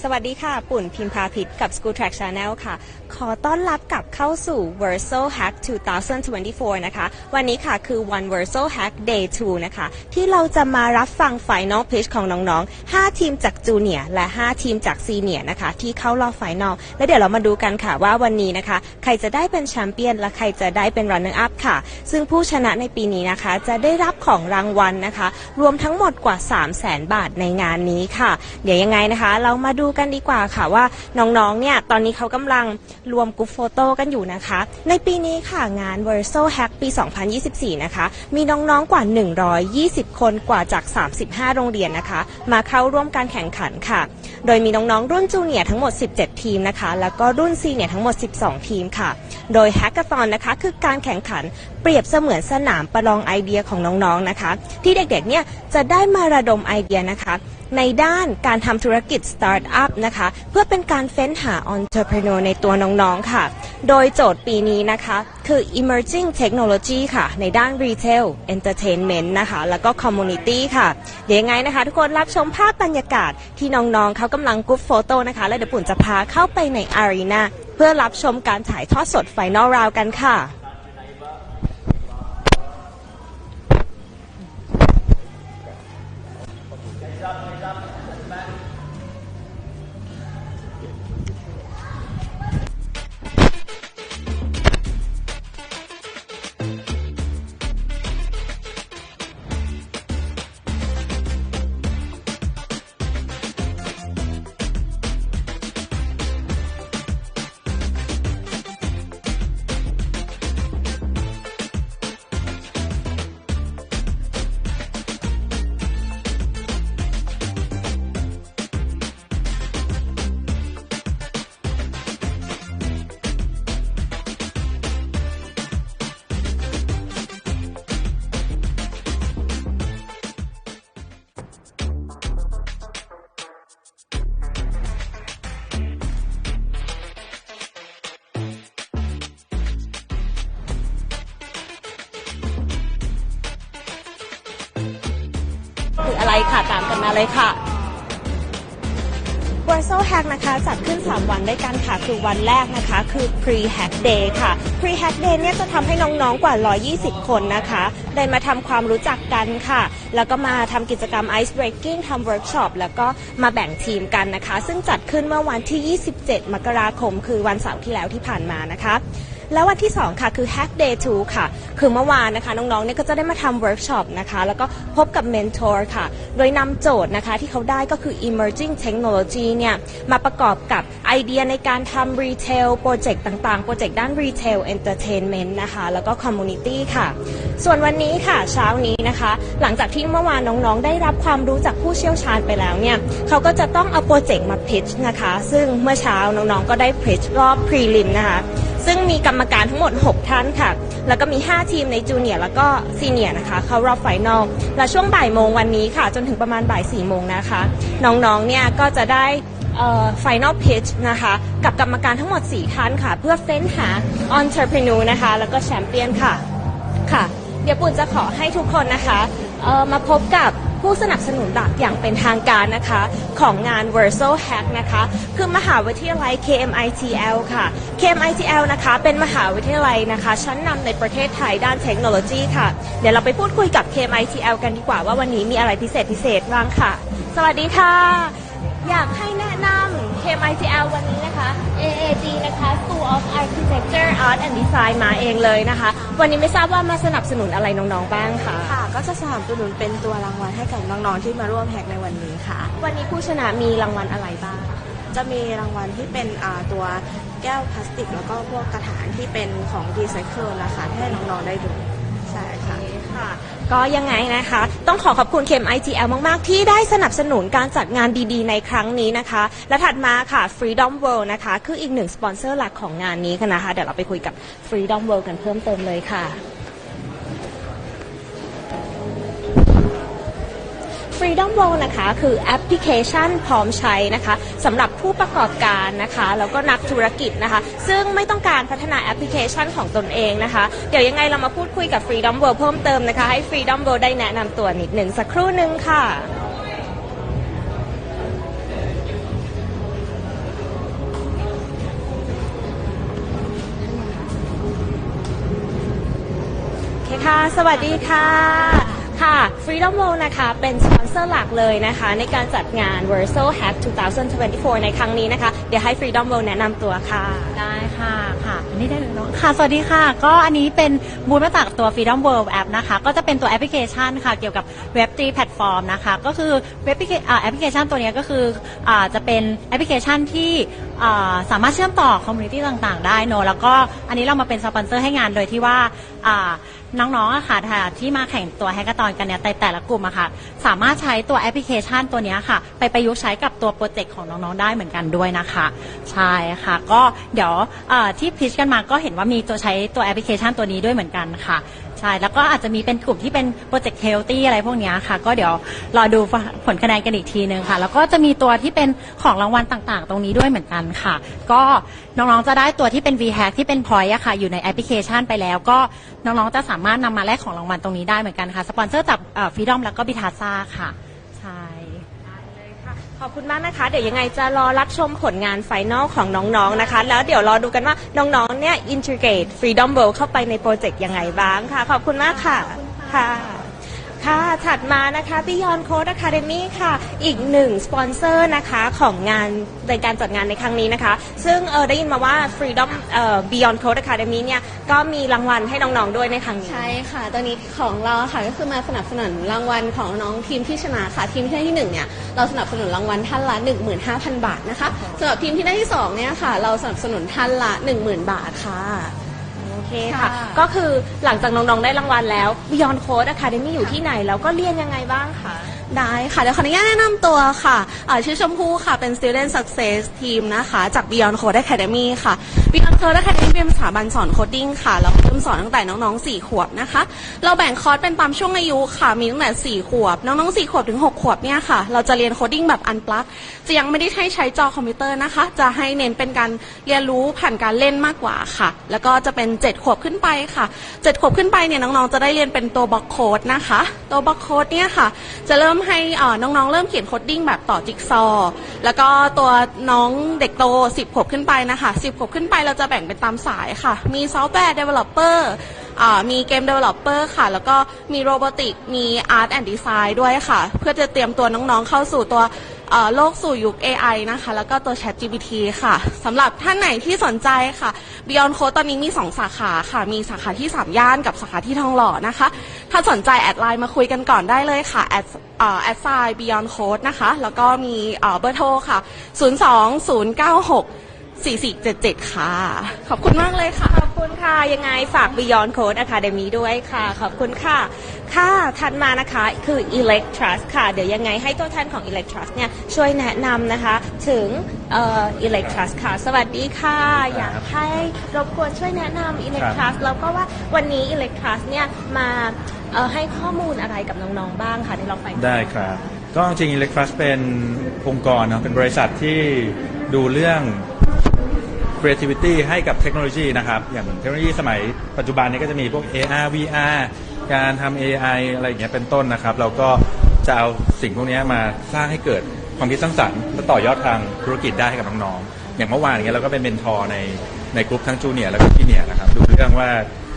สวัสดีค่ะปุ่นพิมพาพิษกับ School Track Channel ค่ะขอต้อนรับกลับเข้าสู่ VERSO Hack 2024 นะคะวันนี้ค่ะคือวัน VERSO Hack Day 2 นะคะที่เราจะมารับฟัง Final Pitch ของน้องๆ5ทีมจาก Junior และ5ทีมจาก Senior นะคะที่เข้ารอบ Final และเดี๋ยวเรามาดูกันค่ะว่าวันนี้นะคะใครจะได้เป็นแชมเปี้ยนและใครจะได้เป็น Runner Up ค่ะซึ่งผู้ชนะในปีนี้นะคะจะได้รับของรางวัลนะคะรวมทั้งหมดกว่า 300,000 บาทในงานนี้ค่ะเดี๋ยวยังไงนะคะเรามาดูกันดีกว่าค่ะว่าน้องๆเนี่ยตอนนี้เขากำลังรวมกรุ๊ปโฟโต้กันอยู่นะคะในปีนี้ค่ะงาน VERSO Hack ปี 2024 นะคะมีน้องๆกว่า120 คนกว่าจาก35โรงเรียนนะคะมาเข้าร่วมการแข่งขันค่ะโดยมีน้องๆรุ่นจูเนียร์ทั้งหมด17ทีมนะคะแล้วก็รุ่นซีเนียร์ทั้งหมด12ทีมค่ะโดย Hackathon นะคะคือการแข่งขันเปรียบเสมือนสนามประลองไอเดียของน้องๆนะคะที่เด็กๆเนี่ยจะได้มาระดมไอเดียนะคะในด้านการทำธุรกิจสตาร์ทอัพนะคะเพื่อเป็นการเฟ้นหา entrepreneur ในตัวน้องๆค่ะโดยโจทย์ปีนี้นะคะคือ emerging technology ค่ะในด้าน retail entertainment นะคะแล้วก็ community ค่ะเดี๋ยวยังไงนะคะทุกคนรับชมภาพบรรยากาศที่น้องๆเขากำลังกรุ๊ปโฟโต้นะคะแล้วเดี๋ยวปุ่นจะพาเข้าไปใน arena เพื่อรับชมการถ่ายทอดสด final round กันค่ะคืออะไรค่ะตามกันมาเลยค่ะ VERSO Hack นะคะจัดขึ้น3วันด้วยกันค่ะคือวันแรกนะคะคือ Pre Hack Day ค่ะ Pre Hack Day เนี่ยจะทำให้น้องๆกว่า120คนนะคะได้มาทำความรู้จักกันค่ะแล้วก็มาทำกิจกรรม Ice Breaking ทำเวิร์กช็อปแล้วก็มาแบ่งทีมกันนะคะซึ่งจัดขึ้นเมื่อวันที่27 มกราคมคือวันเสาร์ที่แล้วที่ผ่านมานะคะแล้ววันที่2ค่ะคือ Hack Day 2 ค่ะคือเมื่อวานนะคะน้องๆเนี่ยก็จะได้มาทำเวิร์กช็อปนะคะแล้วก็พบกับเมนทอร์ค่ะโดยนำโจทย์นะคะที่เขาได้ก็คือ emerging technology เนี่ยมาประกอบกับไอเดียในการทำ retail โปรเจกต์ต่างๆโปรเจกต์ด้าน retail entertainment นะคะแล้วก็ community ค่ะส่วนวันนี้ค่ะเช้านี้นะคะหลังจากที่เมื่อวานน้องๆได้รับความรู้จากผู้เชี่ยวชาญไปแล้วเนี่ยเขาก็จะต้องเอาโปรเจกต์มา pitch นะคะซึ่งเมื่อเช้าน้องๆก็ได้ pitch รอบ prelim นะคะซึ่งมีกรรมการทั้งหมด6ท่านค่ะแล้วก็มี5ทีมในจูเนียร์แล้วก็ซีเนียร์นะคะเข้ารอบไฟนอลและช่วงบ่ายโมงวันนี้ค่ะจนถึงประมาณบ่าย4โมงนะคะน้องๆเนี่ยก็จะได้final pitch นะคะกับกรรมการทั้งหมด4ท่านค่ะเพื่อเฟ้นหา entrepreneur นะคะแล้วก็แชมเปี้ยนค่ะเดี๋ยวปุ่นจะขอให้ทุกคนนะคะมาพบกับผู้สนับสนุนหลักอย่างเป็นทางการนะคะของงาน VERSO Hack นะคะคือมหาวิทยาลัย KMITL ค่ะ KMITL นะคะเป็นมหาวิทยาลัยนะคะชั้นนำในประเทศไทยด้านเทคโนโลยีค่ะเดี๋ยวเราไปพูดคุยกับ KMITL กันดีกว่าว่าวันนี้มีอะไรพิเศษบ้างค่ะสวัสดีค่ะอยากให้แนะนำ KMITL วันนี้นะคะ AAG นะคะ School of Architecture Art and Design มาเองเลยนะคะวันนี้ไม่ทราบว่ามาสนับสนุนอะไรน้องๆบ้างคะค่ะก็จะสนับสนุนเป็นตัวรางวัลให้กับน้องๆที่มาร่วมแฮกในวันนี้ค่ะวันนี้ผู้ชนะมีรางวัลอะไรบ้างจะมีรางวัลที่เป็นตัวแก้วพลาสติกแล้วก็พวกกระถางที่เป็นของรีไซเคิลนะคะให้น้องๆได้ดูใช่ค่ะก็ยังไงนะคะต้องขอบคุณ KMITL มากๆที่ได้สนับสนุนการจัดงานดีๆในครั้งนี้นะคะและถัดมาค่ะ Freedom World นะคะคืออีกหนึ่งสปอนเซอร์หลักของงานนี้กันนะคะเดี๋ยวเราไปคุยกับ Freedom World กันเพิ่มเติมเลยค่ะ Freedom World นะคะคือแอปพลิเคชันพร้อมใช้นะคะสำหรับผู้ประกอบการนะคะแล้วก็นักธุรกิจนะคะซึ่งไม่ต้องการพัฒนาแอปพลิเคชันของตนเองนะคะเดี๋ยวยังไงเรามาพูดคุยกับ Freedom World เพิ่มเติมนะคะให้ Freedom World ได้แนะนำตัวนิดหนึ่งสักครู่หนึ่งค่ะ ค่ะสวัสดีค่ะค่ะ Freedom World นะคะเป็นสปอนเซอร์หลักเลยนะคะในการจัดงาน VERSO Hack 2024 ในครั้งนี้นะคะเดี๋ยวให้ Freedom World แนะนำตัวค่ะได้ค่ะนี่ได้เลยเนาะค่ะสวัสดีค่ะก็อันนี้เป็นบูธมาจากตัว Freedom World App นะคะก็จะเป็นตัวแอปพลิเคชันค่ะเกี่ยวกับ Web3 แพลตฟอร์มนะคะก็คือแอปพลิเคชันตัวนี้ก็คือจะเป็นแอปพลิเคชันที่สามารถเชื่อมต่อคอมมูนิตี้ต่างๆได้เนอะแล้วก็อันนี้เรามาเป็นสปอนเซอร์ให้งานโดยที่ว่าน้องๆอะค่ะที่มาแข่งตัวแฮกเกอร์ตอนกันเนี่ยแต่ละกลุ่มอะค่ะสามารถใช้ตัวแอปพลิเคชันตัวนี้ค่ะไปประยุกต์ใช้กับตัวโปรเจกต์ของน้องๆได้เหมือนกันด้วยนะคะใช่ค่ะก็เดี๋ยวที่พิชกันมาก็เห็นว่ามีตัวใช้ตัวแอปพลิเคชันตัวนี้ด้วยเหมือนกันค่ะใช่แล้วก็อาจจะมีเป็นกลุ่มที่เป็นโปรเจกต์เฮลตี้อะไรพวกนี้ค่ะก็เดี๋ยวรอดูผลคะแนนกันอีกทีนึงค่ะแล้วก็จะมีตัวที่เป็นของรางวัลต่างๆตรงนี้ด้วยเหมือนกันค่ะก็น้องๆจะได้ตัวที่เป็น VHack ที่เป็น Point อะค่ะอยู่ในแอปพลิเคชันไปแล้วก็น้องๆจะสามารถนำมาแลกของรางวัลตรงนี้ได้เหมือนกันค่ะสปอนเซอร์จากFreedom แล้วก็บิทาซ่าค่ะใช่ขอบคุณมากนะคะเดี๋ยวยังไงจะรอรับชมผลงานไฟนอลของน้องๆนะคะแล้วเดี๋ยวรอดูกันว่าน้องๆเนี่ย integrate Freedom World เข้าไปในโปรเจกต์ยังไงบ้างค่ะขอบคุณมากค่ะค่ะถัดมานะคะ Beyond Code Academy ค่ะอีกหนึ่งสปอนเซอร์นะคะของงานในการจัดงานในครั้งนี้นะคะซึ่งได้ยินมาว่า Freedom Beyond Code Academy เนี่ยก็มีรางวัลให้น้องๆด้วยในครั้งนี้ใช่ค่ะตอนนี้ของเราค่ะก็คือมาสนับสนุนรางวัลของน้องทีมที่ชนะค่ะทีมที่ได้ที่1เนี่ยเราสนับสนุนรางวัลท่านละ 15,000 บาทนะคะสำหรับทีมที่ได้ที่2เนี่ยค่ะเราสนับสนุนท่านละ 10,000 บาทค่ะโอเคค่ะก็คือหลังจากน้องๆได้รางวัลแล้ว Beyond Code Academy อยู่ที่ไหนแล้วก็เรียนยังไงบ้างคะได้ค่ะเดี๋ยวขออนุญาตแนะนำตัวค่ะชื่อชมพู่ค่ะเป็น Student Success Team นะคะจาก Beyond Code Academy ค่ะ Beyond Code Academy เป็นสถาบันสอนโคดดิ้งค่ะเราเริ่มสอนตั้งแต่น้องๆ4 ขวบนะคะเราแบ่งคอร์สเป็นตามช่วงอายุค่ะมีตั้งแต่4 ขวบน้องๆ4 ขวบถึง6 ขวบเนี่ยค่ะเราจะเรียนโคดดิ้งแบบอันปลั๊กจะยังไม่ได้ใช้จอคอมพิวเตอร์นะคะจะให้เน้นเป็นการเรียนรู้ผ่านการเล่นมากกว่าค่ะแล้วก็จะเป็น7 ขวบขึ้นไปค่ะ7 ขวบขึ้นไปเนี่ยน้องๆจะได้เรียนเป็นตัวบล็อกโค้ดนะคะตัวบล็อกโค้ดเนี่ยค่ะจะเริ่มให้น้องๆเริ่มเขียนโคดดิ้งแบบต่อจิ๊กซอว์แล้วก็ตัวน้องเด็กโต10 ขวบขึ้นไปนะคะ10 ขวบขึ้นไปเราจะแบ่งเป็นตามสายค่ะมีซอฟต์แวร์เดเวลลอปเปอร์มีเกม developer ค่ะแล้วก็มีโรบอติกมี art and design ด้วยค่ะเพื่อจะเตรียมตัวน้องๆเข้าสู่ตัวโลกสู่ยุค AI นะคะแล้วก็ตัว ChatGPT ค่ะสำหรับท่านไหนที่สนใจค่ะ Beyond Code ตอนนี้มี2 สาขาค่ะมีสาขาที่3 ย่านกับสาขาที่ทองหล่อนะคะถ้าสนใจแอดไลน์มาคุยกันก่อนได้เลยค่ะแอดไซน์ Beyond Code นะคะแล้วก็มีเบอร์โทรค่ะ020964477ค่ะขอบคุณมากเลยค่ะขอบคุณค่ะยังไงฝาก Beyond Code Academy ด้วยค่ะขอบคุณค่ะค่ะถัดมานะคะคือ Electrust ค่ะเดี๋ยวยังไงให้ตัวแทนของ Electrust เนี่ยช่วยแนะนำนะคะถึงElectrust ค่ะสวัสดีค่ะอยากให้รบกวนช่วยแนะนำ Electrust แล้วก็ว่าวันนี้ Electrust เนี่ยมาให้ข้อมูลอะไรกับน้องๆบ้างค่ะที่เราไปได้ครับก็จริง Electrust เป็นองค์กรนะเป็นบริษัทที่ดูเรื่องcreativity ให้กับเทคโนโลยีนะครับอย่างเทคโนโลยีสมัยปัจจุบันนี้ก็จะมีพวก AR VR การทำ AI อะไรอย่างเงี้ยเป็นต้นนะครับเราก็จะเอาสิ่งพวกนี้มาสร้างให้เกิดความคิดสร้างสรรค์และต่อยอดทางธุรกิจได้ให้กับน้องๆอย่างเมื่อวานอย่างเงี้ยเราก็เป็นเมนทอร์ในกลุ่มทั้งจูเนียร์แล้วก็ซีเนียร์นะครับดูเรื่องว่า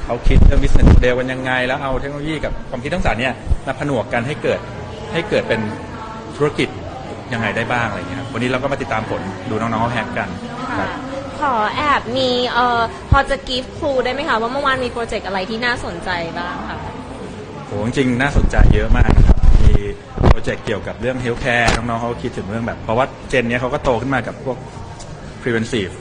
เขาคิดเรื่อง business model กันยังไงแล้วเอาเทคโนโลยีกับความคิดสร้างสรรค์เนี่ยมาผนวกกันให้เกิดเป็นธุรกิจยังไงได้บ้างอะไรอย่างเงี้ยครับวันนี้เราก็มาติดตามผลดูน้องๆเขาแฮกกันครับขอแอบมีพอจะกิฟต์ครูได้ไหมคะว่าเมื่อวานมีโปรเจกต์อะไรที่น่าสนใจบ้างค่ะโหจริงๆน่าสนใจเยอะมากนะครับมีโปรเจกต์เกี่ยวกับเรื่องเฮลท์แคร์น้องๆเขาคิดถึงเรื่องแบบเพราะว่าเจนนี้เขาก็โตขึ้นมากับพวก preventive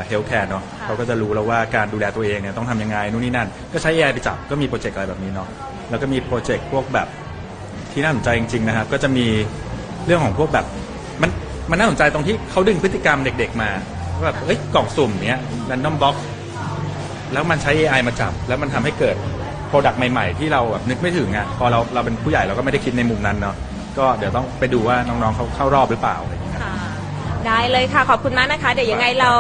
health care เนาะเขาก็จะรู้แล้วว่าการดูแลตัวเองเนี่ยต้องทำยังไงนู่นนี่นั่นก็ใช้ AI ไปจับก็มีโปรเจกต์อะไรแบบนี้เนาะแล้วก็มีโปรเจกต์พวกแบบที่น่าสนใจจริงๆนะครับก็จะมีเรื่องของพวกแบบมันน่าสนใจตรงที่เขาดึงพฤติกรรมเด็กๆมาแบบกล่องสุ่มเนี้ย random box แล้วมันใช้ AI มาจับแล้วมันทำให้เกิด product ใหม่ๆที่เราแบบนึกไม่ถึงอ่ะพอเราเป็นผู้ใหญ่เราก็ไม่ได้คิดในมุมนั้นเนาะก็เดี๋ยวต้องไปดูว่าน้องๆเขาเข้ารอบหรือเปล่าอะไรอย่างเงี้ยได้เลยค่ะขอบคุณมากนะคะเดี๋ยวยังไงเรา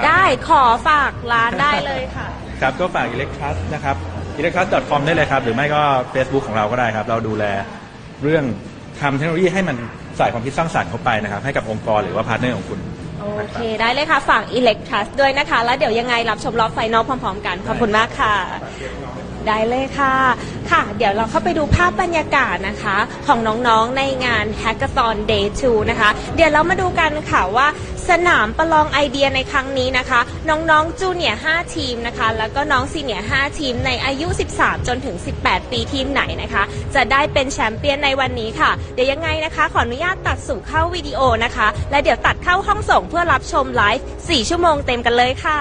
ได้ขอฝากร้านได้เลยค่ะครับก็ฝาก Electrust นะครับ electrust.com ได้เลยครับหรือไม่ก็ Facebook ของเราก็ได้ครับเราดูแลเรื่องทำเทคโนโลยีให้มันใส่ความคิดสร้างสรรค์เข้าไปนะครับให้กับองค์กรหรือว่าพาร์ทเนอร์ของคุณโอเคได้เลยค่ะฝาก Electrust ด้วยนะคะแล้วเดี๋ยวยังไงรับชมรอบไฟนอลพร้อมๆกันขอบคุณมากค่ะ ได้เลยค่ะค่ะ เดี๋ยวเราเข้าไปดูภาพบรรยากาศนะคะของน้องๆในงาน Hackathon Day 2 นะคะเดี๋ยวเรามาดูกันค่ะว่าสนามประลองไอเดียในครั้งนี้นะคะน้องๆจูเนียร์5ทีมนะคะแล้วก็น้องซีเนียร์5ทีมในอายุ13จนถึง18ปีทีมไหนนะคะจะได้เป็นแชมเปี้ยนในวันนี้ค่ะเดี๋ยวยังไงนะคะขออนุญาตตัดสู่เข้าวิดีโอนะคะและเดี๋ยวตัดเข้าห้องส่งเพื่อรับชมไลฟ์4ชั่วโมงเต็มกันเลยค่ะ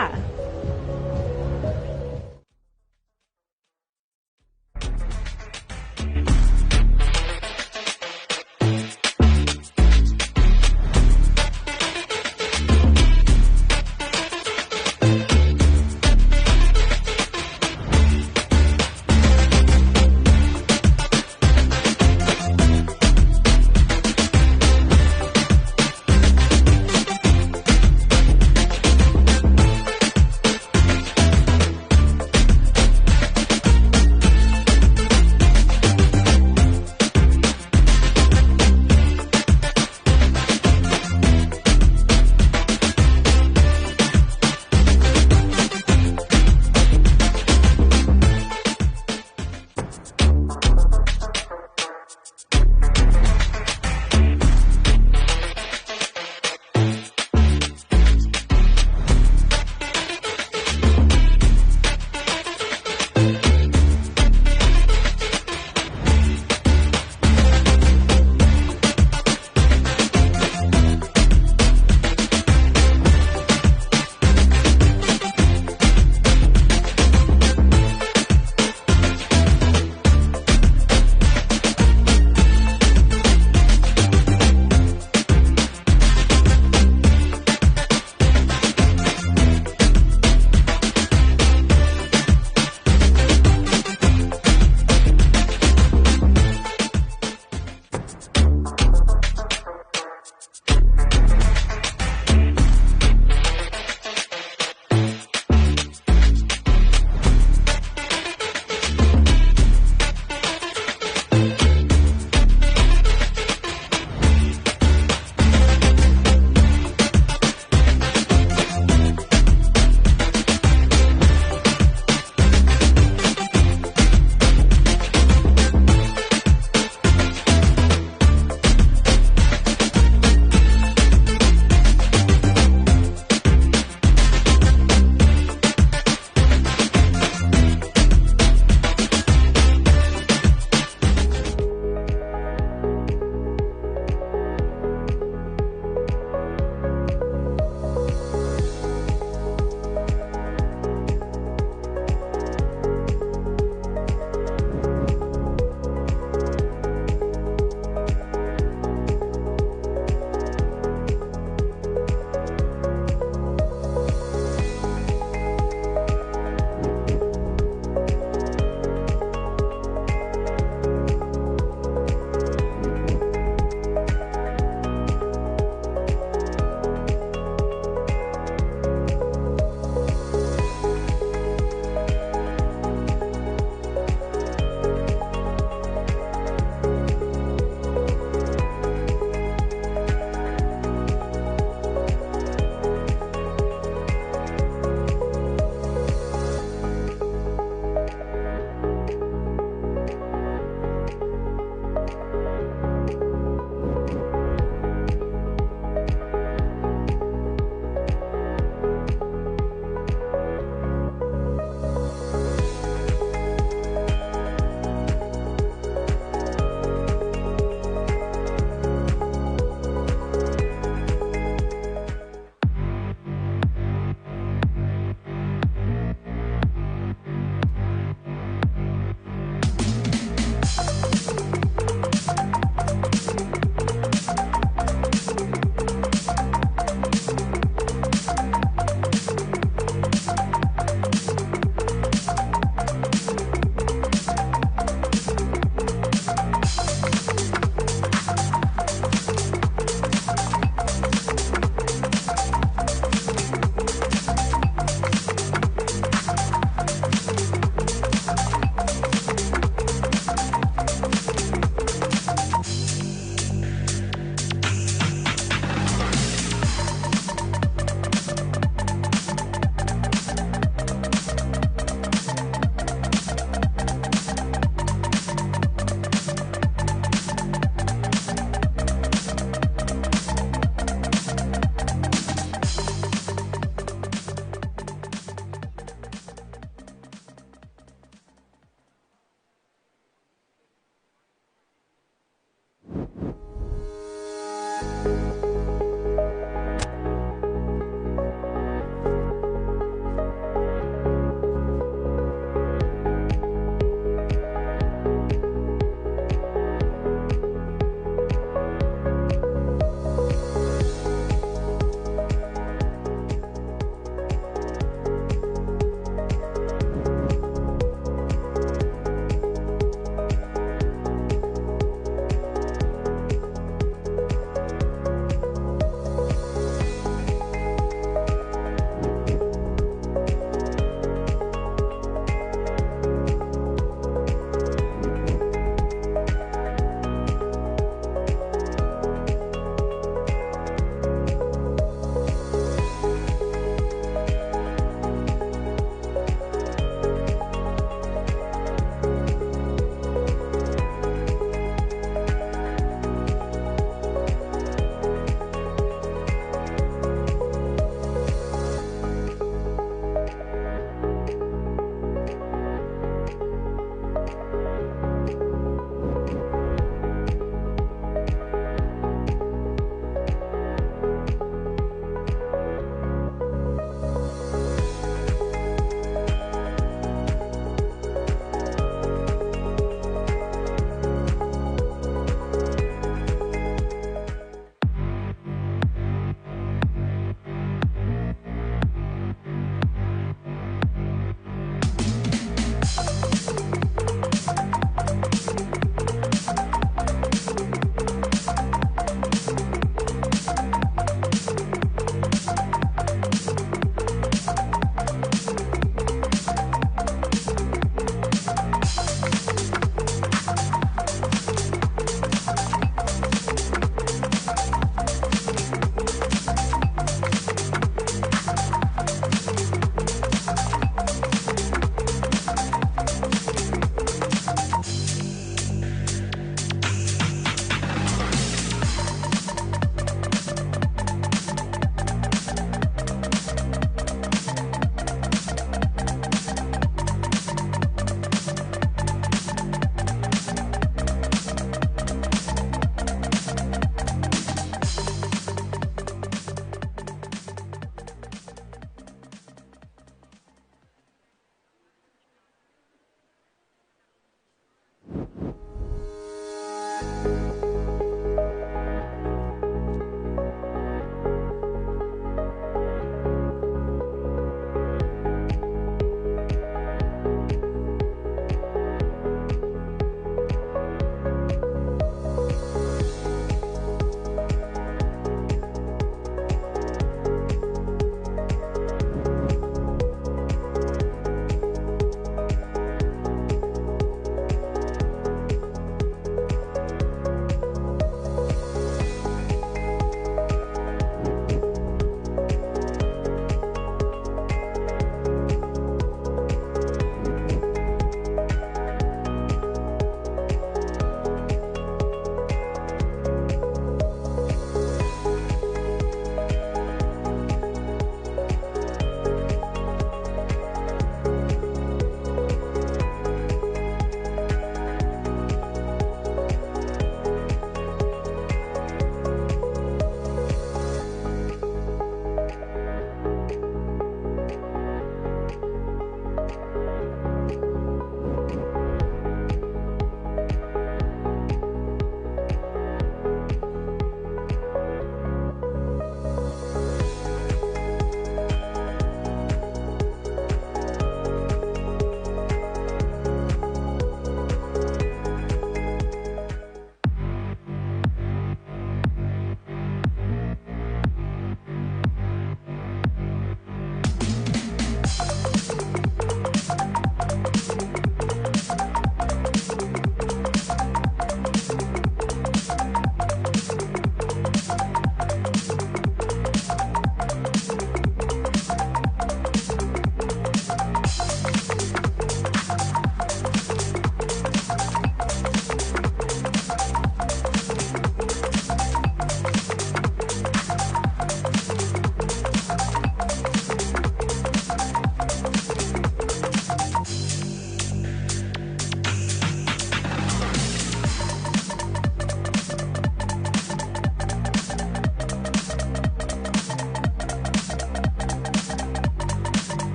ค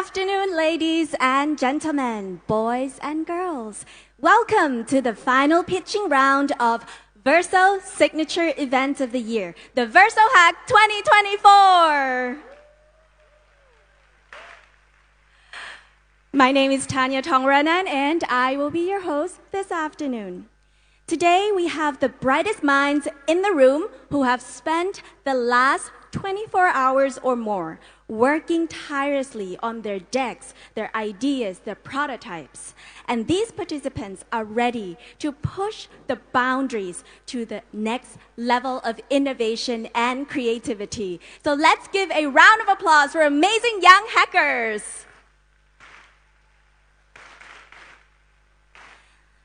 afternoon, ladies and gentlemen, boys and girls. Welcome to the final pitching round of VERSO Signature Event of the Year, the VERSO Hack 2024. My name is Tanya Tongranan, and I will be your host this afternoon. Today, we have the brightest minds in the room who have spent the last 24 hours or more working tirelessly on their decks, their ideas, their prototypes. And these participants are ready to push the boundaries to the next level of innovation and creativity. So let's give a round of applause for amazing young hackers.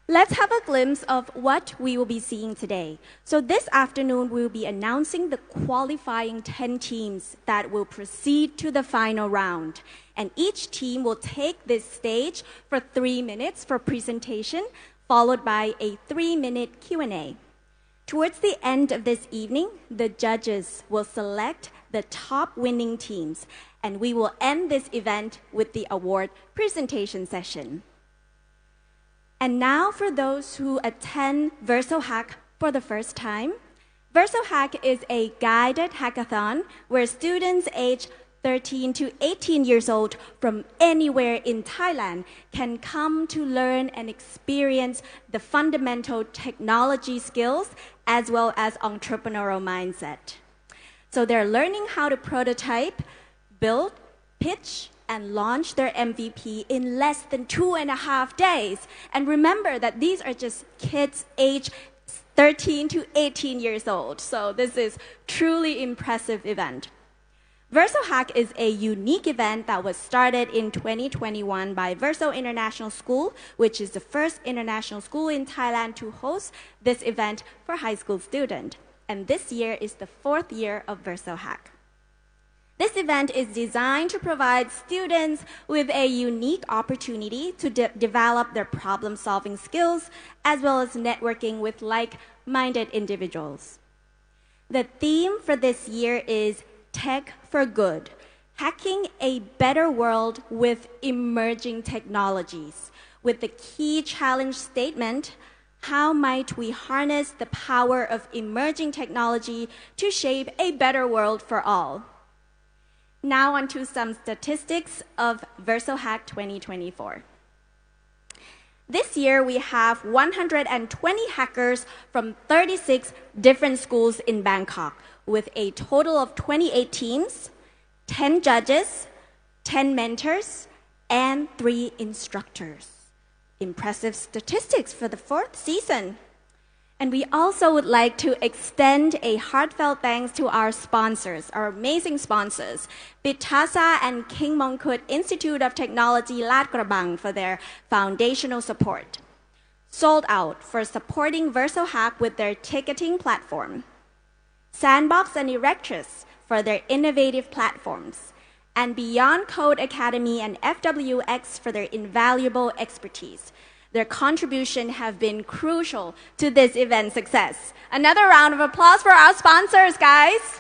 Let's have a glimpse of what we will be seeing today. So this afternoon, we'll be announcing the qualifying 10 teams that will proceed to the final round. And each team will take this stage for 3 minutes for presentation, followed by a 3-minute Q&A. Towards the end of this evening, the judges will select the top winning teams, and we will end this event with the award presentation session. And now for those who attend VERSO Hack for the first time. VERSO Hack is a guided hackathon where students aged 13 to 18 years old from anywhere in Thailand can come to learn and experience the fundamental technology skills as well as entrepreneurial mindset. So they're learning how to prototype, build, pitch, and launch their MVP in less than 2.5 days. And remember that these are just kids aged 13 to 18 years old. So this is truly impressive event. VERSO Hack is a unique event that was started in 2021 by VERSO International School, which is the first international school in Thailand to host this event for high school students. And this year is the 4th year of VERSO Hack. This event is designed to provide students with a unique opportunity to develop their problem-solving skills as well as networking with like-minded individuals. The theme for this year is Tech for Good, hacking a better world with emerging technologies, with the key challenge statement, how might we harness the power of emerging technology to shape a better world for all? Now on to some statistics of VERSO Hack 2024. This year, we have 120 hackers from 36 different schools in Bangkok, with a total of 28 teams, 10 judges, 10 mentors, and 3 instructors. Impressive statistics for the 4th season. And we also would like to extend a heartfelt thanks to our sponsors, our amazing sponsors, Bitasa and King Mongkut Institute of Technology Lat Krabang for their foundational support. Sold Out for supporting VERSO Hack with their ticketing platform. Sandbox and Erectress for their innovative platforms. And Beyond Code Academy and FWX for their invaluable expertise. Their contribution have been crucial to this event's success. Another round of applause for our sponsors, guys.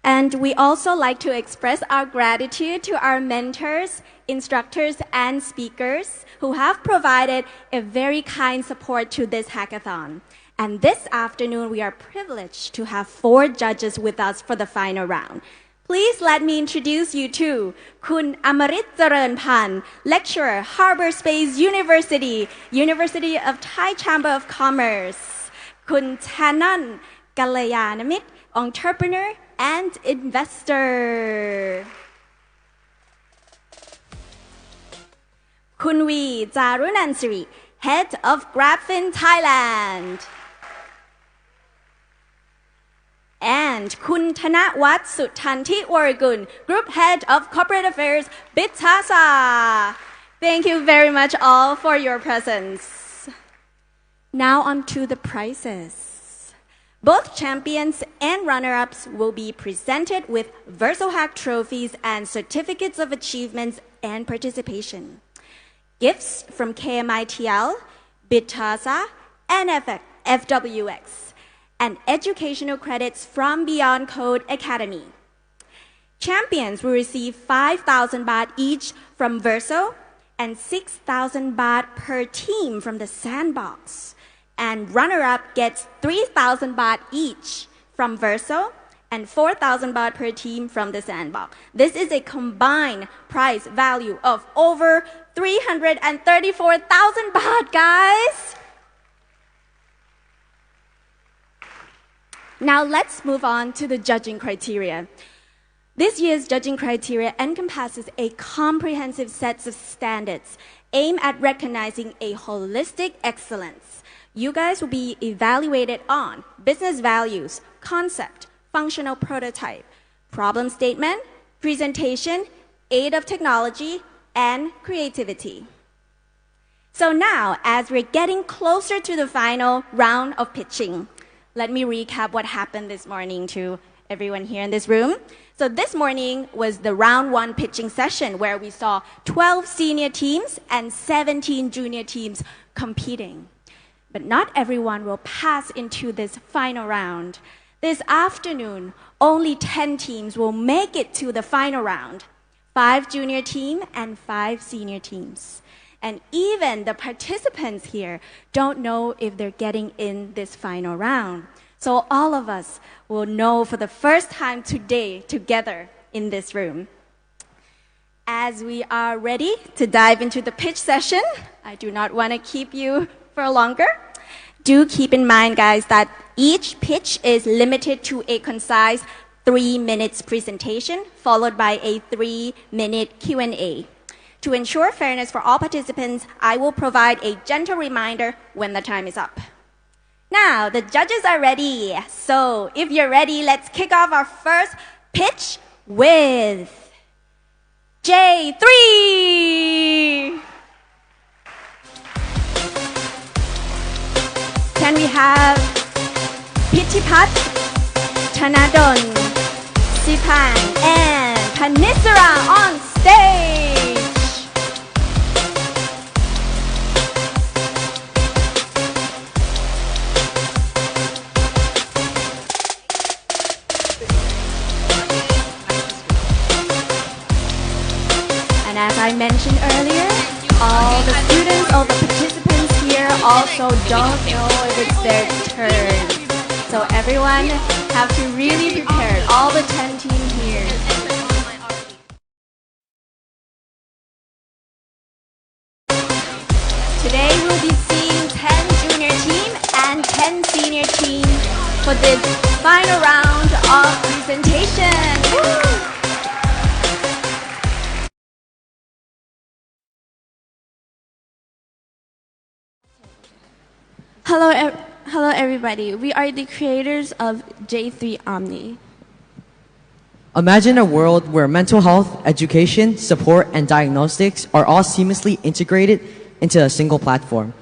And we also like to express our gratitude to our mentors, instructors, and speakers who have provided a very kind support to this hackathon. And this afternoon, we are privileged to have 4 judges with us for the final round. Please let me introduce you to Kun Amarit Jaran, lecturer, Harbor Space University, University of Thai Chamber of Commerce. Kun Tanan Galayanamit, entrepreneur and investor. Kun V Jarunansiri, head of GrabFin Thailand. And Kun Thanawat Suthanti Waragun, Group Head of Corporate Affairs, Bitasa. Thank you very much all for your presence. Now on to the prizes. Both champions and runner-ups will be presented with VERSO Hack trophies and certificates of achievements and participation. Gifts from KMITL, Bitasa, and FWX. and educational credits from Beyond Code Academy. Champions will receive 5,000 baht each from VERSO and 6,000 baht per team from the Sandbox. And runner-up gets 3,000 baht each from VERSO and 4,000 baht per team from the Sandbox. This is a combined prize value of over 334,000 baht, guys. Now let's move on to the judging criteria. This year's judging criteria encompasses a comprehensive set of standards aimed at recognizing a holistic excellence. You guys will be evaluated on business values, concept, functional prototype, problem statement, presentation, aid of technology, and creativity. So now, as we're getting closer to the final round of pitching, let me recap what happened this morning to everyone here in this room. So this morning was the round 1 pitching session where we saw 12 senior teams and 17 junior teams competing. But not everyone will pass into this final round. This afternoon, only 10 teams will make it to the final round. 5 junior teams and 5 senior teams. And even the participants here don't know if they're getting in this final round. So all of us will know for the first time today together in this room. As we are ready to dive into the pitch session, I do not want to keep you for longer. Do keep in mind, guys, that each pitch is limited to a concise 3 minutes presentation, followed by a 3-minute Q&A. To ensure fairness for all participants, I will provide a gentle reminder when the time is up. Now, the judges are ready. So, if you're ready, let's kick off our first pitch with J3. Can we have Pittipat, Tanadon, Sipan, and Panisara on stage? And as I mentioned earlier, all the students, all the participants here also don't know if it's their turn. So everyone have to really prepare, all the 10 teams here. Today we'll be seeing 10 junior team and 10 senior team for this final round of presentation. Woo! Hello everybody. We are the creators of J3 Omni. Imagine a world where mental health, education, support, and diagnostics are all seamlessly integrated into a single platform.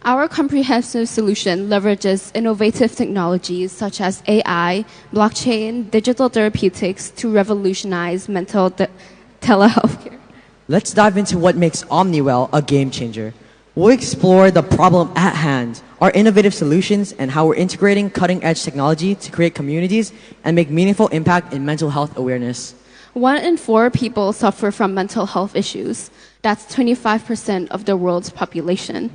Our comprehensive solution leverages innovative technologies such as AI, blockchain, digital therapeutics to revolutionize telehealth care. Let's dive into what makes OmniWell a game changer. We'll explore the problem at hand, our innovative solutions, and how we're integrating cutting-edge technology to create communities and make meaningful impact in mental health awareness. 1 in 4 people suffer from mental health issues. That's 25% of the world's population.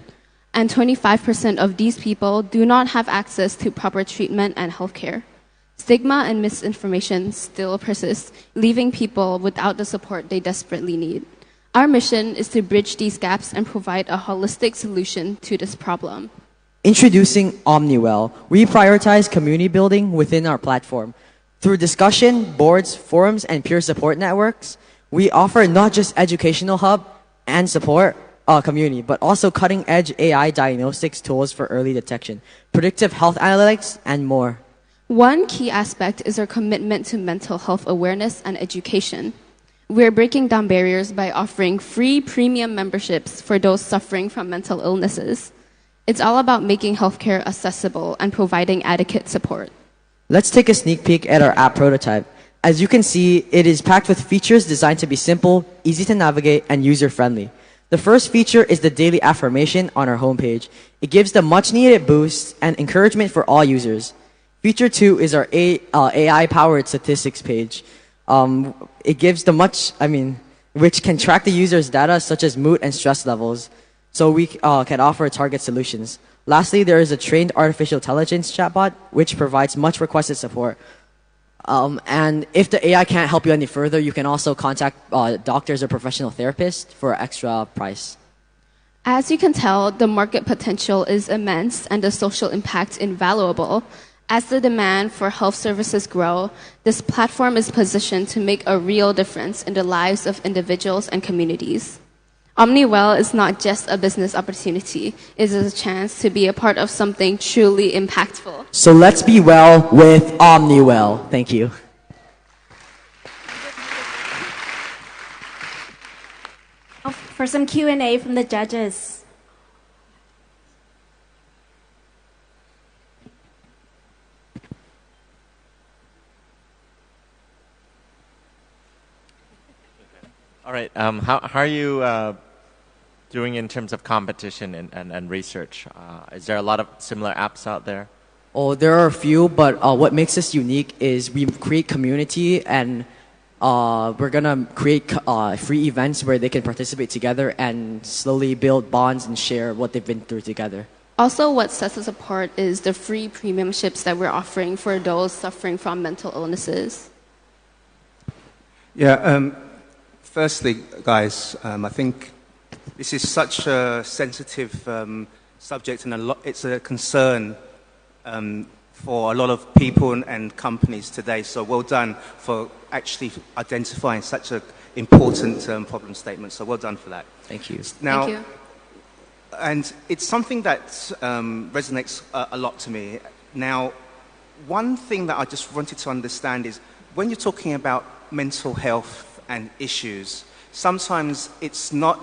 And 25% of these people do not have access to proper treatment and healthcare. Stigma and misinformation still persist, leaving people without the support they desperately need. Our mission is to bridge these gaps and provide a holistic solution to this problem. Introducing OmniWell, we prioritize community building within our platform. Through discussion, boards, forums, and peer support networks, we offer not just educational hub and support community, but also cutting-edge AI diagnostics tools for early detection, predictive health analytics, and more. One key aspect is our commitment to mental health awareness and education. We're breaking down barriers by offering free premium memberships for those suffering from mental illnesses. It's all about making healthcare accessible and providing adequate support. Let's take a sneak peek at our app prototype. As you can see, it is packed with features designed to be simple, easy to navigate, and user-friendly. The first feature is the daily affirmation on our homepage. It gives the much-needed boost and encouragement for all users. Feature 2 is our AI-powered statistics page. It gives which can track the user's data such as mood and stress levels, so we can offer target solutions. Lastly, there is a trained artificial intelligence chatbot, which provides much requested support. And if the AI can't help you any further, you can also contact doctors or professional therapists for an extra price. As you can tell, the market potential is immense and the social impact invaluable. As the demand for health services grow, this platform is positioned to make a real difference in the lives of individuals and communities. OmniWell is not just a business opportunity, it is a chance to be a part of something truly impactful. So let's be well with OmniWell. Thank you. For some Q&A from the judges. All right. How are you doing in terms of competition and research? Is there a lot of similar apps out there? Oh, there are a few, but what makes us unique is we create community, and we're gonna create free events where they can participate together and slowly build bonds and share what they've been through together. Also, what sets us apart is the free premiumships that we're offering for those suffering from mental illnesses. Yeah. Firstly, guys, I think this is such a sensitive subject, and it's a concern for a lot of people and companies today. So well done for actually identifying such an important problem statement. So well done for that. Thank you. Now, Thank you. and it's something that resonates a lot to me. Now, one thing that I just wanted to understand is when you're talking about mental health and issues, sometimes it's not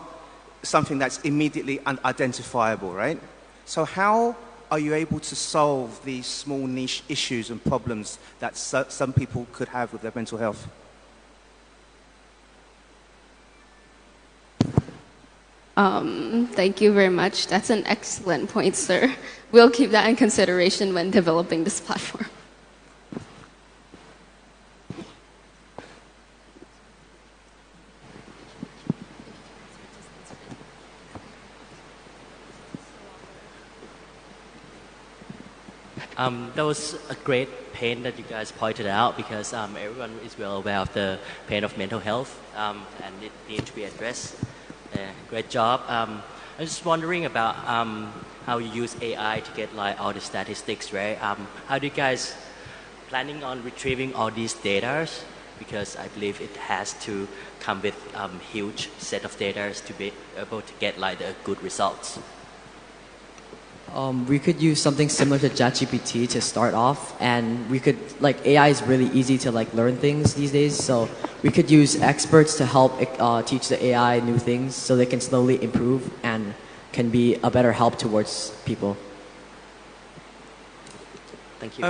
something that's immediately identifiable, right? So how are you able to solve these small niche issues and problems that some people could have with their mental health? Thank you very much. That's an excellent point, sir. We'll keep that in consideration when developing this platform. That was a great pain that you guys pointed out, because everyone is well aware of the pain of mental health, and it needs to be addressed. Great job. I was just wondering about how you use AI to get like all the statistics, right? How do you guys planning on retrieving all these data? Because I believe it has to come with huge set of data to be able to get like the good results. We could use something similar to ChatGPT to start off, and we could, AI is really easy to learn things these days, so we could use experts to help teach the AI new things so they can slowly improve and can be a better help towards people. Thank you.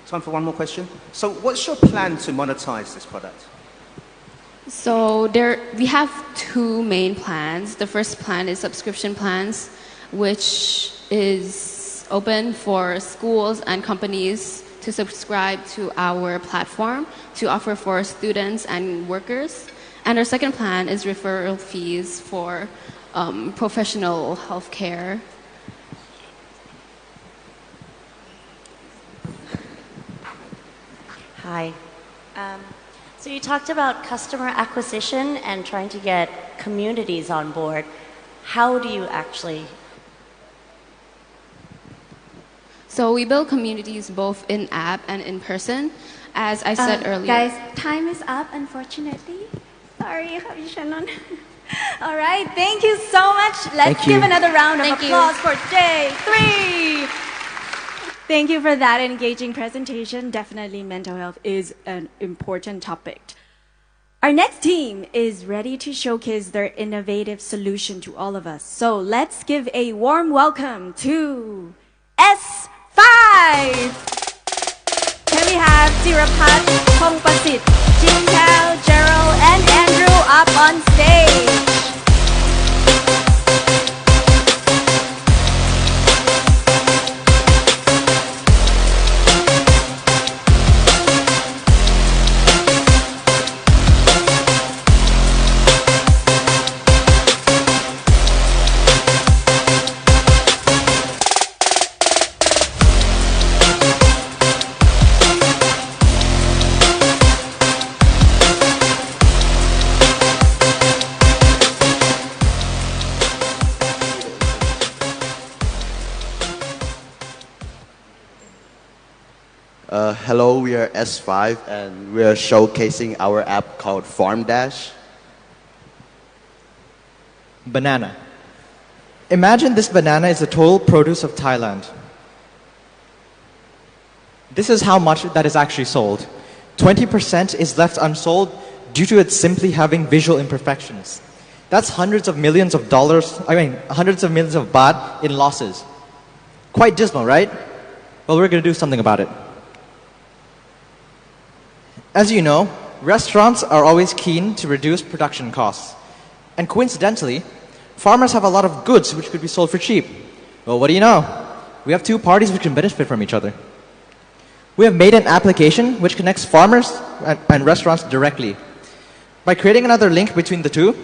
Time for one more question. So what's your plan to monetize this product? So we have two main plans. The first plan is subscription plans, which is open for schools and companies to subscribe to our platform to offer for students and workers. And our second plan is referral fees for professional healthcare. Hi. So you talked about customer acquisition and trying to get communities on board. How do you actually? So we build communities both in app and in person. As I said earlier. Guys, time is up, unfortunately. Sorry, Shannon. All right, thank you so much. Let's give another round of applause for day 3. Thank you for that engaging presentation. Definitely mental health is an important topic. Our next team is ready to showcase their innovative solution to all of us. So let's give a warm welcome to S5. Can we have Sirapat, Pongpasit, Jin Kao, Gerald, and Andrew up on stage? Hello, we are S5 and we are showcasing our app called Farm Dash. Banana. Imagine this banana is the total produce of Thailand. This is how much that is actually sold. 20% is left unsold due to it simply having visual imperfections. That's hundreds of millions of dollars, hundreds of millions of baht in losses. Quite dismal, right? Well, we're going to do something about it. As you know, restaurants are always keen to reduce production costs. And coincidentally, farmers have a lot of goods which could be sold for cheap. Well, what do you know? We have two parties which can benefit from each other. We have made an application which connects farmers and restaurants directly. By creating another link between the two,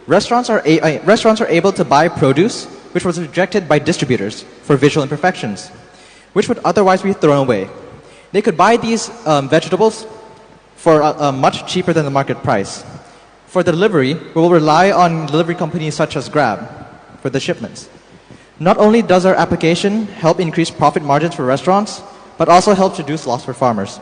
restaurants are able to buy produce which was rejected by distributors for visual imperfections, which would otherwise be thrown away. They could buy these vegetables for much cheaper than the market price. For the delivery, we will rely on delivery companies such as Grab for the shipments. Not only does our application help increase profit margins for restaurants, but also helps reduce loss for farmers.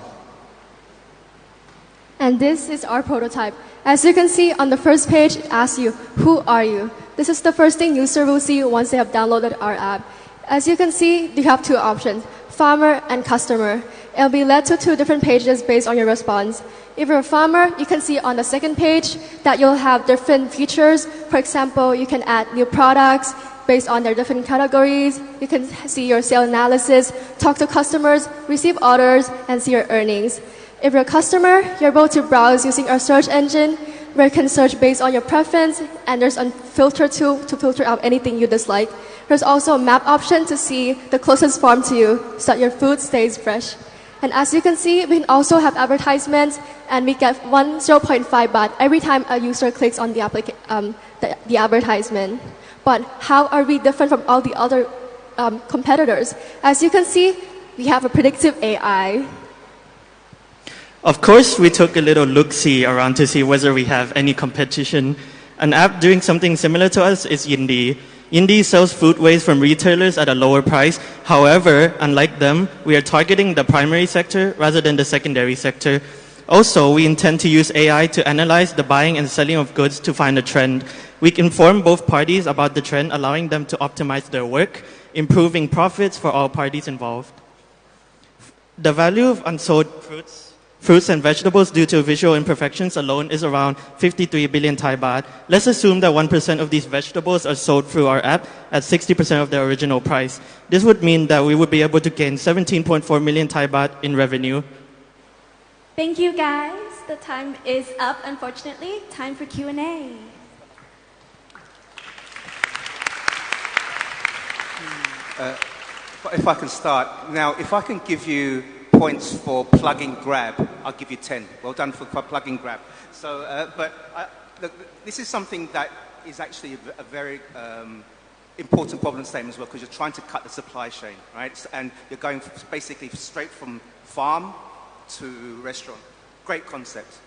And this is our prototype. As you can see on the first page, it asks you, who are you? This is the first thing user will see once they have downloaded our app. As you can see, you have two options, farmer and customer. It'll be led to two different pages based on your response. If you're a farmer, you can see on the second page that you'll have different features. For example, you can add new products based on their different categories. You can see your sales analysis, talk to customers, receive orders, and see your earnings. If you're a customer, you're able to browse using our search engine, where you can search based on your preference, and there's a filter tool to filter out anything you dislike. There's also a map option to see the closest farm to you so that your food stays fresh. And as you can see, we can also have advertisements, and we get 0.5 baht every time a user clicks on the advertisement. But how are we different from all the other competitors? As you can see, we have a predictive AI. Of course, we took a little look-see around to see whether we have any competition. An app doing something similar to us is Yindi. Yindi sells food waste from retailers at a lower price. However, unlike them, we are targeting the primary sector rather than the secondary sector. Also, we intend to use AI to analyze the buying and selling of goods to find a trend. We inform both parties about the trend, allowing them to optimize their work, improving profits for all parties involved. The value of unsold fruits and vegetables due to visual imperfections alone is around 53 billion Thai baht. Let's assume that 1% of these vegetables are sold through our app at 60% of their original price. This would mean that we would be able to gain 17.4 million Thai baht in revenue. Thank you, guys. The time is up, unfortunately. Time for Q&A. If I can start. Now, if I can give you points for plugging Grab, I'll give you 10. Well done for plugging Grab. So, look, this is something that is actually a very important problem statement as well, because you're trying to cut the supply chain, right? And you're going basically straight from farm to restaurant. Great concept.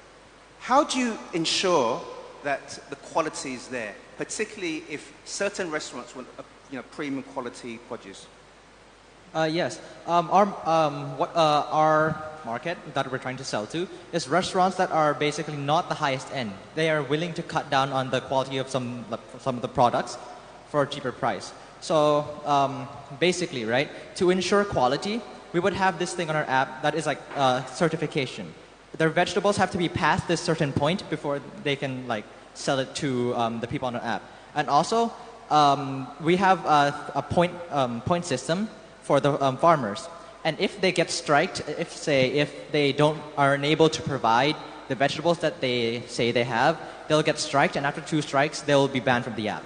How do you ensure that the quality is there, particularly if certain restaurants want premium quality produce? Yes. Our market that we're trying to sell to is restaurants that are basically not the highest end. They are willing to cut down on the quality of some of the products for a cheaper price. So basically, right, to ensure quality, we would have this thing on our app that is like certification. Their vegetables have to be past this certain point before they can like sell it to the people on our app. And also, we have a point system for the farmers. And if they get striked, if they are unable to provide the vegetables that they say they have, they'll get striked, and after 2 strikes, they'll be banned from the app.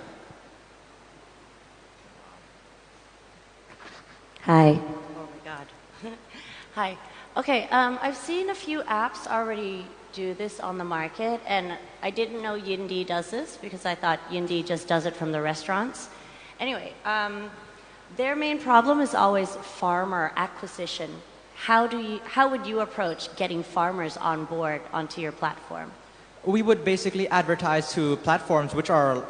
Hi. Oh my God. Hi. Okay, I've seen a few apps already do this on the market, and I didn't know Yindi does this because I thought Yindi just does it from the restaurants. Anyway, their main problem is always farmer acquisition. How would you approach getting farmers on board onto your platform? We would basically advertise to platforms which are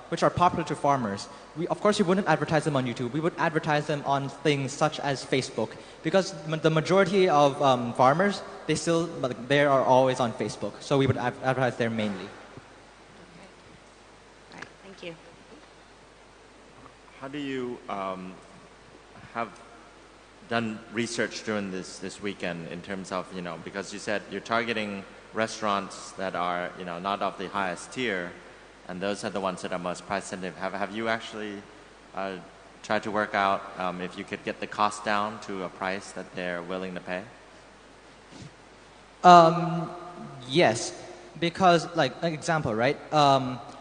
which are popular to farmers, of course, we wouldn't advertise them on YouTube. We would advertise them on things such as Facebook, because the majority of farmers, they are always on Facebook. So we would advertise there mainly. All right, thank you. How do you have done research during this weekend in terms of, because you said you're targeting restaurants that are, not of the highest tier, and those are the ones that are most price sensitive. Have you actually tried to work out if you could get the cost down to a price that they're willing to pay? Yes, because like an example, right?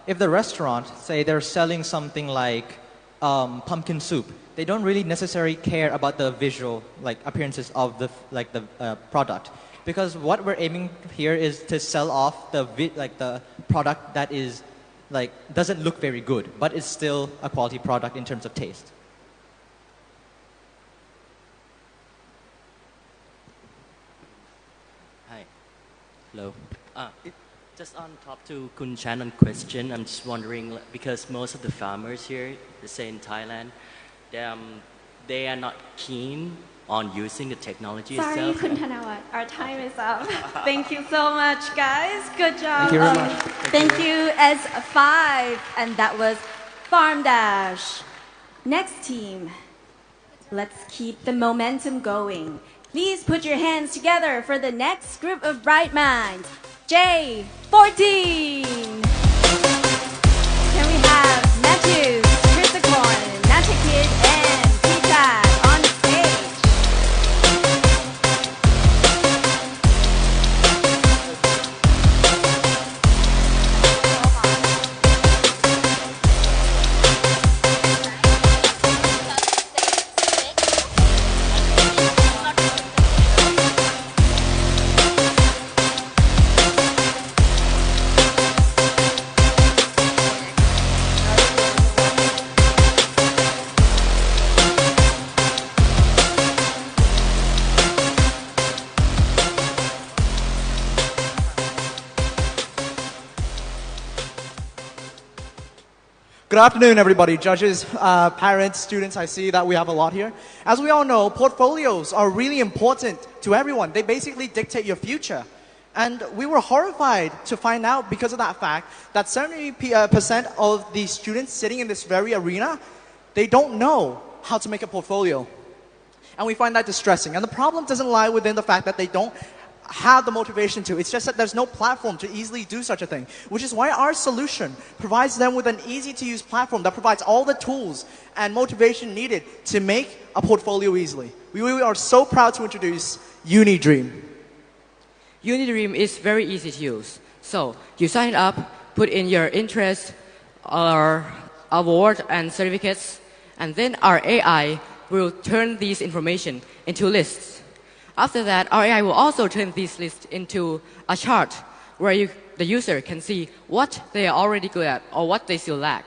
If the restaurant, say they're selling something like pumpkin soup, they don't really necessarily care about the visual appearances of the product, because what we're aiming here is to sell off the product that is doesn't look very good, but it's still a quality product in terms of taste. Hi. Hello. Just on top to Kun Channon's question, I'm just wondering, because most of the farmers here, let's say in Thailand, they are not keen on using the technology Sorry, itself. Kun Thanawat, our time is up. Thank you so much, guys. Good job. Thank you very much. Thank you, S5. And that was Farm Dash. Next team, let's keep the momentum going. Please put your hands together for the next group of bright minds. J14. Can we have Matthew, Christicorn, Natakid, and T-Tag on stage? Good afternoon, everybody. Judges, parents, students, I see that we have a lot here. As we all know, portfolios are really important to everyone. They basically dictate your future. And we were horrified to find out, because of that fact, that 70% of the students sitting in this very arena, they don't know how to make a portfolio. And we find that distressing. And the problem doesn't lie within the fact that they don't have the motivation to. It's just that there's no platform to easily do such a thing, which is why our solution provides them with an easy-to-use platform that provides all the tools and motivation needed to make a portfolio easily. We are so proud to introduce UniDream. UniDream is very easy to use. So you sign up, put in your interest, or award and certificates, and then our AI will turn these information into lists. After that, our AI will also turn these lists into a chart where the user can see what they are already good at or what they still lack.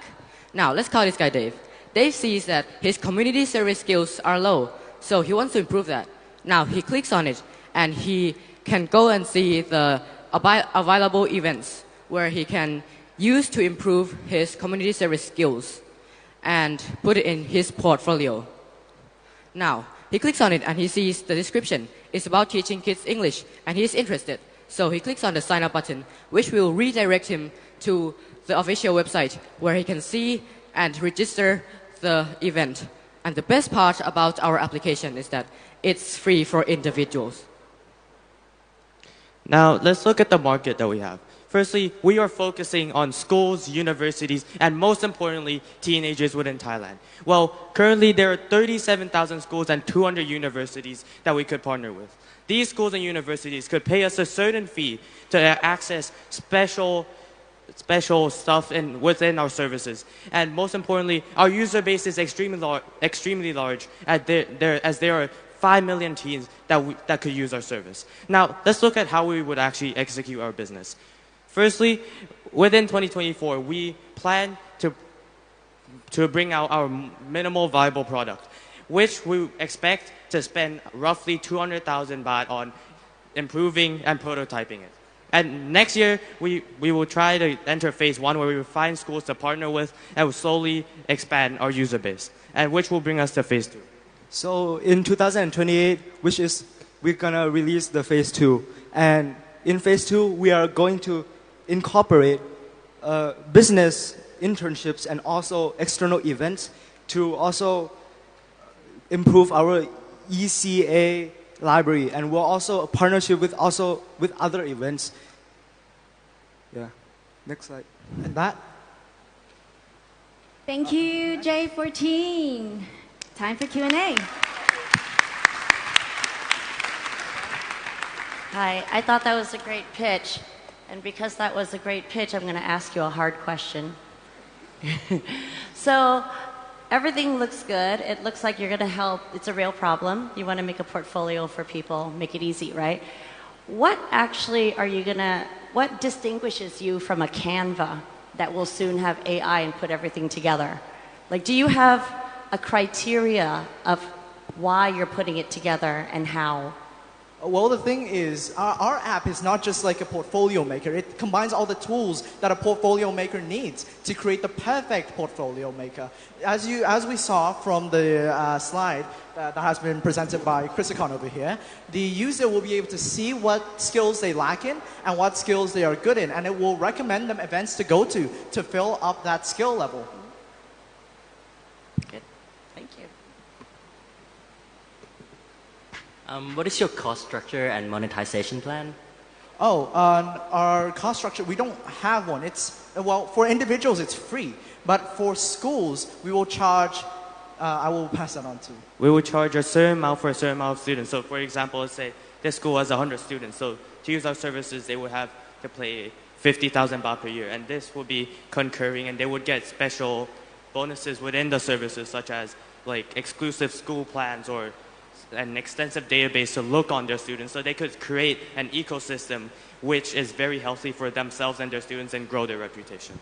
Now, let's call this guy Dave. Dave sees that his community service skills are low, so he wants to improve that. Now, he clicks on it, and he can go and see the available events where he can use to improve his community service skills and put it in his portfolio. Now, he clicks on it and he sees the description. It's about teaching kids English, and he's interested. So he clicks on the sign up button, which will redirect him to the official website where he can see and register the event. And the best part about our application is that it's free for individuals. Now, let's look at the market that we have. Firstly, we are focusing on schools, universities, and most importantly, teenagers within Thailand. Well, currently there are 37,000 schools and 200 universities that we could partner with. These schools and universities could pay us a certain fee to access special stuff within our services. And most importantly, our user base is extremely large, as there are 5 million teens that could use our service. Now, let's look at how we would actually execute our business. Firstly, within 2024, we plan to bring out our minimal viable product, which we expect to spend roughly 200,000 baht on improving and prototyping it. And next year, we will try to enter phase 1 where we will find schools to partner with and will slowly expand our user base, and which will bring us to phase 2. So in 2028, which is we're gonna release the phase 2, and in phase 2 we are going to incorporate business internships and also external events to also improve our ECA library, and we'll also partnership with other events. Yeah. Next slide. And that. Thank you, J14. Time for Q&A. Hi, I thought that was a great pitch. And because that was a great pitch, I'm going to ask you a hard question. So, everything looks good. It looks like you're going to help. It's a real problem. You want to make a portfolio for people, make it easy, right? What actually are you going to, what distinguishes you from a Canva that will soon have AI and put everything together? Like, do you have a criteria of why you're putting it together and how? Well, the thing is, our app is not just like a portfolio maker. It combines all the tools that a portfolio maker needs to create the perfect portfolio maker. As we saw from the slide that has been presented by Chrisicon over here, the user will be able to see what skills they lack in and what skills they are good in, and it will recommend them events to go to fill up that skill level. Good. Thank you. What is your cost structure and monetization plan? Our cost structure, we don't have one. Well, for individuals, it's free. But for schools, we will charge, I will pass that on to. We will charge a certain amount for a certain amount of students. So for example, let's say this school has 100 students. So to use our services, they would have to pay 50,000 baht per year. And this will be concurring, and they would get special bonuses within the services, such as like exclusive school plans or an extensive database to look on their students, so they could create an ecosystem which is very healthy for themselves and their students and grow their reputation.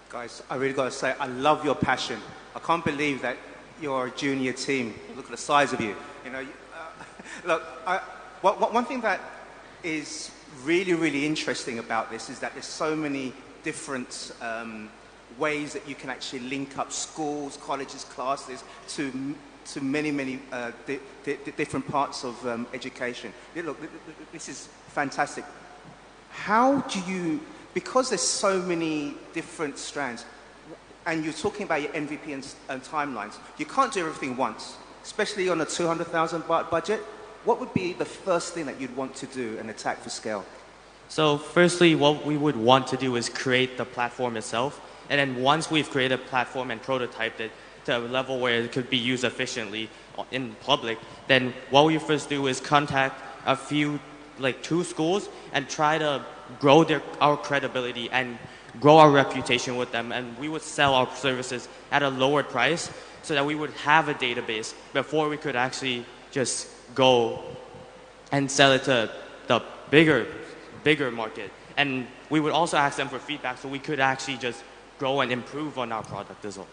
Guys, I really got to say, I love your passion. I can't believe that you're a junior team. Look at the size of you. You know, look, one thing that is really, really interesting about this is that there's so many different ways that you can actually link up schools, colleges, classes to many different parts of education. Look, this is fantastic. How do you, because there's so many different strands, and you're talking about your MVP and timelines, you can't do everything once, especially on a 200,000 baht budget. What would be the first thing that you'd want to do and attack for scale? So firstly, what we would want to do is create the platform itself. And then once we've created a platform and prototyped it to a level where it could be used efficiently in public, then what we first do is contact a few, like 2 schools, and try to grow our credibility and grow our reputation with them. And we would sell our services at a lower price so that we would have a database before we could actually just go and sell it to the bigger market. And we would also ask them for feedback so we could actually just grow and improve on our product as well.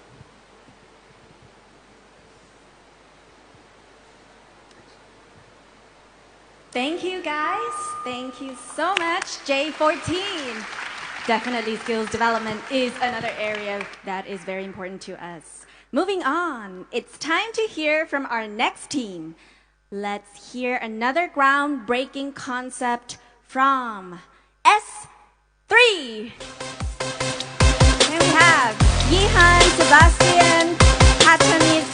Thank you, guys. Thank you so much, J14. Definitely skills development is another area that is very important to us. Moving on, it's time to hear from our next team. Let's hear another groundbreaking concept from S3. Here we have Yihan, Sebastian, Patanis,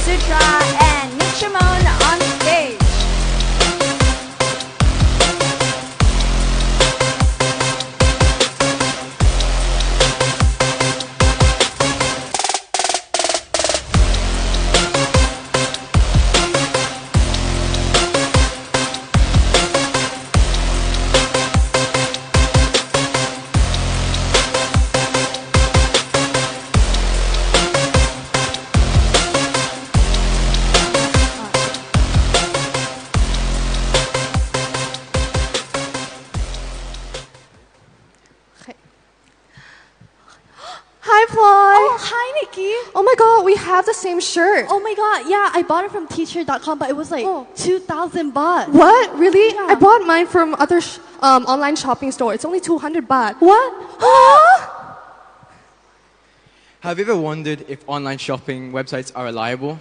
Sutra, and Nichimon on stage. have the same shirt. Oh my god, yeah, I bought it from teacher.com, but it was like 2,000 baht. What? Really? I bought mine from other online shopping store. It's only 200 baht. What? Have you ever wondered if online shopping websites are reliable?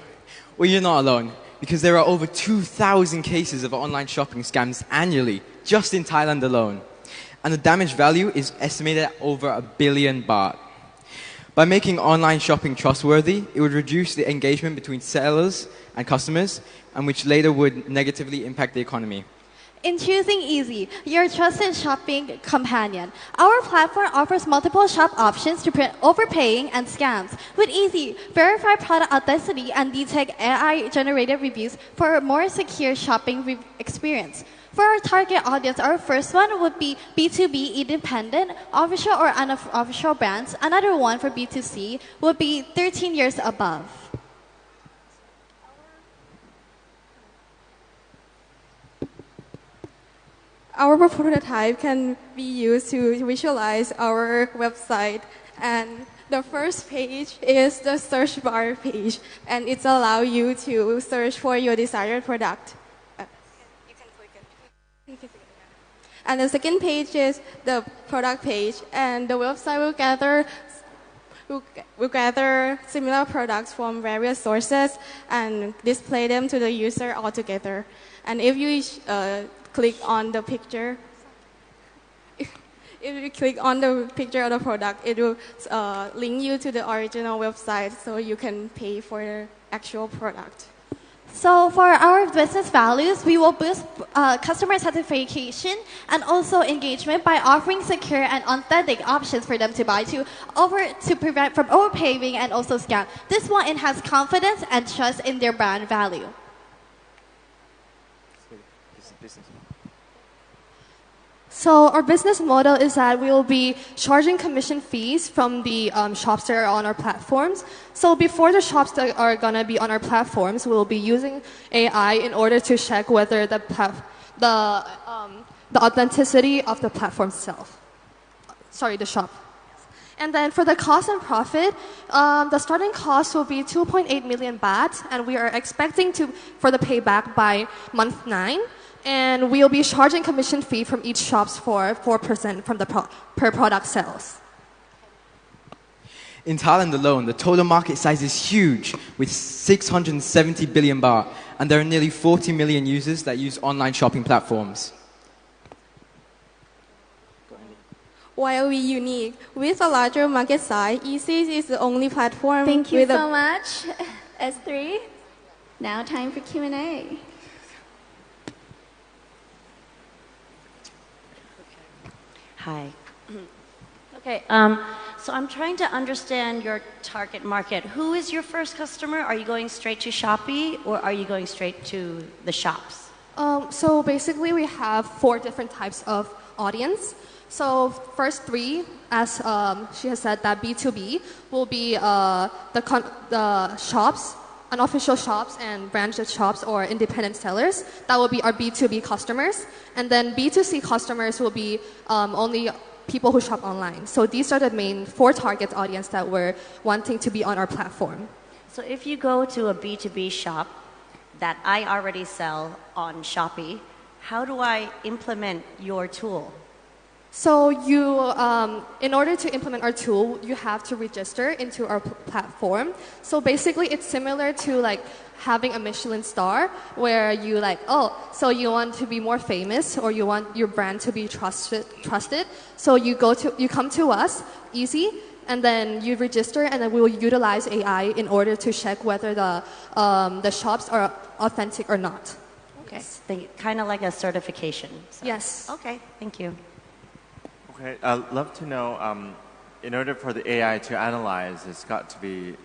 Well, you're not alone, because there are over 2,000 cases of online shopping scams annually, just in Thailand alone. And the damage value is estimated at over 1 billion baht. By making online shopping trustworthy, it would reduce the engagement between sellers and customers, and which later would negatively impact the economy. Introducing Easy, your trusted shopping companion. Our platform offers multiple shop options to prevent overpaying and scams. With Easy, verify product authenticity and detect AI-generated reviews for a more secure shopping experience. For our target audience, our first one would be B2B independent, official or unofficial brands. Another one for B2C would be 13 years above. Our prototype can be used to visualize our website, and the first page is the search bar page, and it allows you to search for your desired product. You can click it. And the second page is the product page, and the website will gather similar products from various sources and display them to the user all together. And if you click on the picture, if you click on the picture of the product, it will link you to the original website so you can pay for the actual product. So for our business values, we will boost customer satisfaction and also engagement by offering secure and authentic options for them to buy to prevent from overpaying and also scam. This will enhance confidence and trust in their brand value. So our business model is that we will be charging commission fees from the shops that are on our platforms. So before the shops that are going to be on our platforms, we'll be using AI in order to check whether the authenticity of the platform itself. Sorry, the shop. And then for the cost and profit, the starting cost will be 2.8 million baht, and we are expecting for the payback by month 9. And we'll be charging commission fee from each shops for 4% from the per product sales. In Thailand alone, the total market size is huge, with 670 billion baht, and there are nearly 40 million users that use online shopping platforms. While we unique, with a larger market size, Easy is the only platform. Thank you with so much, S3. Now time for Q&A. Hi. Okay, so I'm trying to understand your target market. Who is your first customer? Are you going straight to Shopee or are you going straight to the shops? So basically we have 4 different types of audience. So first 3, as she has said, that B2B will be the shops, unofficial shops and branded shops or independent sellers. That will be our B2B customers. And then B2C customers will be only people who shop online. So these are the main 4 target audience that we're wanting to be on our platform. So if you go to a B2B shop that I already sell on Shopee, how do I implement your tool? So you, in order to implement our tool, you have to register into our platform. So basically, it's similar to like having a Michelin star, where you like, so you want to be more famous, or you want your brand to be trusted. So you come to us, Easy, and then you register, and then we will utilize AI in order to check whether the shops are authentic or not. Okay, kind of like a certification. So. Yes. Okay, thank you. Okay, I'd love to know, in order for the AI to analyze, it's got to be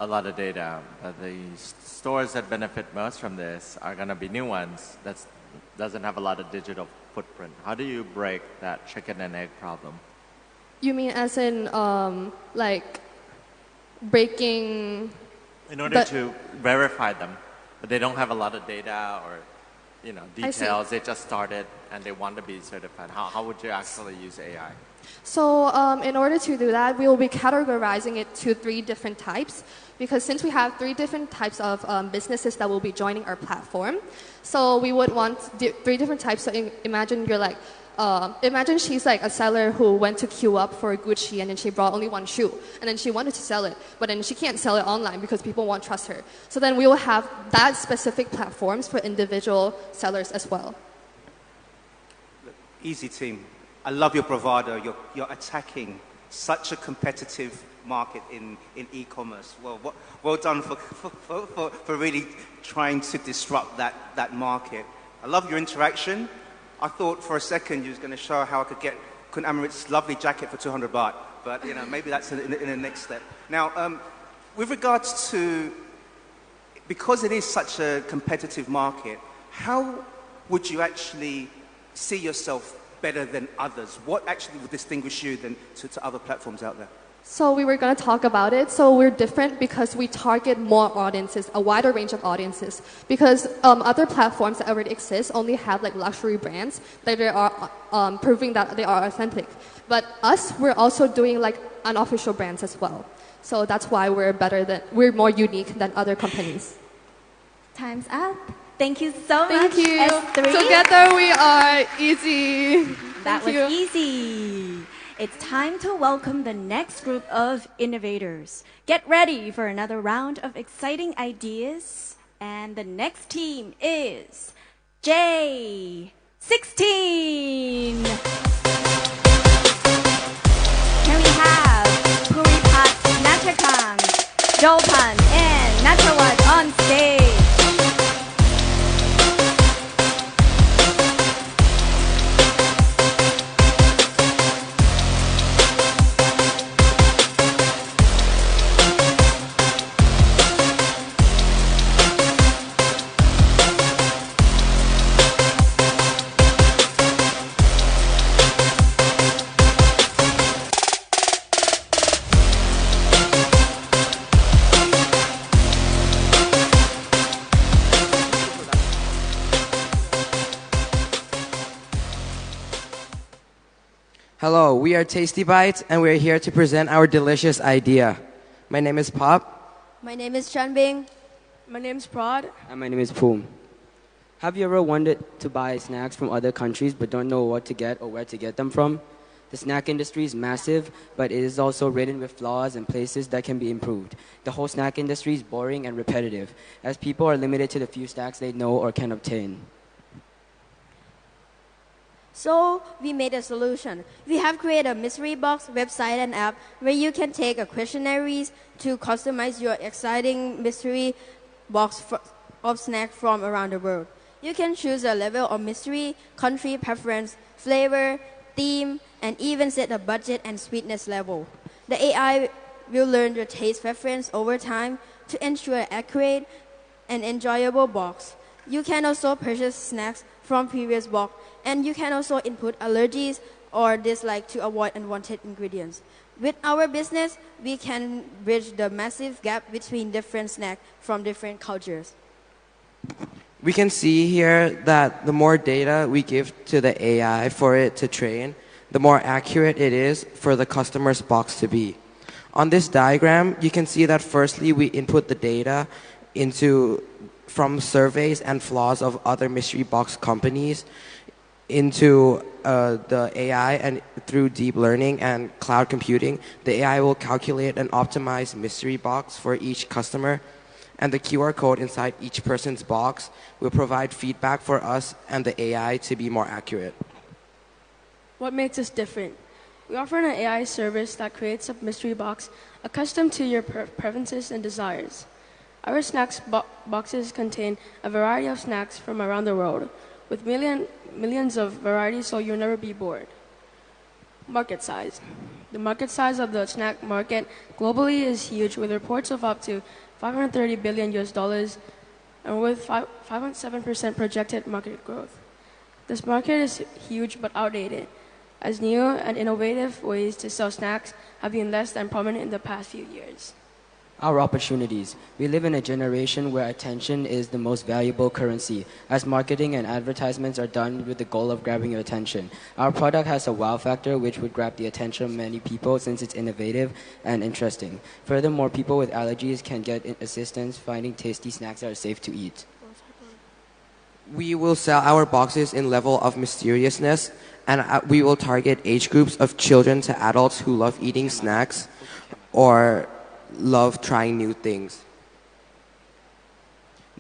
a lot of data. The stores that benefit most from this are going to be new ones that doesn't have a lot of digital footprint. How do you break that chicken and egg problem? You mean as in like breaking... In order to verify them, but they don't have a lot of data or details. They just started and they want to be certified. How would you actually use AI? So in order to do that, we will be categorizing it to 3 different types. Because since we have 3 different types of businesses that will be joining our platform, so we would want 3 different types. So imagine you're like, imagine she's like a seller who went to queue up for Gucci and then she brought only 1 shoe and then she wanted to sell it, but then she can't sell it online because people won't trust her. So then we will have that specific platforms for individual sellers as well. Easy team. I love your bravado. You're attacking such a competitive market in e-commerce. Well done for really trying to disrupt that market. I love your interaction. I thought for a second you was going to show how I could get Kun Amarit's lovely jacket for 200 baht, but maybe that's in the next step. Now, with regards to, because it is such a competitive market, how would you actually see yourself better than others? What actually would distinguish you than to other platforms out there? So we were going to talk about it. So we're different because we target more audiences, a wider range of audiences. Because other platforms that already exist only have like luxury brands that they are proving that they are authentic. But us, we're also doing like unofficial brands as well. So that's why we're more unique than other companies. Time's up. Thank you so Thank much. you. S3. Together we are easy. That Thank was you. easy. It's time to welcome the next group of innovators. Get ready for another round of exciting ideas. And the next team is J16. Here we have Puripat Natakang, Jolpan, and Natawat on stage. Hello, we are Tasty Bites, and we're here to present our delicious idea. My name is Pop. My name is Chanbing. My name is Prod. And my name is Poom. Have you ever wanted to buy snacks from other countries but don't know what to get or where to get them from? The snack industry is massive, but it is also ridden with flaws and places that can be improved. The whole snack industry is boring and repetitive, as people are limited to the few snacks they know or can obtain. So we made a solution. We have created a mystery box website and app where you can take a questionnaires to customize your exciting mystery box of snacks from around the world. You can choose a level of mystery, country preference, flavor, theme, and even set a budget and sweetness level. The AI will learn your taste preference over time to ensure accurate and enjoyable box. You can also purchase snacks from previous box, and you can also input allergies or dislike to avoid unwanted ingredients. With our business, we can bridge the massive gap between different snacks from different cultures. We can see here that the more data we give to the AI for it to train, the more accurate it is for the customer's box to be. On this diagram, you can see that firstly we input the data from surveys and flaws of other mystery box companies into the AI, and through deep learning and cloud computing, the AI will calculate an optimized mystery box for each customer, and the QR code inside each person's box will provide feedback for us and the AI to be more accurate. What makes us different? We offer an AI service that creates a mystery box accustomed to your preferences and desires. Our snacks boxes contain a variety of snacks from around the world, with millions of varieties, so you'll never be bored. Market size. The market size of the snack market globally is huge, with reports of up to $530 billion and with 5.7% projected market growth. This market is huge but outdated, as new and innovative ways to sell snacks have been less than prominent in the past few years. Our opportunities. We live in a generation where attention is the most valuable currency, as marketing and advertisements are done with the goal of grabbing your attention. Our product has a wow factor which would grab the attention of many people since it's innovative and interesting. Furthermore, people with allergies can get assistance finding tasty snacks that are safe to eat. We will sell our boxes in level of mysteriousness, and we will target age groups of children to adults who love eating snacks or love trying new things.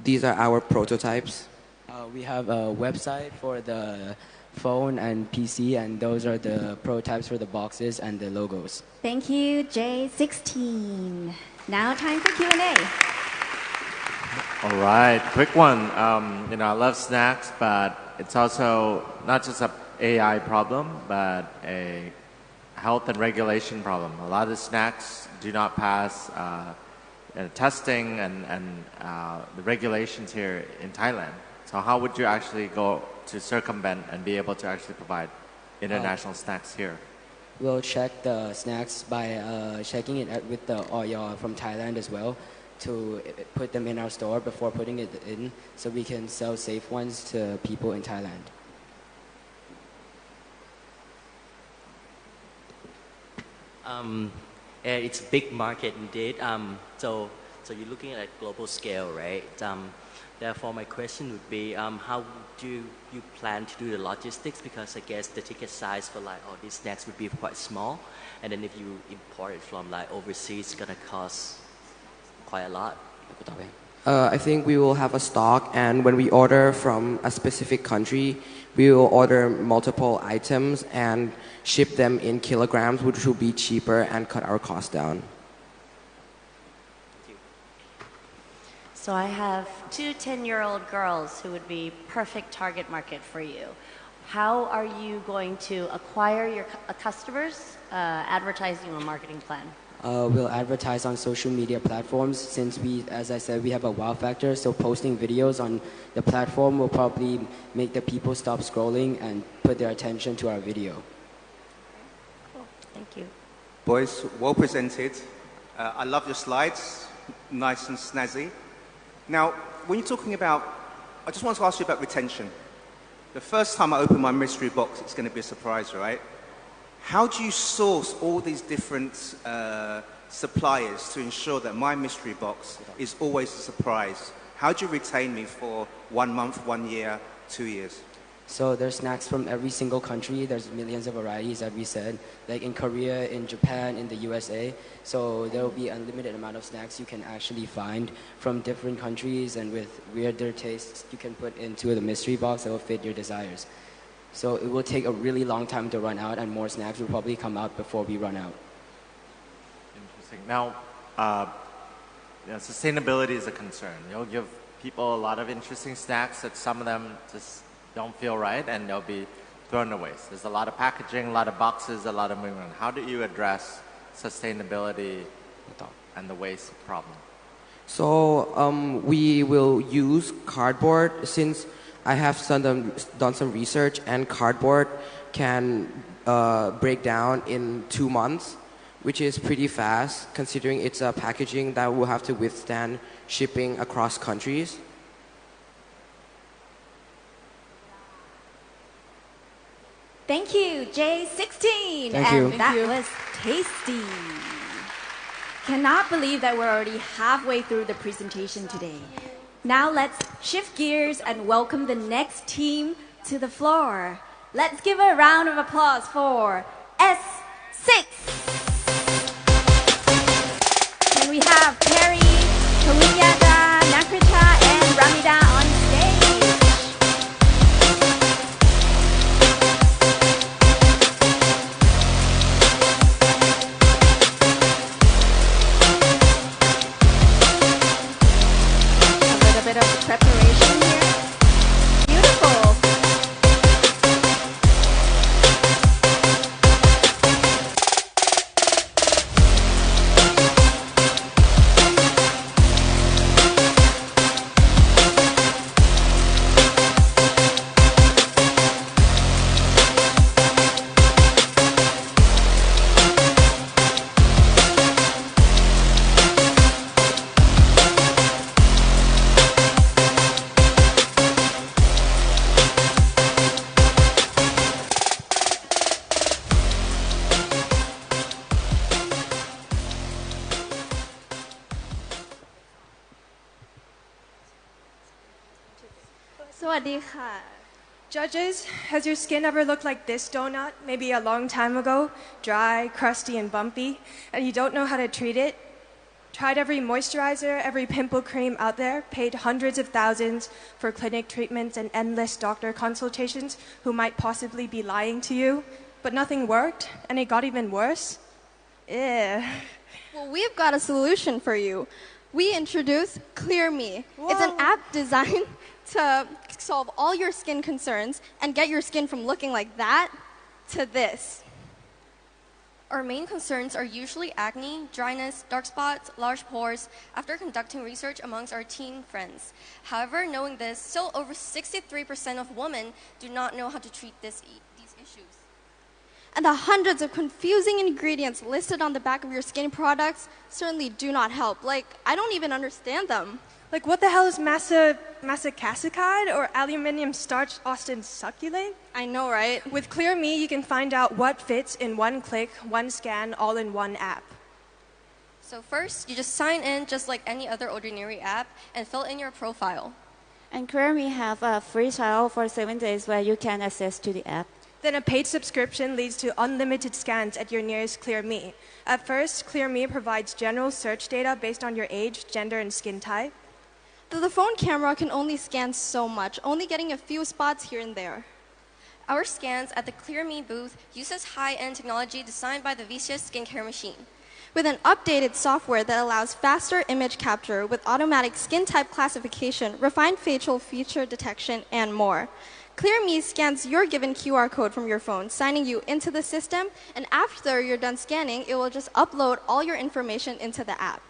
These are our prototypes. We have a website for the phone and PC, and those are the prototypes for the boxes and the logos. Thank you, J16. Now time for Q&A. All right, quick one. I love snacks, but it's also not just a AI problem, but a health and regulation problem. A lot of snacks do not pass testing and the regulations here in Thailand. So how would you actually go to circumvent and be able to actually provide international snacks here? We'll check the snacks by checking it with the OYO from Thailand as well to put them in our store before putting it in so we can sell safe ones to people in Thailand. It's a big market indeed. So you're looking at a global scale, right? Therefore, my question would be, how do you plan to do the logistics? Because I guess the ticket size for like all these snacks would be quite small, and then if you import it from like overseas, it's gonna cost quite a lot. I think we will have a stock, and when we order from a specific country, we will order multiple items and ship them in kilograms, which will be cheaper and cut our costs down. So I have two 10-year-old girls who would be perfect target market for you. How are you going to acquire your customers, advertising or marketing plan? We'll advertise on social media platforms since as I said, we have a wow factor. So posting videos on the platform will probably make the people stop scrolling and put their attention to our video. Cool. Thank you. Boys, well presented. I love your slides, nice and snazzy. Now, when you're talking about, I just want to ask you about retention. The first time I open my mystery box, it's going to be a surprise, right? How do you source all these different suppliers to ensure that my mystery box is always a surprise? How do you retain me for 1 month, 1 year, 2 years? So there's snacks from every single country. There's millions of varieties, as we said, like in Korea, in Japan, in the USA. So there will be unlimited amount of snacks you can actually find from different countries, and with weirder tastes you can put into the mystery box that will fit your desires. So it will take a really long time to run out, and more snacks will probably come out before we run out. Interesting. Now, sustainability is a concern. You'll give people a lot of interesting snacks that some of them just don't feel right, and they'll be thrown away. So there's a lot of packaging, a lot of boxes, a lot of movement. How do you address sustainability and the waste problem? So we will use cardboard, since I have done some research, and cardboard can break down in 2 months, which is pretty fast considering it's a packaging that will have to withstand shipping across countries. Thank you, J16. Thank you. That was tasty. Cannot believe that we're already halfway through the presentation today. Now let's shift gears and welcome the next team to the floor. Let's give a round of applause for S6. Can we have Perry, Kawinyada, Nakrita, and Ramida on stage? Bit of preparation here. Beautiful. สวัสดีค่ะ Judges, has your skin ever looked like this donut, maybe a long time ago? Dry, crusty, and bumpy, and you don't know how to treat it? Tried every moisturizer, every pimple cream out there, paid hundreds of thousands for clinic treatments and endless doctor consultations who might possibly be lying to you, but nothing worked, and it got even worse? Ew. Well, we've got a solution for you. We introduced Clear Me. It's an app designed to solve all your skin concerns and get your skin from looking like that to this. Our main concerns are usually acne, dryness, dark spots, large pores, after conducting research amongst our teen friends. However, knowing this, still over 63% of women do not know how to treat these issues. And the hundreds of confusing ingredients listed on the back of your skin products certainly do not help. Like, I don't even understand them. Like, what the hell is masacassicide or aluminium starch Austin succulate? I know, right? With Clear Me, you can find out what fits in one click, one scan, all in one app. So first, you just sign in just like any other ordinary app and fill in your profile. And Clear Me have a free trial for 7 days where you can access to the app. Then a paid subscription leads to unlimited scans at your nearest Clear Me. At first, Clear Me provides general search data based on your age, gender, and skin type. The phone camera can only scan so much, only getting a few spots here and there. Our scans at the Clear Me booth uses high-end technology designed by the VERSO skincare machine. With an updated software that allows faster image capture with automatic skin type classification, refined facial feature detection, and more. Clear Me scans your given QR code from your phone, signing you into the system, and after you're done scanning, it will just upload all your information into the app.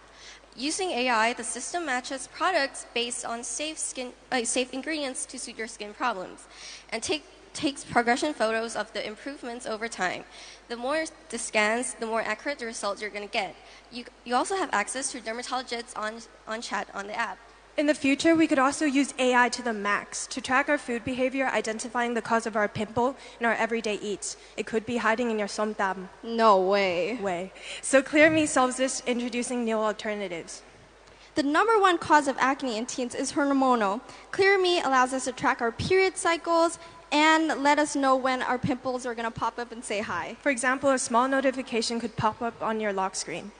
Using AI, the system matches products based on safe ingredients to suit your skin problems, and takes progression photos of the improvements over time. The more the scans, the more accurate the results you're going to get. You also have access to dermatologists on chat on the app. In the future, we could also use AI to the max to track our food behavior, identifying the cause of our pimple in our everyday eats. It could be hiding in your somtam. No way. So Clear Me solves this, introducing new alternatives. The number one cause of acne in teens is hormonal. Clear Me allows us to track our period cycles and let us know when our pimples are going to pop up and say hi. For example, a small notification could pop up on your lock screen.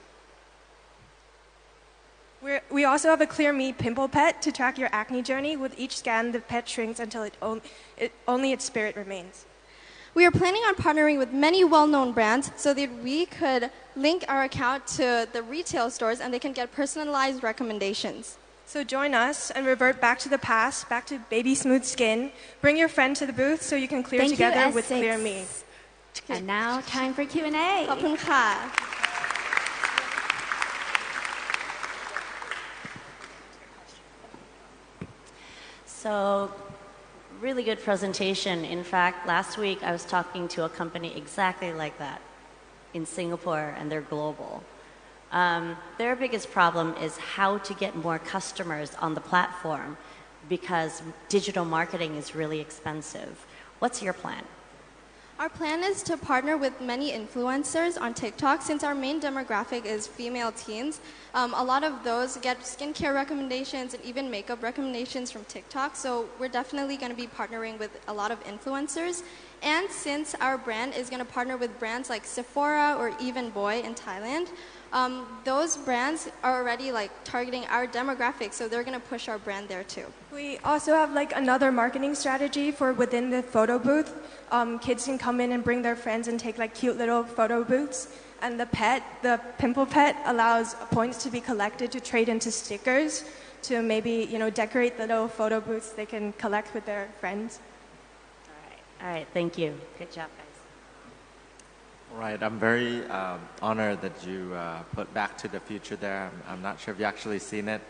We also have a Clear Me pimple pet to track your acne journey. With each scan, the pet shrinks until only its spirit remains. We are planning on partnering with many well-known brands so that we could link our account to the retail stores and they can get personalized recommendations. So join us and revert back to the past, back to baby smooth skin. Bring your friend to the booth so you can clear together with Clear Me. And now, time for Q&A. ขอบคุณค่ะ So, really good presentation. In fact, last week I was talking to a company exactly like that in Singapore, and they're global. Their biggest problem is how to get more customers on the platform because digital marketing is really expensive. What's your plan? Our plan is to partner with many influencers on TikTok. Since our main demographic is female teens, a lot of those get skincare recommendations and even makeup recommendations from TikTok. So we're definitely going to be partnering with a lot of influencers. And since our brand is going to partner with brands like Sephora or Even Boy in Thailand, those brands are already like targeting our demographic, so they're going to push our brand there too. We also have like another marketing strategy for within the photo booth. Kids can come in and bring their friends and take like cute little photo booths. And the pimple pet allows points to be collected to trade into stickers to maybe, decorate little photo booths they can collect with their friends. All right, thank you. Good job, guys. Right, I'm very honored that you put Back to the Future there. I'm not sure if you actually seen it.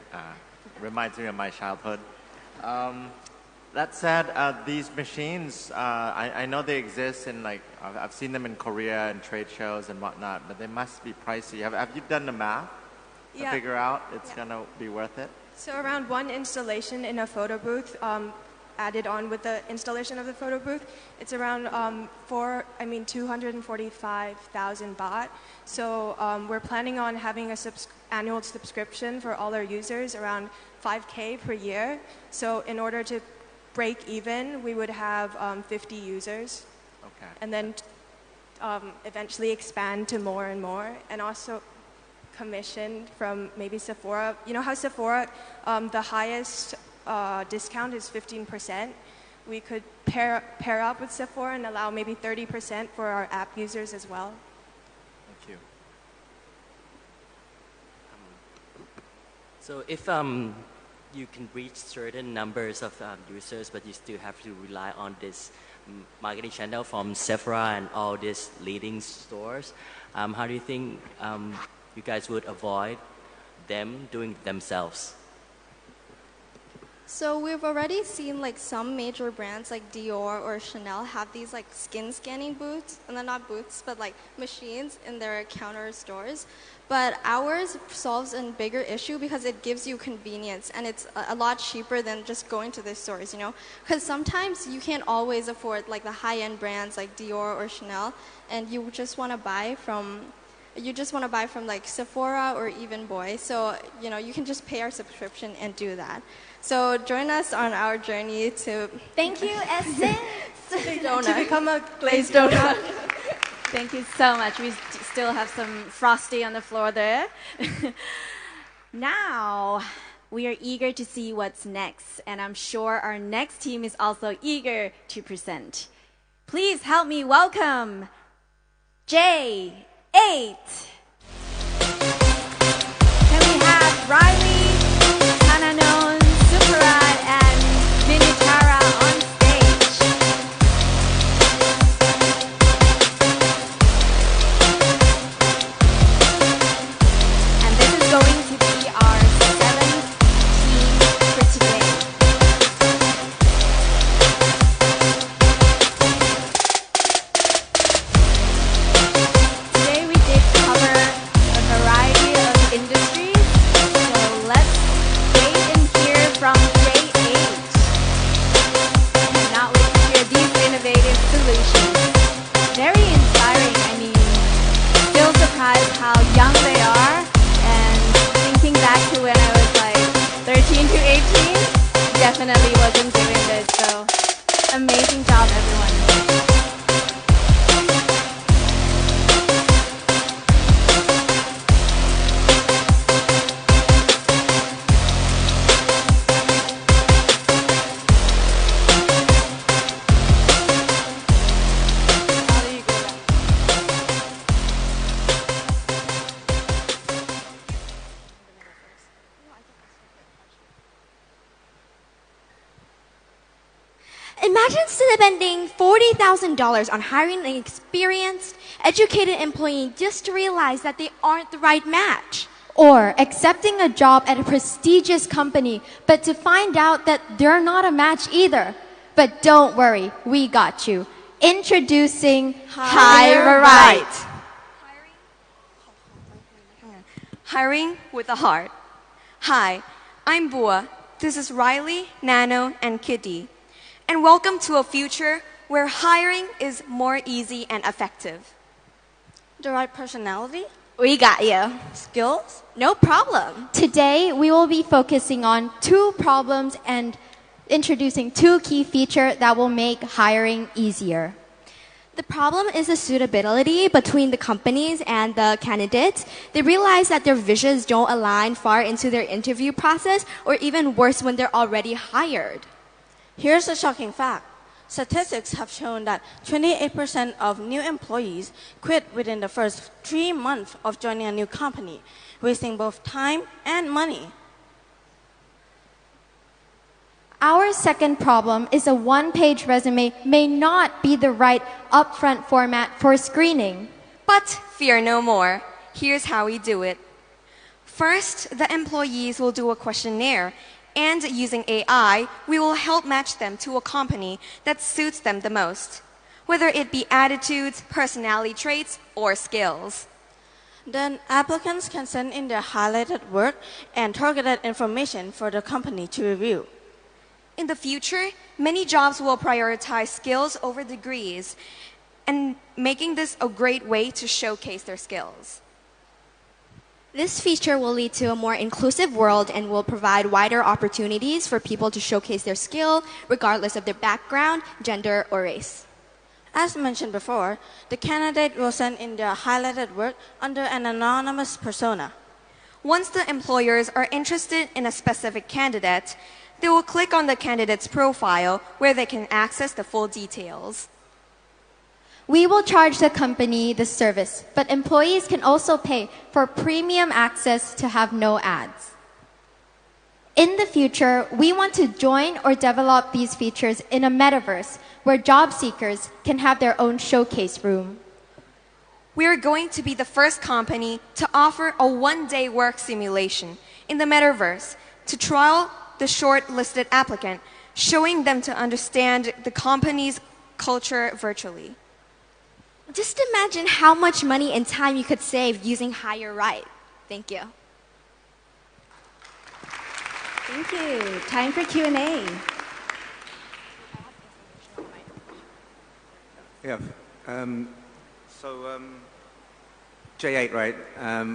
Reminds me of my childhood. That said, these machines, I know they exist and I've seen them in Korea and trade shows and whatnot, but they must be pricey. Have you done the math to figure out it's gonna be worth it? So around one installation in a photo booth, added on with the installation of the photo booth, it's around 245,000 baht. So we're planning on having a annual subscription for all our users, around 5K per year. So in order to break even, we would have 50 users. Okay. And then eventually expand to more and more. And also commission from maybe Sephora. You know how Sephora, the highest discount is 15%? We could pair up with Sephora and allow maybe 30% for our app users as well. Thank you. So if you can reach certain numbers of users, but you still have to rely on this marketing channel from Sephora and all these leading stores, how do you think you guys would avoid them doing it themselves? So we've already seen like some major brands like Dior or Chanel have these like skin scanning booths, and they're not booths, but like machines in their counter stores. But ours solves a bigger issue because it gives you convenience, and it's a lot cheaper than just going to the stores, you know? Because sometimes you can't always afford like the high-end brands like Dior or Chanel, and you just want to buy from like Sephora or even Boy. So, you know, you can just pay our subscription and do that. So join us on our journey to... Thank you, Essence! to become a glazed donut. Thank you so much. We still have some frosty on the floor there. Now, we are eager to see what's next, and I'm sure our next team is also eager to present. Please help me welcome J8. Can we have Riley, Hananon, Superad, and Vinitara on stage? And this is going to be our 7th team for today. Today we did cover a variety of industries, so let's wait and hear from J8. Cannot wait to hear these innovative solutions. Very inspiring, I mean, still surprised how young they are, and thinking back to when I was like 13 to 18, definitely wasn't doing this, so amazing job everyone. Imagine spending $40,000 on hiring an experienced, educated employee just to realize that they aren't the right match. Or accepting a job at a prestigious company, but to find out that they're not a match either. But don't worry, we got you. Introducing Hire Right. Hiring with a heart. Hi, I'm Bua. This is Riley, Nano, and Kitty. And welcome to a future where hiring is more easy and effective. The right personality? We got you. Skills? No problem. Today, we will be focusing on 2 problems and introducing 2 key features that will make hiring easier. The problem is the suitability between the companies and the candidates. They realize that their visions don't align far into their interview process, or even worse, when they're already hired. Here's a shocking fact. Statistics have shown that 28% of new employees quit within the first 3 months of joining a new company, wasting both time and money. Our second problem is a 1-page resume may not be the right upfront format for screening. But fear no more. Here's how we do it. First, the employees will do a questionnaire, and using AI, we will help match them to a company that suits them the most, whether it be attitudes, personality traits, or skills. Then applicants can send in their highlighted work and targeted information for the company to review. In the future, many jobs will prioritize skills over degrees, and making this a great way to showcase their skills. This feature will lead to a more inclusive world and will provide wider opportunities for people to showcase their skill, regardless of their background, gender, or race. As mentioned before, the candidate will send in their highlighted work under an anonymous persona. Once the employers are interested in a specific candidate, they will click on the candidate's profile where they can access the full details. We will charge the company the service, but employees can also pay for premium access to have no ads. In the future, we want to join or develop these features in a metaverse where job seekers can have their own showcase room. We are going to be the first company to offer a one-day work simulation in the metaverse to trial the shortlisted applicant, showing them to understand the company's culture virtually. Just imagine how much money and time you could save using Hire Right. Thank you. Thank you. Time for Q&A. Yeah. J8, right?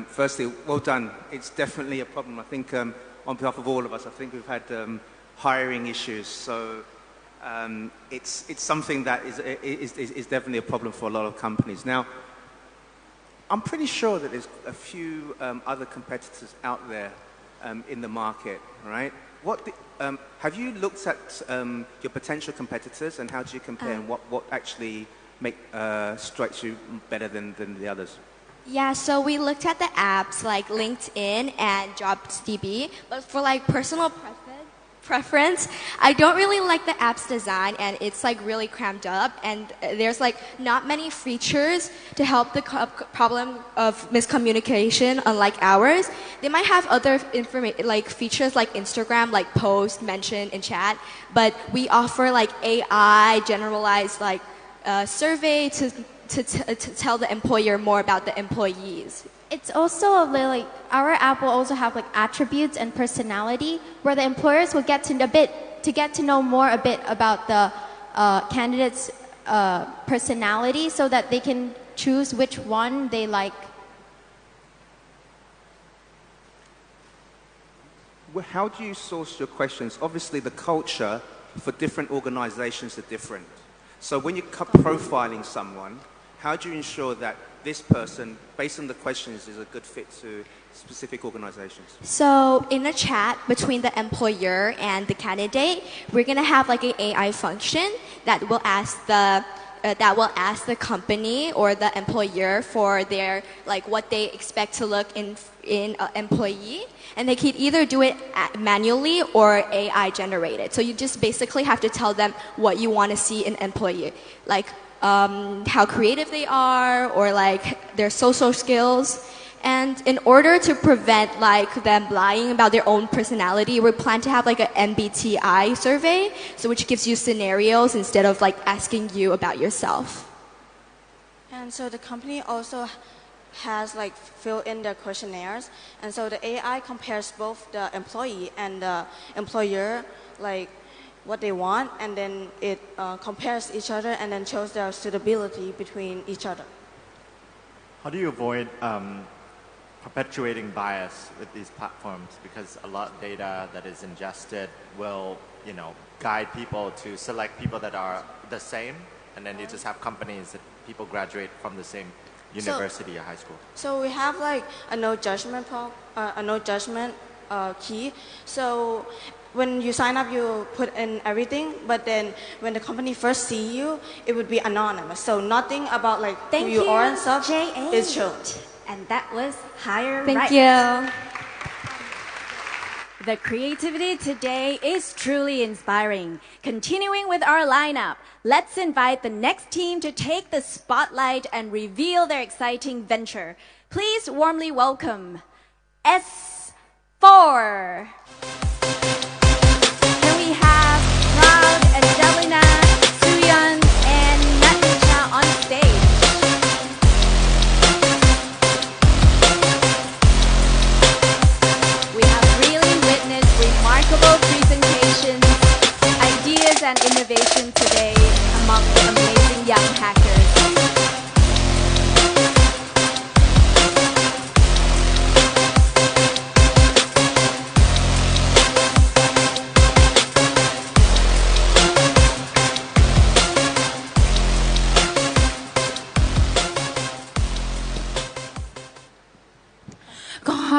Firstly, well done. It's definitely a problem. I think on behalf of all of us, I think we've had hiring issues. So it's something that is definitely a problem for a lot of companies. Now, I'm pretty sure that there's a few other competitors out there in the market, right? Have you looked at your potential competitors and how do you compare and what actually strikes you better than the others? Yeah, so we looked at the apps like LinkedIn and JobsDB, but for like personal preference, I don't really like the app's design and it's like really crammed up and there's like not many features to help the problem of miscommunication unlike ours. They might have other features like Instagram, like post, mention, and chat, but we offer like AI generalized like survey to tell the employer more about the employees. It's also like our app will also have like attributes and personality where the employers will get to know more a bit about the candidate's personality so that they can choose which one they like. Well, how do you source your questions? Obviously, the culture for different organizations are different. So when you're profiling someone, how do you ensure that this person, based on the questions, is a good fit to specific organizations? So in a chat between the employer and the candidate, we're going to have like an AI function that will ask the company or the employer for their like what they expect to look in an employee, and they can either do it manually or AI generated. So you just basically have to tell them what you want to see in an employee, like how creative they are or like their social skills. And in order to prevent like them lying about their own personality, we plan to have like an MBTI survey, so which gives you scenarios instead of like asking you about yourself. And so the company also has like fill in their questionnaires, and so the AI compares both the employee and the employer, like what they want, and then it compares each other and then shows their suitability between each other. How do you avoid perpetuating bias with these platforms? Because a lot of data that is ingested will, guide people to select people that are the same, and then you just have companies that people graduate from the same university or high school. So we have like a no judgment key. So when you sign up, you put in everything, but then when the company first see you, it would be anonymous. So nothing about like who you are and stuff is shown. And that was Hire Thank Right. you. The creativity today is truly inspiring. Continuing with our lineup, let's invite the next team to take the spotlight and reveal their exciting venture. Please warmly welcome S4. Can we have Cloud, Angelina, Suyeon, and Natasha on stage? We have really witnessed remarkable presentations, ideas, and innovation today among the amazing young hackers.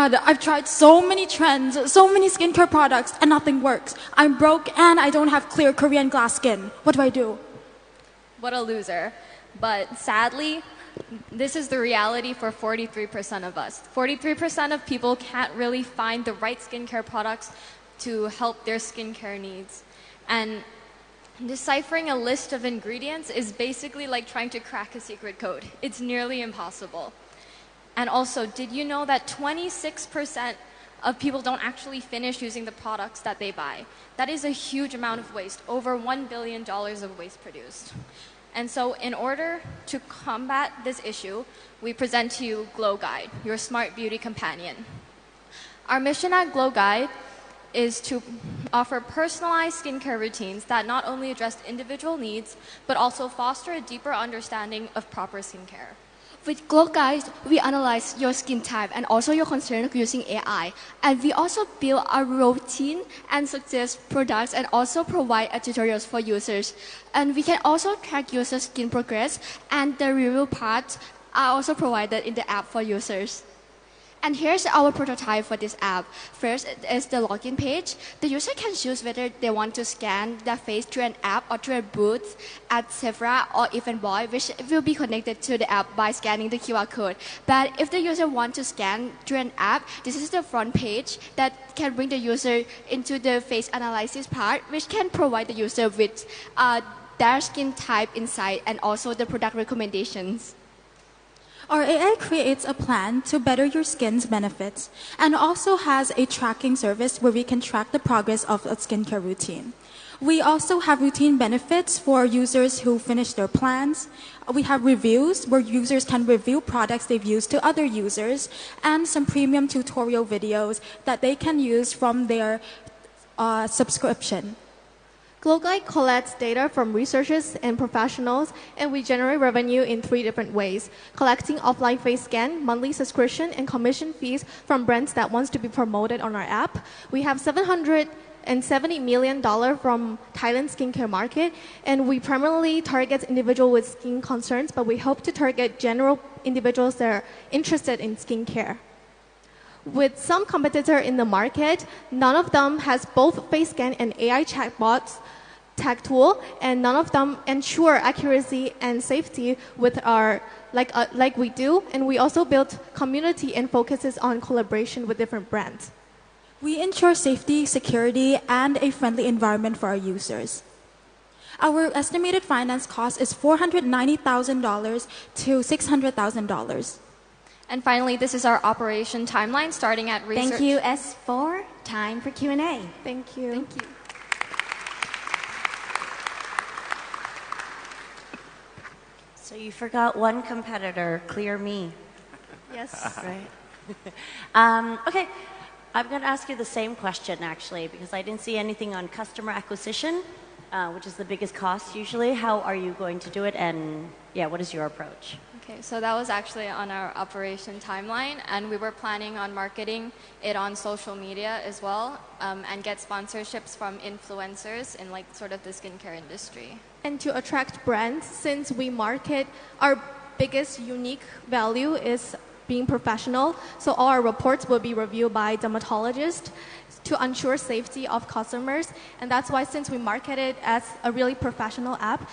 God, I've tried so many trends, so many skincare products, and nothing works. I'm broke and I don't have clear Korean glass skin. What do I do? What a loser. But sadly, this is the reality for 43% of us. 43% of people can't really find the right skincare products to help their skincare needs. And deciphering a list of ingredients is basically like trying to crack a secret code. It's nearly impossible. And also, did you know that 26% of people don't actually finish using the products that they buy? That is a huge amount of waste, over $1 billion of waste produced. And so in order to combat this issue, we present to you Glow Guide, your smart beauty companion. Our mission at Glow Guide is to offer personalized skincare routines that not only address individual needs, but also foster a deeper understanding of proper skincare. With Glow Guide, we analyze your skin type and also your concern using AI. And we also build a routine and suggest products and also provide tutorials for users. And we can also track user skin progress, and the review parts are also provided in the app for users. And here's our prototype for this app. First is the login page. The user can choose whether they want to scan their face through an app or through a booth at Sephora or Eventboy, which will be connected to the app by scanning the QR code. But if the user wants to scan through an app, this is the front page that can bring the user into the face analysis part, which can provide the user with their skin type insight and also the product recommendations. Our AI creates a plan to better your skin's benefits and also has a tracking service where we can track the progress of a skincare routine. We also have routine benefits for users who finish their plans. We have reviews where users can review products they've used to other users, and some premium tutorial videos that they can use from their subscription. Glow Guide collects data from researchers and professionals, and we generate revenue in 3 different ways: collecting offline face scan, monthly subscription, and commission fees from brands that wants to be promoted on our app. We have $770 million from Thailand skincare market, and we primarily target individuals with skin concerns, but we hope to target general individuals that are interested in skincare. With some competitor in the market, none of them has both face scan and AI chatbots tech tool, and none of them ensure accuracy and safety with our like we do. And we also built community and focuses on collaboration with different brands. We ensure safety, security, and a friendly environment for our users. Our estimated finance cost is $490,000 to $600,000. And finally, this is our operation timeline starting at research. Thank you, S4. Time for Q&A. Thank you. Thank you. So you forgot one competitor, Clear Me. Yes. Right. Okay, I'm going to ask you the same question, actually, because I didn't see anything on customer acquisition, which is the biggest cost usually. How are you going to do it, and yeah, what is your approach? Okay, so that was actually on our operation timeline, and we were planning on marketing it on social media as well, and get sponsorships from influencers in like sort of the skincare industry. And to attract brands, since we market, our biggest unique value is being professional. So all our reports will be reviewed by dermatologists to ensure safety of customers. And that's why, since we market it as a really professional app,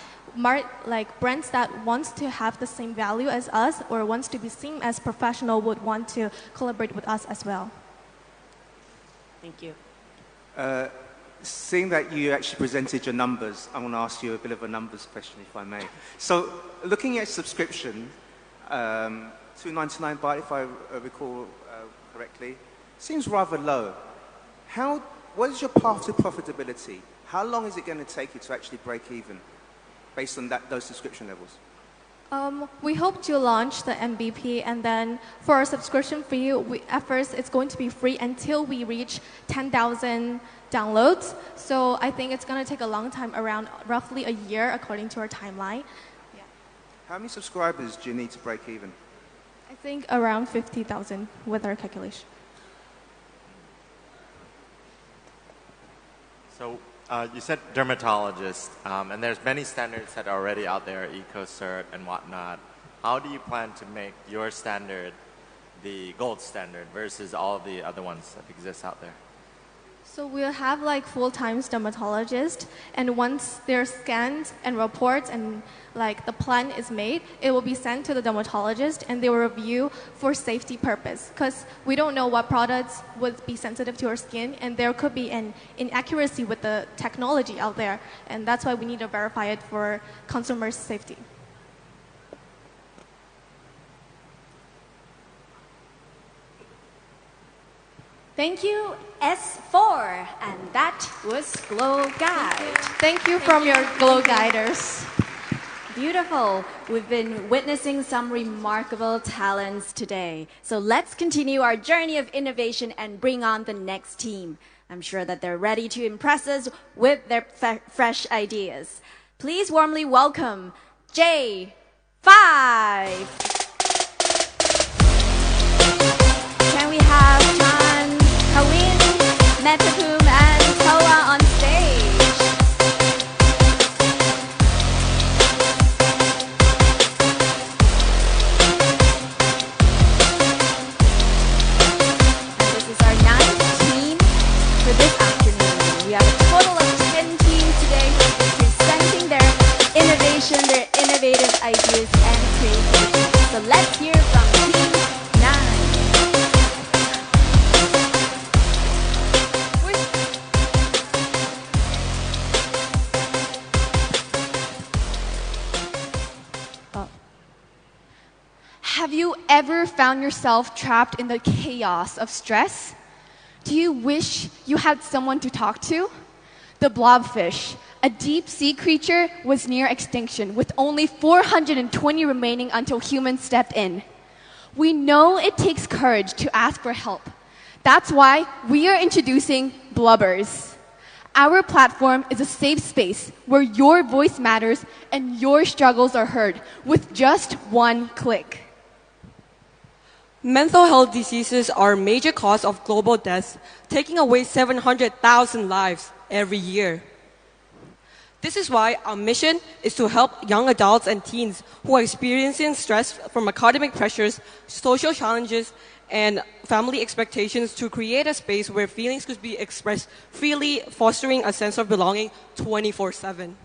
like brands that wants to have the same value as us or wants to be seen as professional would want to collaborate with us as well. Thank you. Seeing that you actually presented your numbers, I want to ask you a bit of a numbers question, if I may. So, looking at subscription, $2.99 baht, if I recall correctly, seems rather low. What is your path to profitability? How long is it going to take you to actually break even, based on those subscription levels? We hope to launch the MVP, and then for our subscription fee, at first it's going to be free until we reach 10,000 downloads. So I think it's going to take a long time, around roughly a year, according to our timeline. Yeah. How many subscribers do you need to break even? I think around 50,000 with our calculation. So you said dermatologist, and there's many standards that are already out there, EcoCert and whatnot. How do you plan to make your standard the gold standard versus all of the other ones that exist out there? So we'll have like full-time dermatologists, and once they're scanned and reports and like the plan is made, it will be sent to the dermatologist and they will review for safety purpose. Because we don't know what products would be sensitive to our skin, and there could be an inaccuracy with the technology out there, and that's why we need to verify it for consumer safety. Thank you, S4. And that was Glow Guide. Thank you from your Glow Guiders. Beautiful. We've been witnessing some remarkable talents today. So let's continue our journey of innovation and bring on the next team. I'm sure that they're ready to impress us with their fresh ideas. Please warmly welcome J5. Can we have Chan, Kawin, Metakum, and Toa on stage? And this is our 9th team for this afternoon. We have a total of 10 teams today who will be presenting their innovation, their innovative ideas and creativity. So let's hear from Team 9. Have you ever found yourself trapped in the chaos of stress? Do you wish you had someone to talk to? The blobfish, a deep-sea creature, was near extinction, with only 420 remaining until humans stepped in. We know it takes courage to ask for help. That's why we are introducing Blubbers. Our platform is a safe space where your voice matters and your struggles are heard with just one click. Mental health diseases are a major cause of global deaths, taking away 700,000 lives every year. This is why our mission is to help young adults and teens who are experiencing stress from academic pressures, social challenges, and family expectations to create a space where feelings could be expressed freely, fostering a sense of belonging 24/7.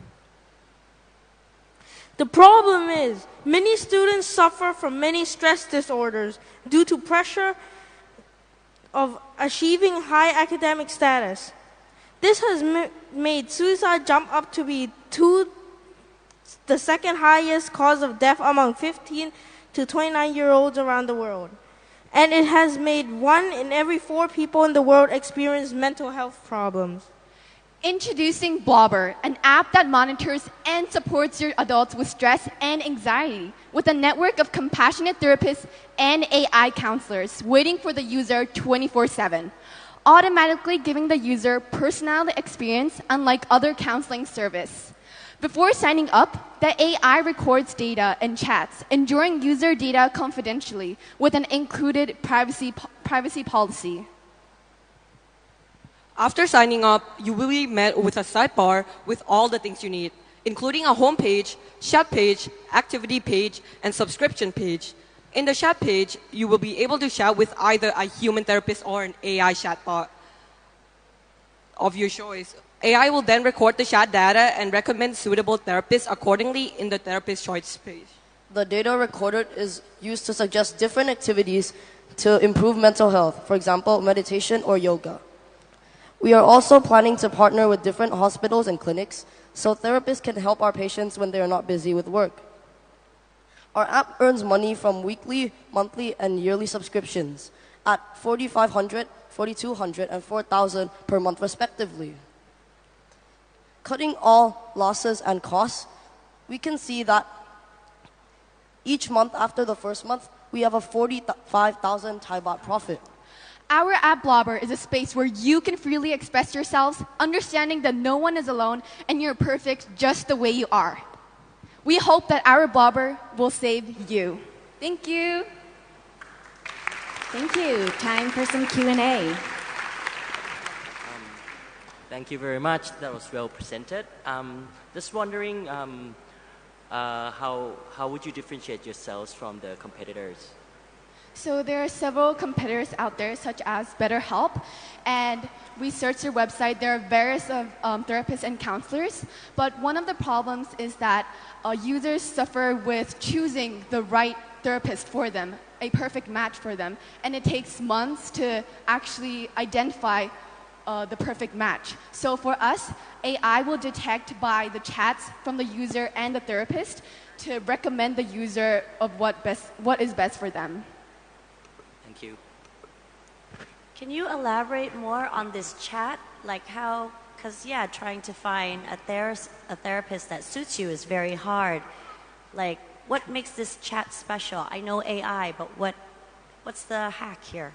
The problem is, many students suffer from many stress disorders due to pressure of achieving high academic status. This has made suicide jump up to be the second highest cause of death among 15 to 29-year-olds around the world. And it has made 1 in every 4 people in the world experience mental health problems. Introducing Blobber, an app that monitors and supports your adults with stress and anxiety, with a network of compassionate therapists and AI counselors waiting for the user 24/7, automatically giving the user personal experience unlike other counseling service. Before signing up, the AI records data and chats, ensuring user data confidentially with an included privacy policy. After signing up, you will be met with a sidebar with all the things you need, including a home page, chat page, activity page, and subscription page. In the chat page, you will be able to chat with either a human therapist or an AI chatbot of your choice. AI will then record the chat data and recommend suitable therapists accordingly in the therapist choice page. The data recorded is used to suggest different activities to improve mental health, for example, meditation or yoga. We are also planning to partner with different hospitals and clinics so therapists can help our patients when they are not busy with work. Our app earns money from weekly, monthly, and yearly subscriptions at $4,500, $4,200, and $4,000 per month respectively. Cutting all losses and costs, we can see that each month after the first month, we have a 45,000 Thai baht profit. Our app Blobber is a space where you can freely express yourselves, understanding that no one is alone and you're perfect just the way you are. We hope that our Blobber will save you. Thank you. Thank you. Time for some Q&A. Thank you very much. That was well presented. Just wondering, how would you differentiate yourselves from the competitors? So there are several competitors out there, such as BetterHelp, and we searched their website. There are various therapists and counselors, but one of the problems is that users suffer with choosing the right therapist for them, a perfect match for them, and it takes months to actually identify the perfect match. So for us, AI will detect by the chats from the user and the therapist to recommend the user of what is best for them. Thank you. Can you elaborate more on this chat? Like how, because yeah, trying to find a therapist that suits you is very hard. Like, what makes this chat special? I know AI, but what's the hack here?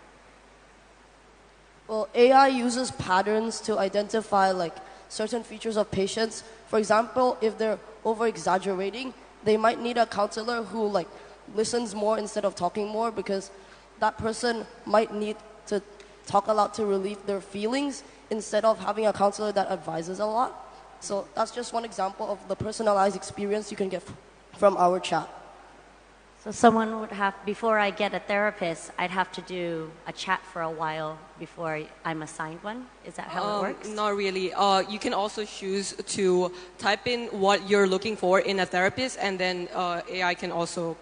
Well, AI uses patterns to identify like certain features of patients. For example, if they're over-exaggerating, they might need a counselor who like listens more instead of talking more, because that person might need to talk a lot to relieve their feelings instead of having a counselor that advises a lot. So that's just one example of the personalized experience you can get from our chat. So someone would have, before I get a therapist, I'd have to do a chat for a while before I'm assigned one? Is that how it works? Not really. You can also choose to type in what you're looking for in a therapist, and then AI can also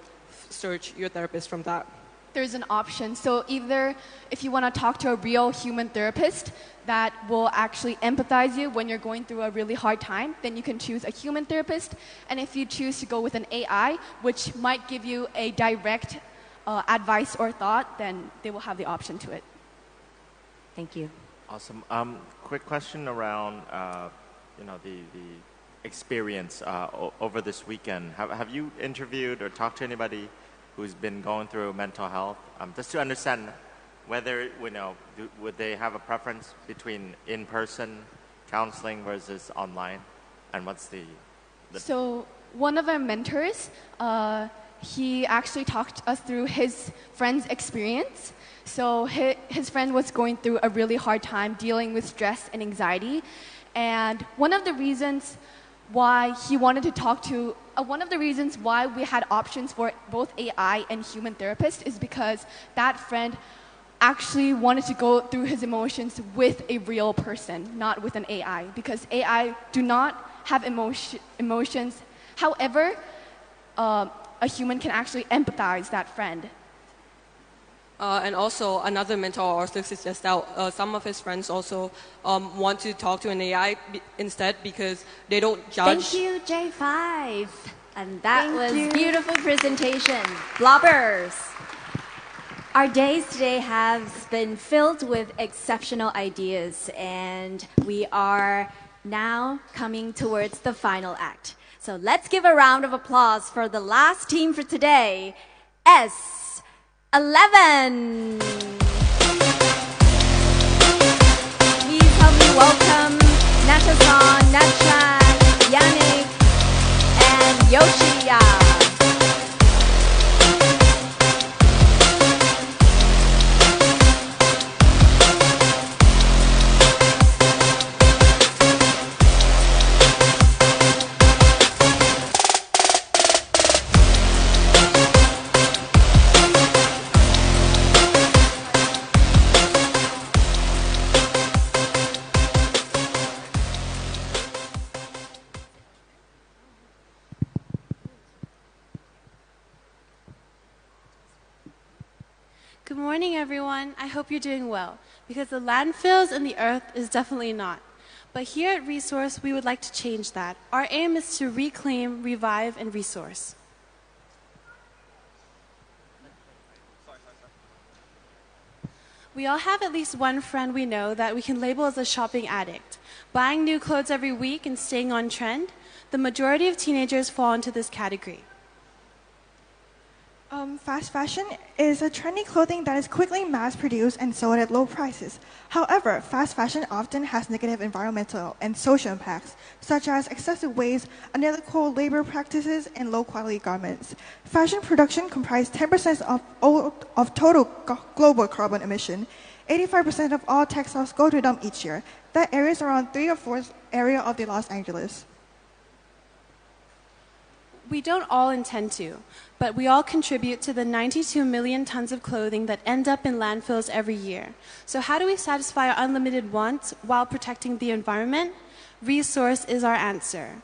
search your therapist from that. There's an option. So either if you want to talk to a real human therapist that will actually empathize you when you're going through a really hard time, then you can choose a human therapist. And if you choose to go with an AI, which might give you a direct advice or thought, then they will have the option to it. Thank you. Awesome. Quick question around the experience over this weekend. Have you interviewed or talked to anybody who's been going through mental health, just to understand whether, would they have a preference between in-person counseling versus online, and what's the... So one of our mentors, he actually talked us through his friend's experience. So his friend was going through a really hard time dealing with stress and anxiety, and one of the reasons why he wanted to talk to one of the reasons why we had options for both AI and human therapists is because that friend actually wanted to go through his emotions with a real person, not with an AI, because AI do not have emotions. However, a human can actually empathize that friend. And also, another mentor also suggests that some of his friends also want to talk to an AI instead, because they don't judge. Thank you, J5. And that was beautiful presentation. Blobbers. Our days today have been filled with exceptional ideas, and we are now coming towards the final act. So let's give a round of applause for the last team for today, S11. Please help me welcome Natasha, Natchat, Yannick, and Yoshiya. Good morning, everyone. I hope you're doing well, because the landfills and the earth is definitely not. But here at Resource, we would like to change that. Our aim is to reclaim, revive, and resource. We all have at least one friend we know that we can label as a shopping addict. Buying new clothes every week and staying on trend, the majority of teenagers fall into this category. Fast fashion is a trendy clothing that is quickly mass-produced and sold at low prices. However, fast fashion often has negative environmental and social impacts, such as excessive waste, unethical labor practices, and low-quality garments. Fashion production comprises 10% of total global carbon emission. 85% of all textiles go to dump each year. That area is around 3 or 4 area of the Los Angeles. We don't all intend to, but we all contribute to the 92 million tons of clothing that end up in landfills every year. So how do we satisfy our unlimited wants while protecting the environment? Resource is our answer.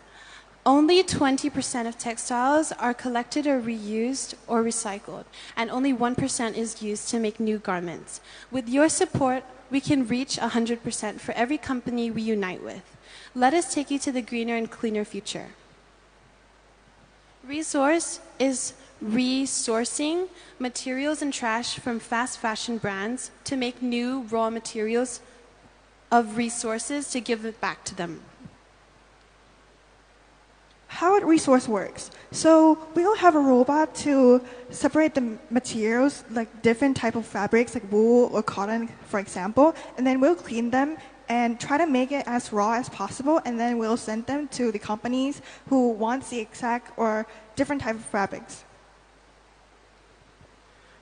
Only 20% of textiles are collected or reused or recycled, and only 1% is used to make new garments. With your support, we can reach 100% for every company we unite with. Let us take you to the greener and cleaner future. Resource is resourcing materials and trash from fast fashion brands to make new raw materials of resources to give it back to them. How it resource works. So we'll have a robot to separate the materials, like different type of fabrics, like wool or cotton, for example, and then we'll clean them and try to make it as raw as possible, and then we'll send them to the companies who wants the exact or different type of fabrics.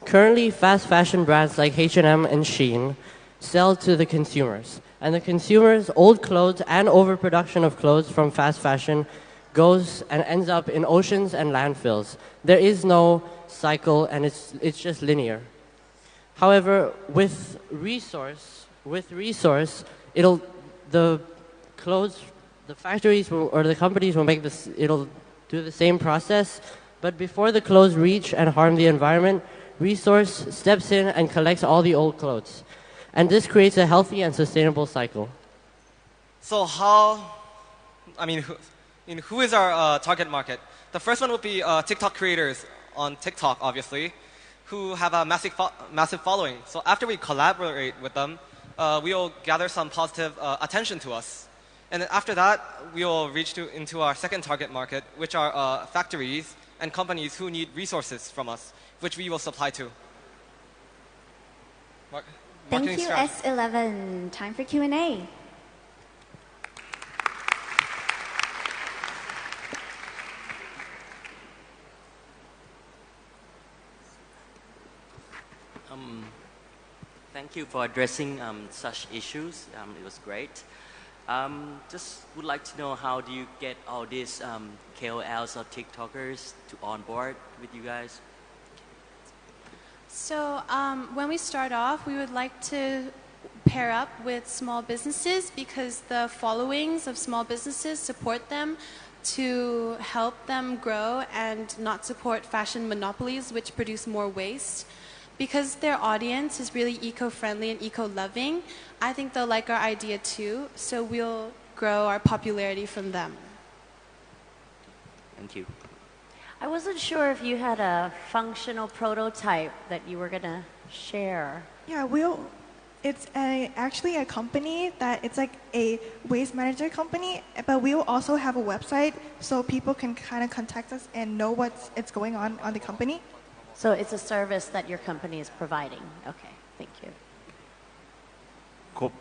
Currently, fast fashion brands like H&M and Shein sell to the consumers. And the consumers' old clothes and overproduction of clothes from fast fashion goes and ends up in oceans and landfills. There is no cycle, and it's just linear. However, with resource, the factories or the companies will make this. It'll do the same process, but before the clothes reach and harm the environment, resource steps in and collects all the old clothes, and this creates a healthy and sustainable cycle. So who is our target market? The first one would be TikTok creators on TikTok, obviously, who have a massive following. So after we collaborate with them, we will gather some positive attention to us. And then after that, we will reach into our second target market, which are factories and companies who need resources from us, which we will supply to. Thank you, S11. Time for Q&A. Thank you for addressing such issues. It was great. Just would like to know, how do you get all these KOLs or TikTokers to onboard with you guys? So when we start off, we would like to pair up with small businesses because the followings of small businesses support them to help them grow and not support fashion monopolies which produce more waste. Because their audience is really eco-friendly and eco-loving, I think they'll like our idea too, so we'll grow our popularity from them. Thank you. I wasn't sure if you had a functional prototype that you were going to share. Yeah, it's actually a company that it's like a waste manager company, but we'll also have a website so people can kind of contact us and know what's going on the company. So it's a service that your company is providing. Okay, thank you. Cool.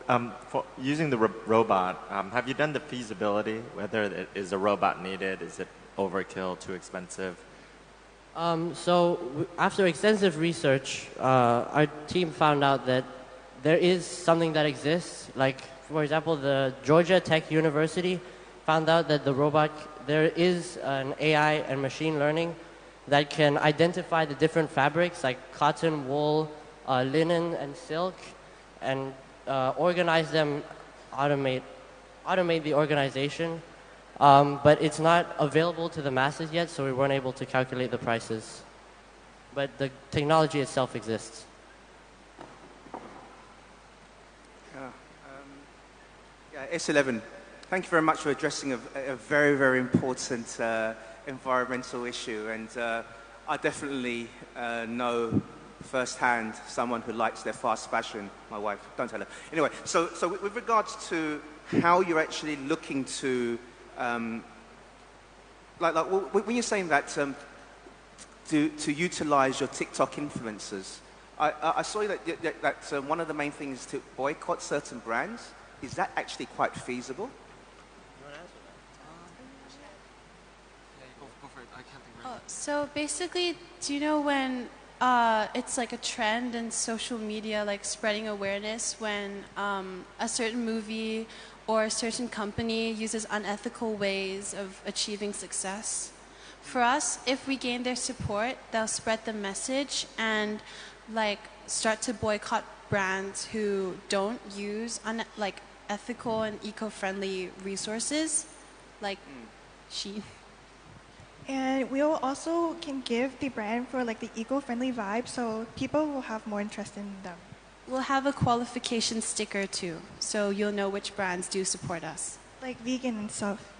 For using the robot, have you done the feasibility? Whether is a robot needed? Is it overkill? Too expensive? After extensive research, our team found out that there is something that exists. Like, for example, the Georgia Tech University found out that there is an AI and machine learning that can identify the different fabrics like cotton, wool, linen, and silk, and organize them, automate the organization. But it's not available to the masses yet, so we weren't able to calculate the prices. But the technology itself exists. S11, thank you very much for addressing a very, very important environmental issue, and I definitely know firsthand someone who likes their fast fashion. My wife, don't tell her. Anyway, so with regards to how you're actually looking to, when you're saying that to utilize your TikTok influencers, I saw that one of the main things is to boycott certain brands. Is that actually quite feasible? So basically, do you know when it's like a trend in social media, like spreading awareness when a certain movie or a certain company uses unethical ways of achieving success? For us, if we gain their support, they'll spread the message and start to boycott brands who don't use ethical and eco-friendly resources, like Shein. And we will also can give the brand for the eco-friendly vibe, so people will have more interest in them. We'll have a qualification sticker too, so you'll know which brands do support us. Like vegan and stuff.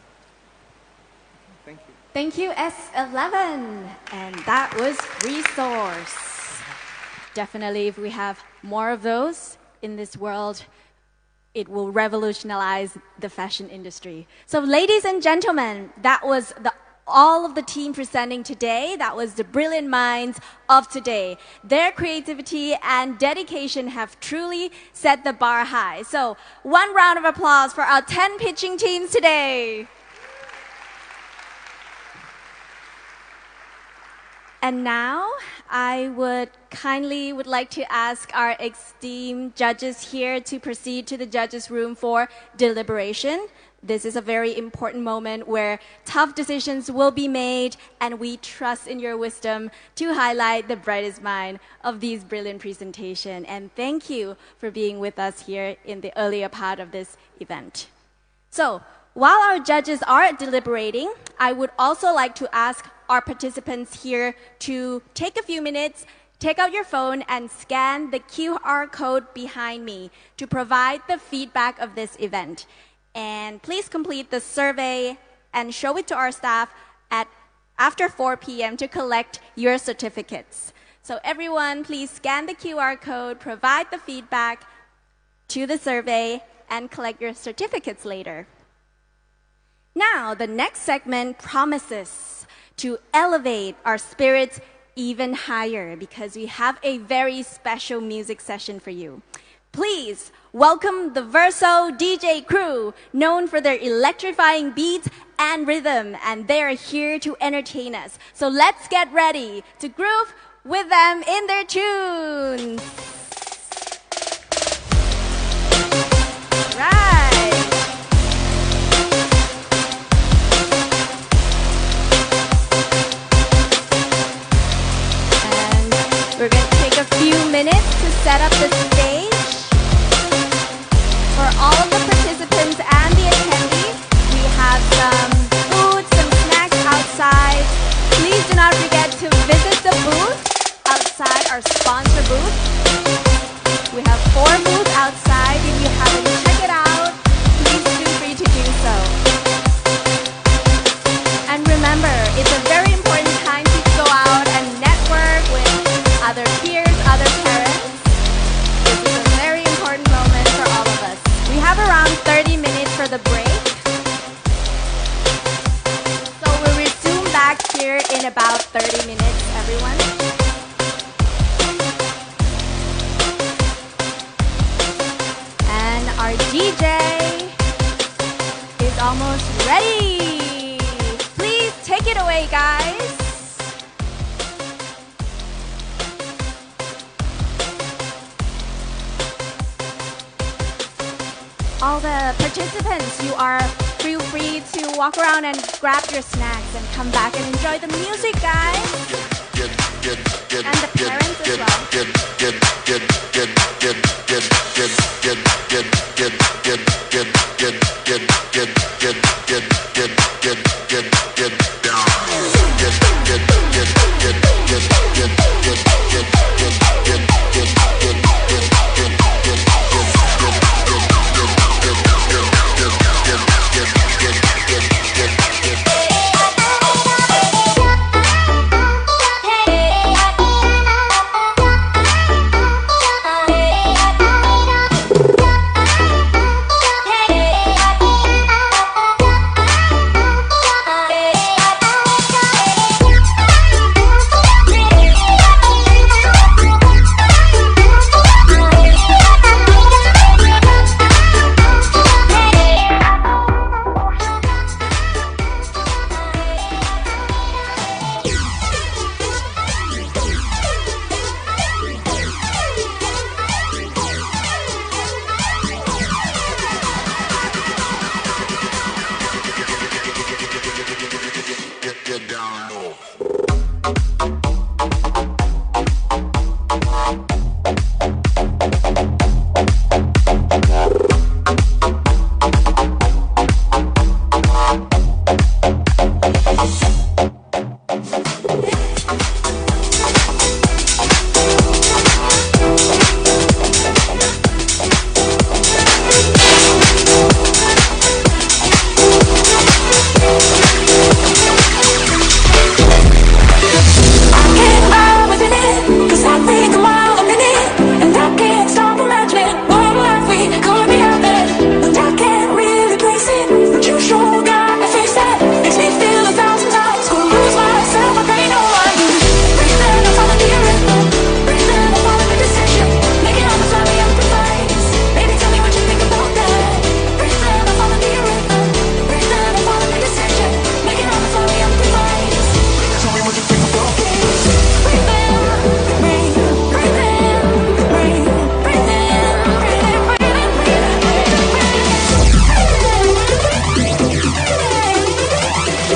Thank you. Thank you, S11. And that was Resource. Definitely, if we have more of those in this world, it will revolutionize the fashion industry. So, ladies and gentlemen, that was all of the team presenting today. That was the brilliant minds of today. Their creativity and dedication have truly set the bar high. So, one round of applause for our 10 pitching teams today. And now, I would like to ask our esteemed judges here to proceed to the judges' room for deliberation. This is a very important moment where tough decisions will be made, and we trust in your wisdom to highlight the brightest mind of these brilliant presentations. And thank you for being with us here in the earlier part of this event. So, while our judges are deliberating, I would also like to ask our participants here to take a few minutes, take out your phone, and scan the QR code behind me to provide the feedback of this event. And please complete the survey and show it to our staff after 4 p.m. to collect your certificates. So everyone, please scan the QR code, provide the feedback to the survey, and collect your certificates later. Now, the next segment promises to elevate our spirits even higher because we have a very special music session for you. Please welcome the VERSO DJ crew, known for their electrifying beats and rhythm, and they are here to entertain us. So let's get ready to groove with them in their tunes. Right. We're going to take a few minutes to set up the stage. For all of the participants and the attendees, we have some food, some snacks outside. Please do not forget to visit the booth outside, our sponsor booth. We have 4 booths outside. If you haven't checked it out, please feel free to do so. And remember, it's a very important time to go out and network with other peers, other parents. This is a very important moment for all of us. We have around 30 minutes for the break. So we'll resume back here in about 30 minutes, everyone. And our DJ is almost ready. Please take it away, guys. All the participants, you are feel free to walk around and grab your snacks and come back and enjoy the music, guys. And the parents as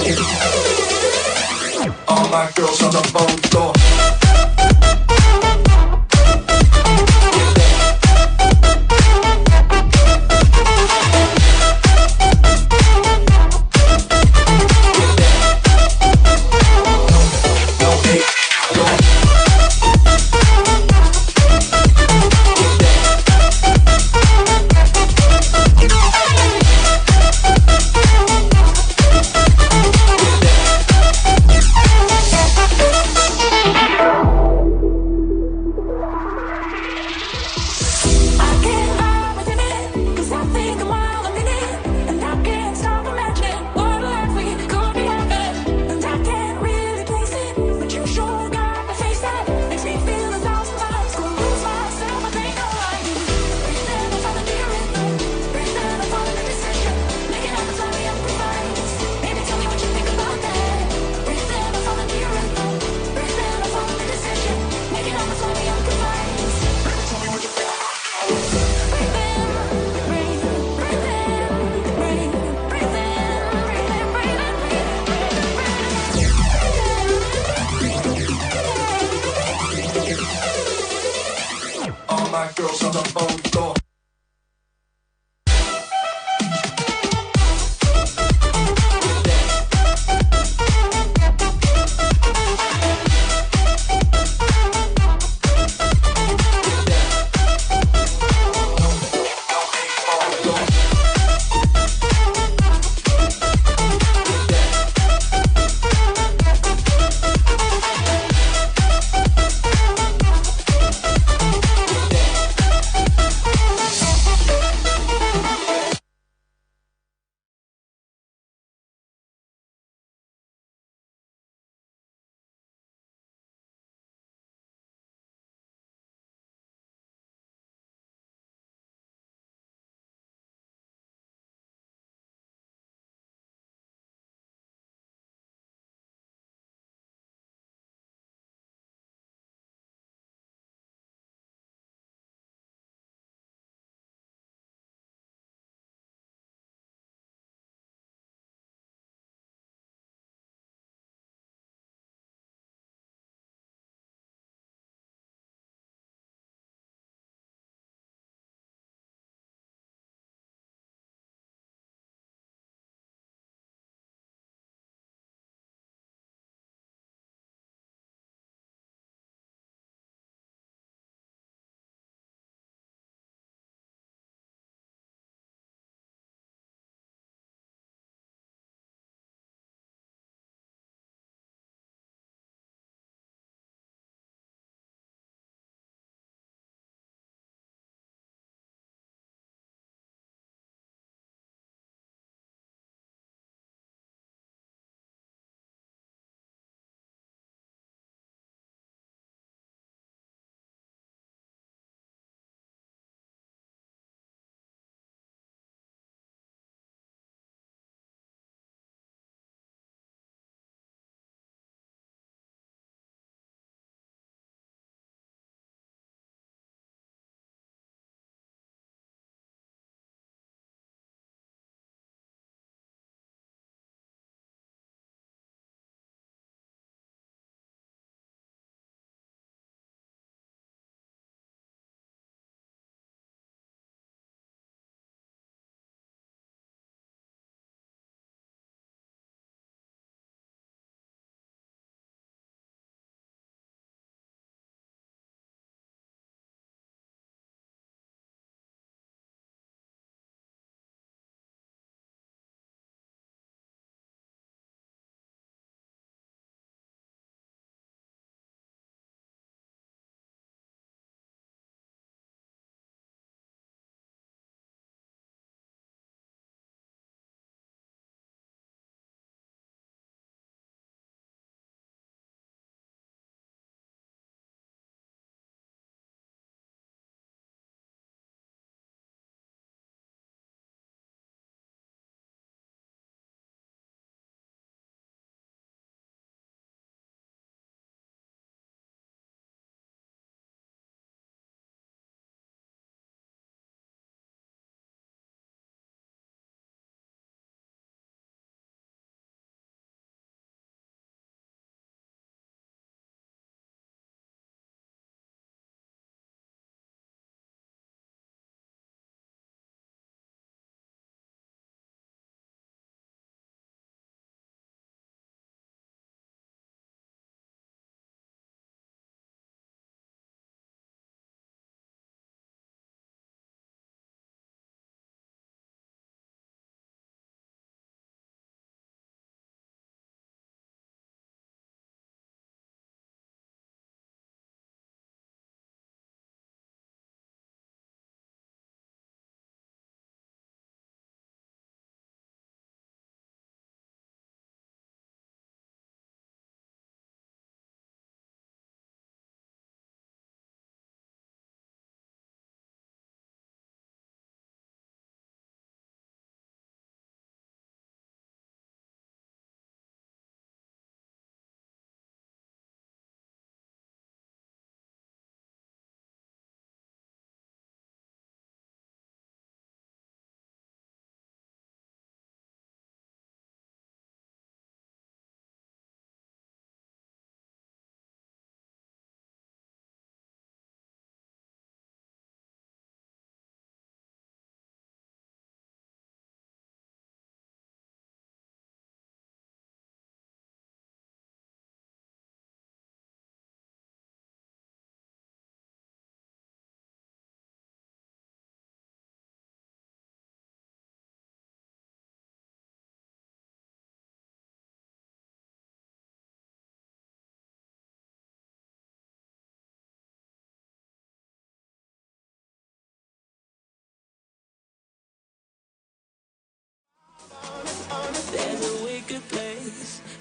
All my girls on the phone floor.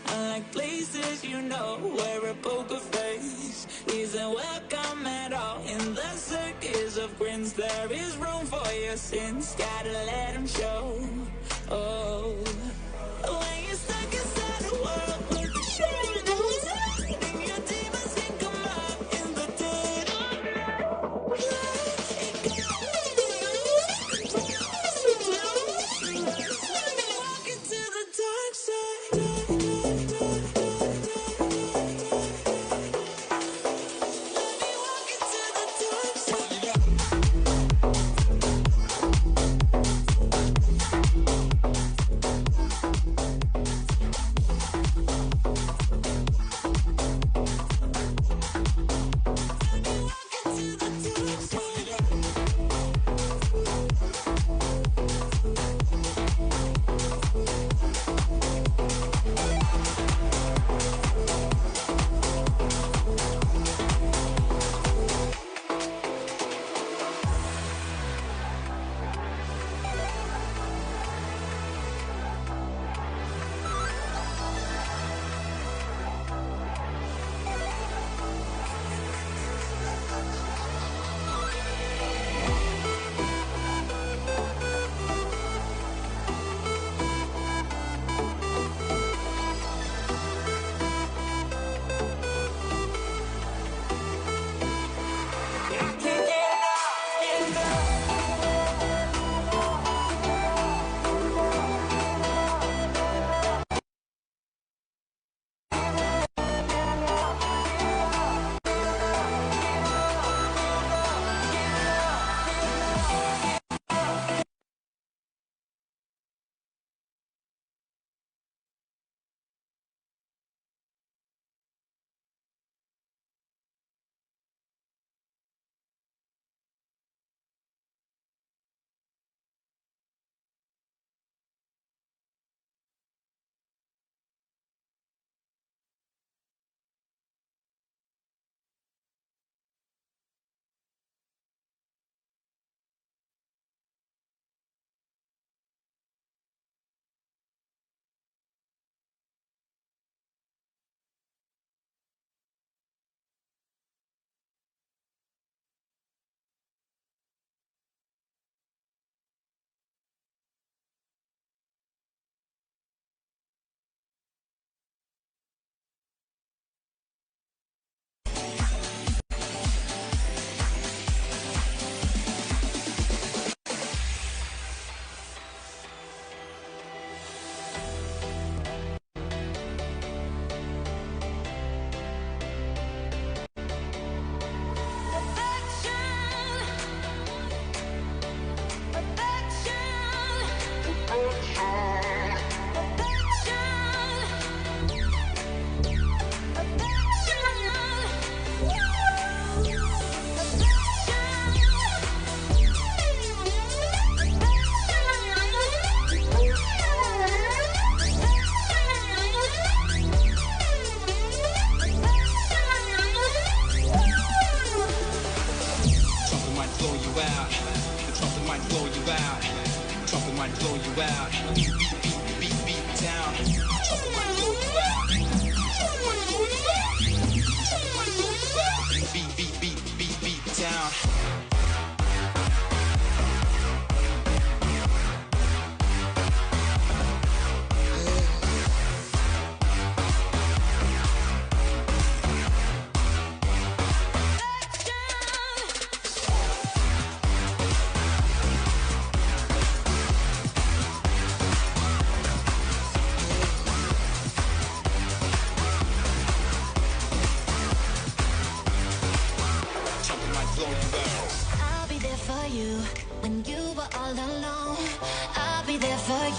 Unlike places you know where a poker face isn't welcome at all. In the circus of grins, there is room for your sins. Gotta let them show. Oh, when you're stuck inside a world with the shadows hiding, your demons can come out in the dead of night. Let it go. Walk into the dark side.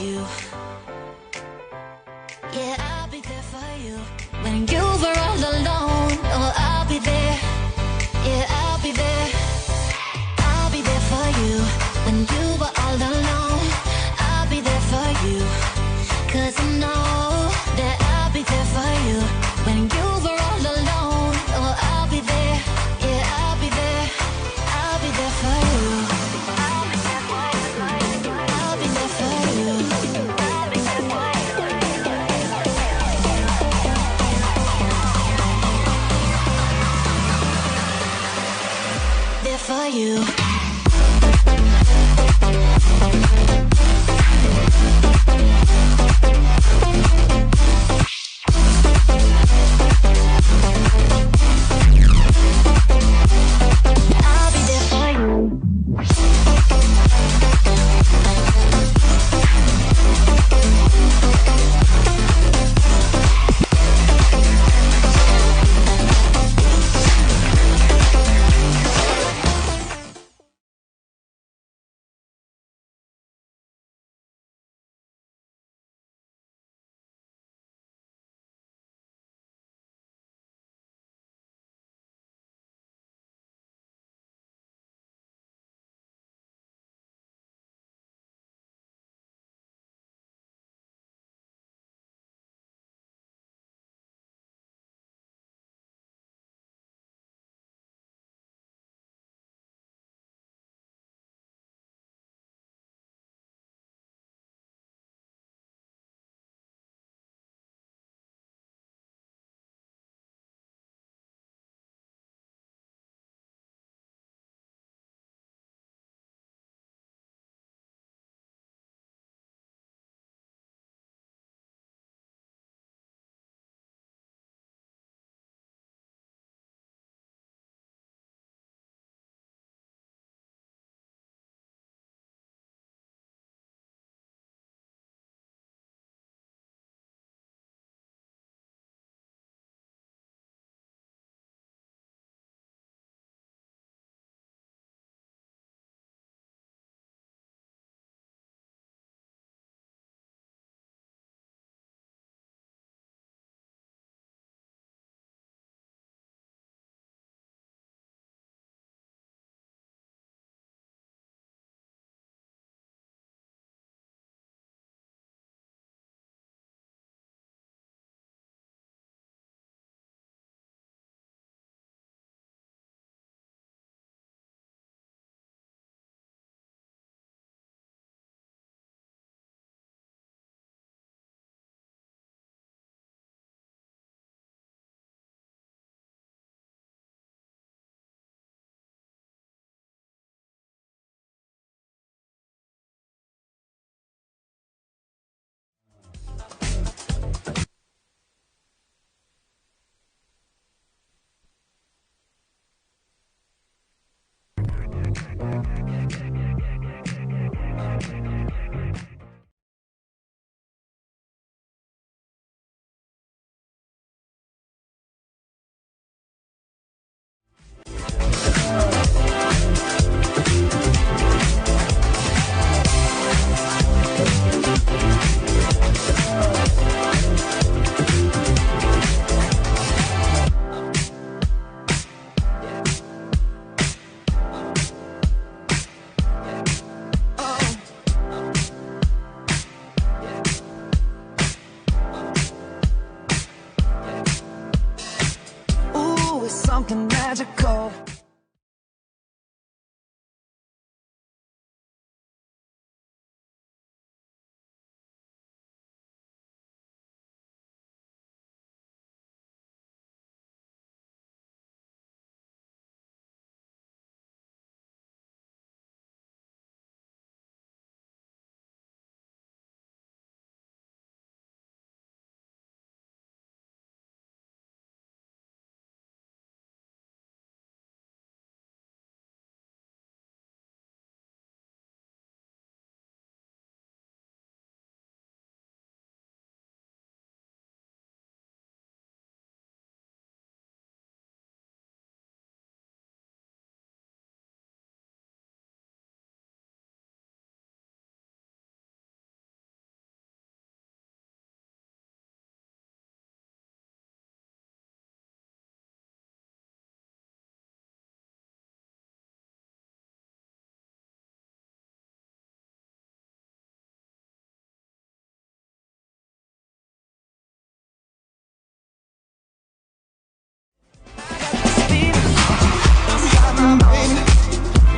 you. Yeah, I'll be there for you. When you were all alone, oh, I'll be there. Yeah, I'll be there. I'll be there for you. When you were all alone, I'll be there for you. 'Cause I know that I'll be there for you. When you were all alone, oh, I'll be there. Yeah, I'll be there. I'll be there for you. I'll be there for you. I'll be there for you. I'll be there for you. something magical.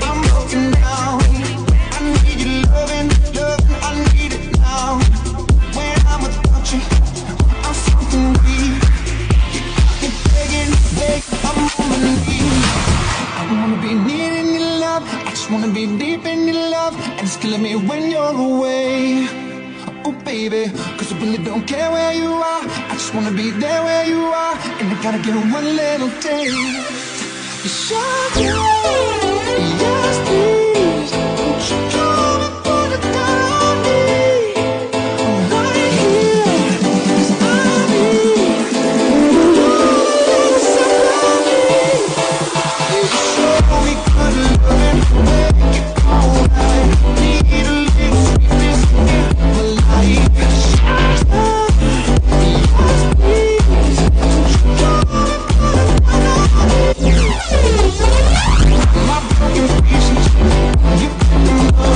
I'm broken down. I need your loving, I need it now. When I'm without you, I'm something weak. You begging, I'm on my knees. I don't wanna be needing your love, I just wanna be deep in your love, and it's killing me when you're away. Oh baby, cause I really don't care where you are, I just wanna be there where you are, and I gotta get one little taste. Show me, yes please. Won't you come and put it down on me? I'm right here, 'cause I need you to separate me. You show me good loving, make it alright. Need a little sweetness in my life. Yes please. Won't you come and put it down on me? My broken pieces, you got them all.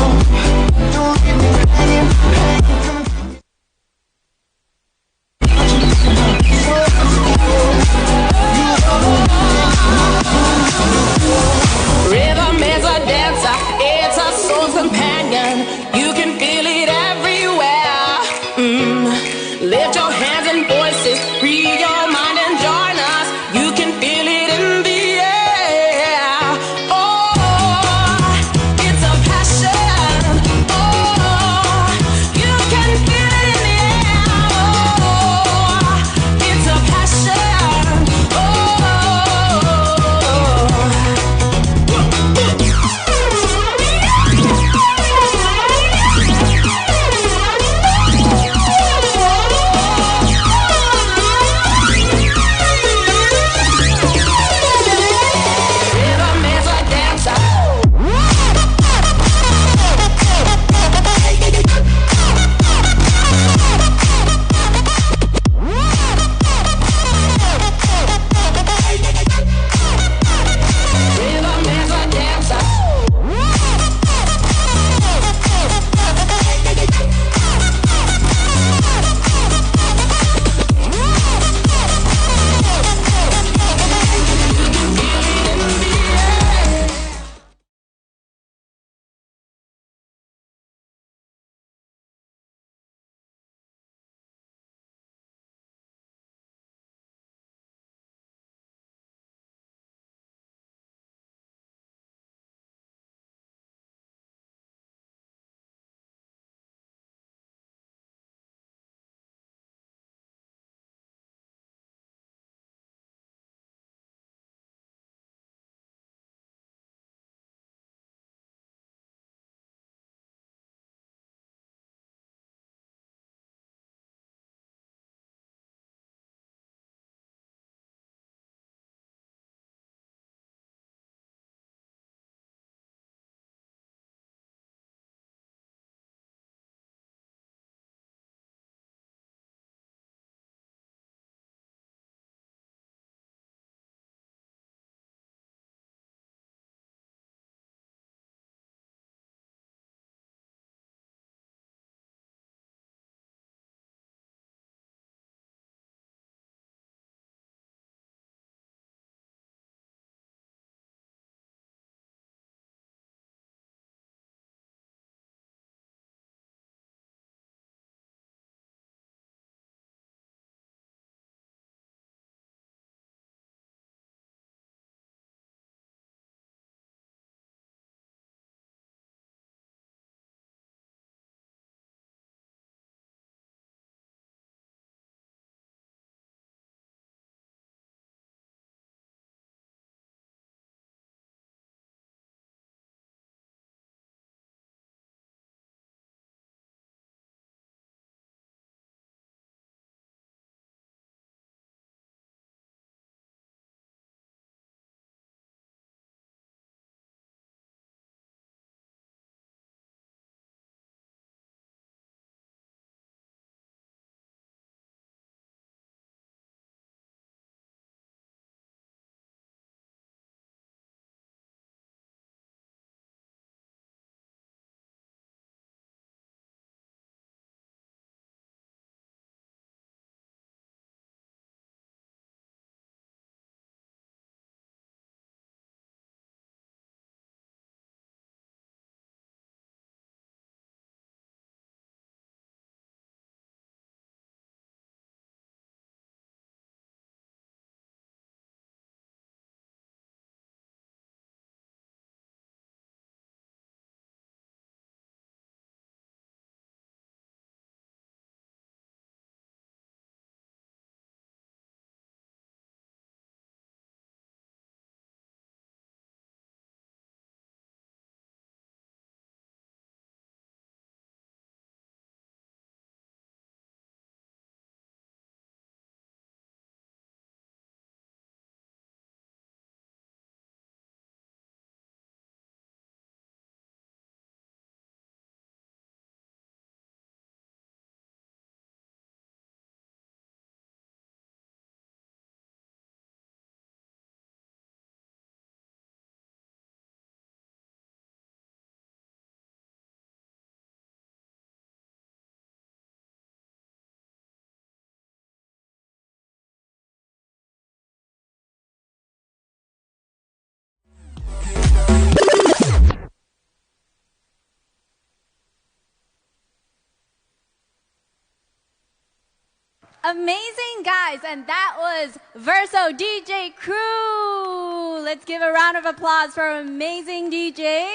Amazing, guys. And that was VERSO DJ Crew. Let's give a round of applause for an amazing DJ.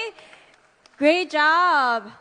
Great job.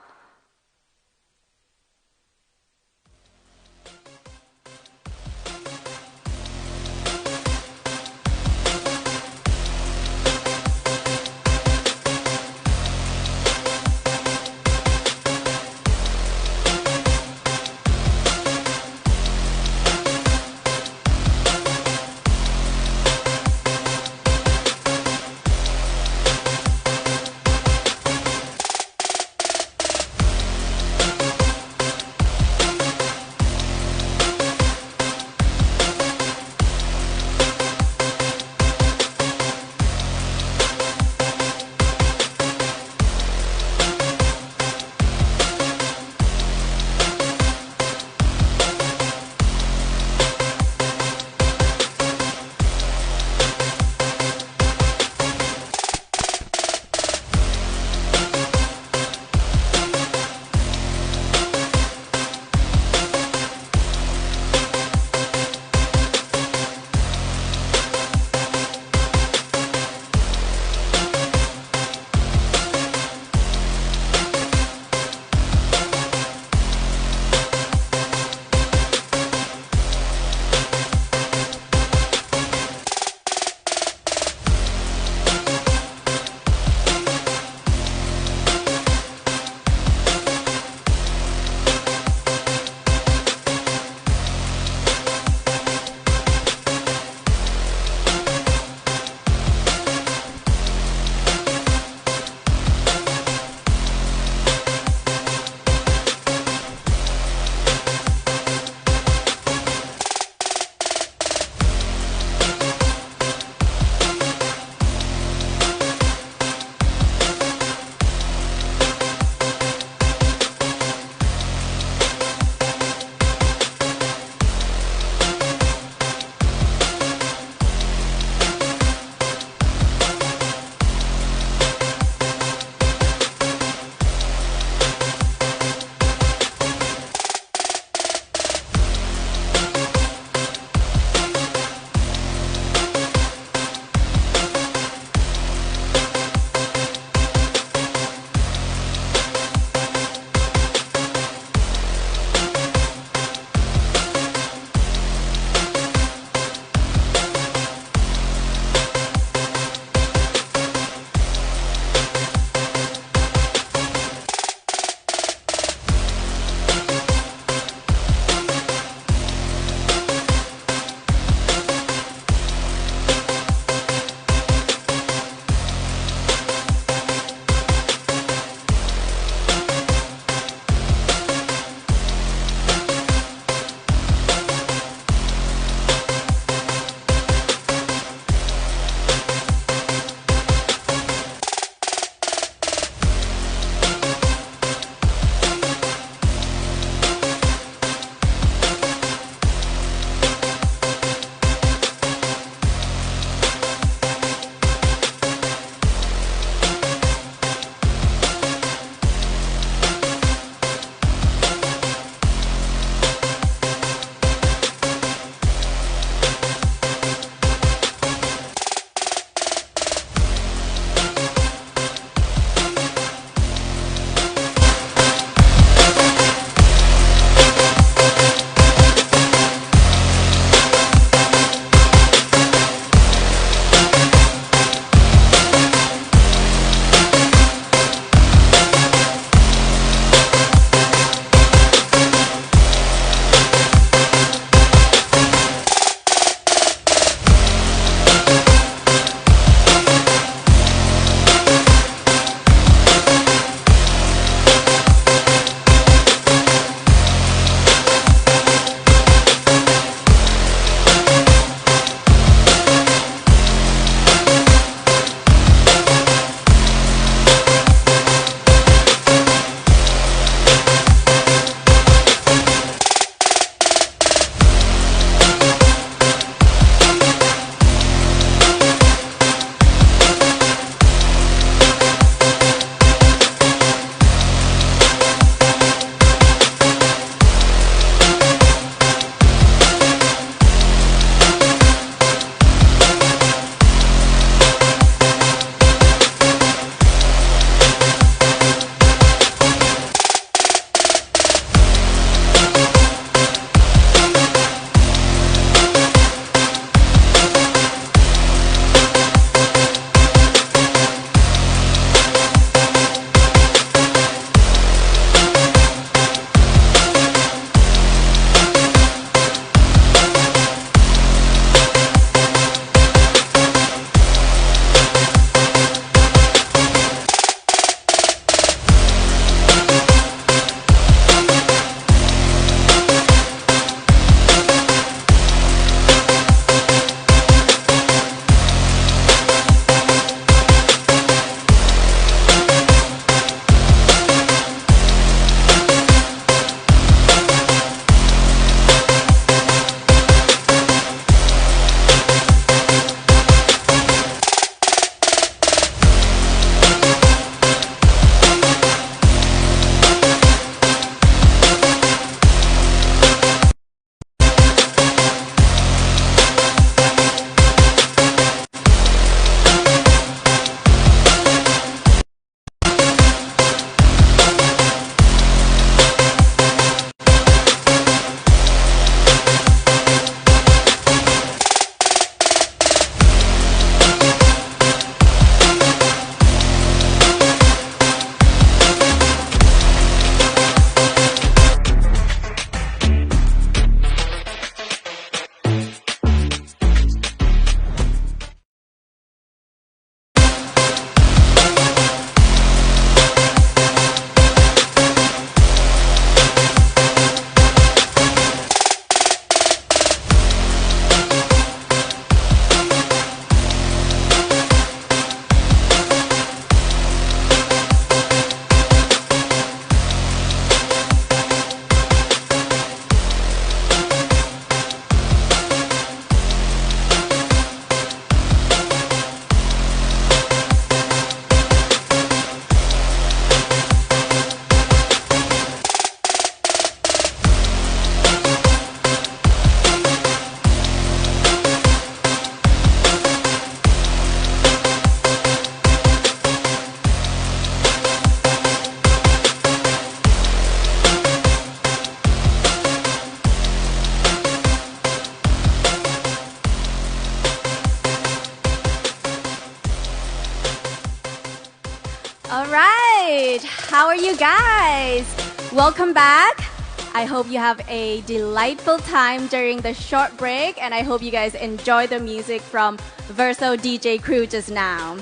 All right. How are you guys? Welcome back. I hope you have a delightful time during the short break, and I hope you guys enjoy the music from VERSO DJ crew just now.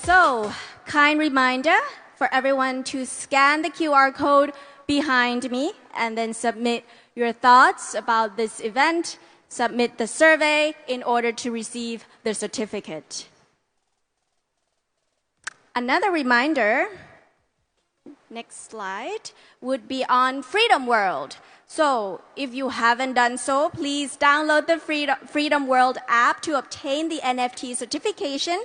So, kind reminder for everyone to scan the QR code behind me and then submit your thoughts about this event, submit the survey in order to receive the certificate. Another reminder, next slide, would be on Freedom World. So if you haven't done so, please download the Freedom World app to obtain the NFT certification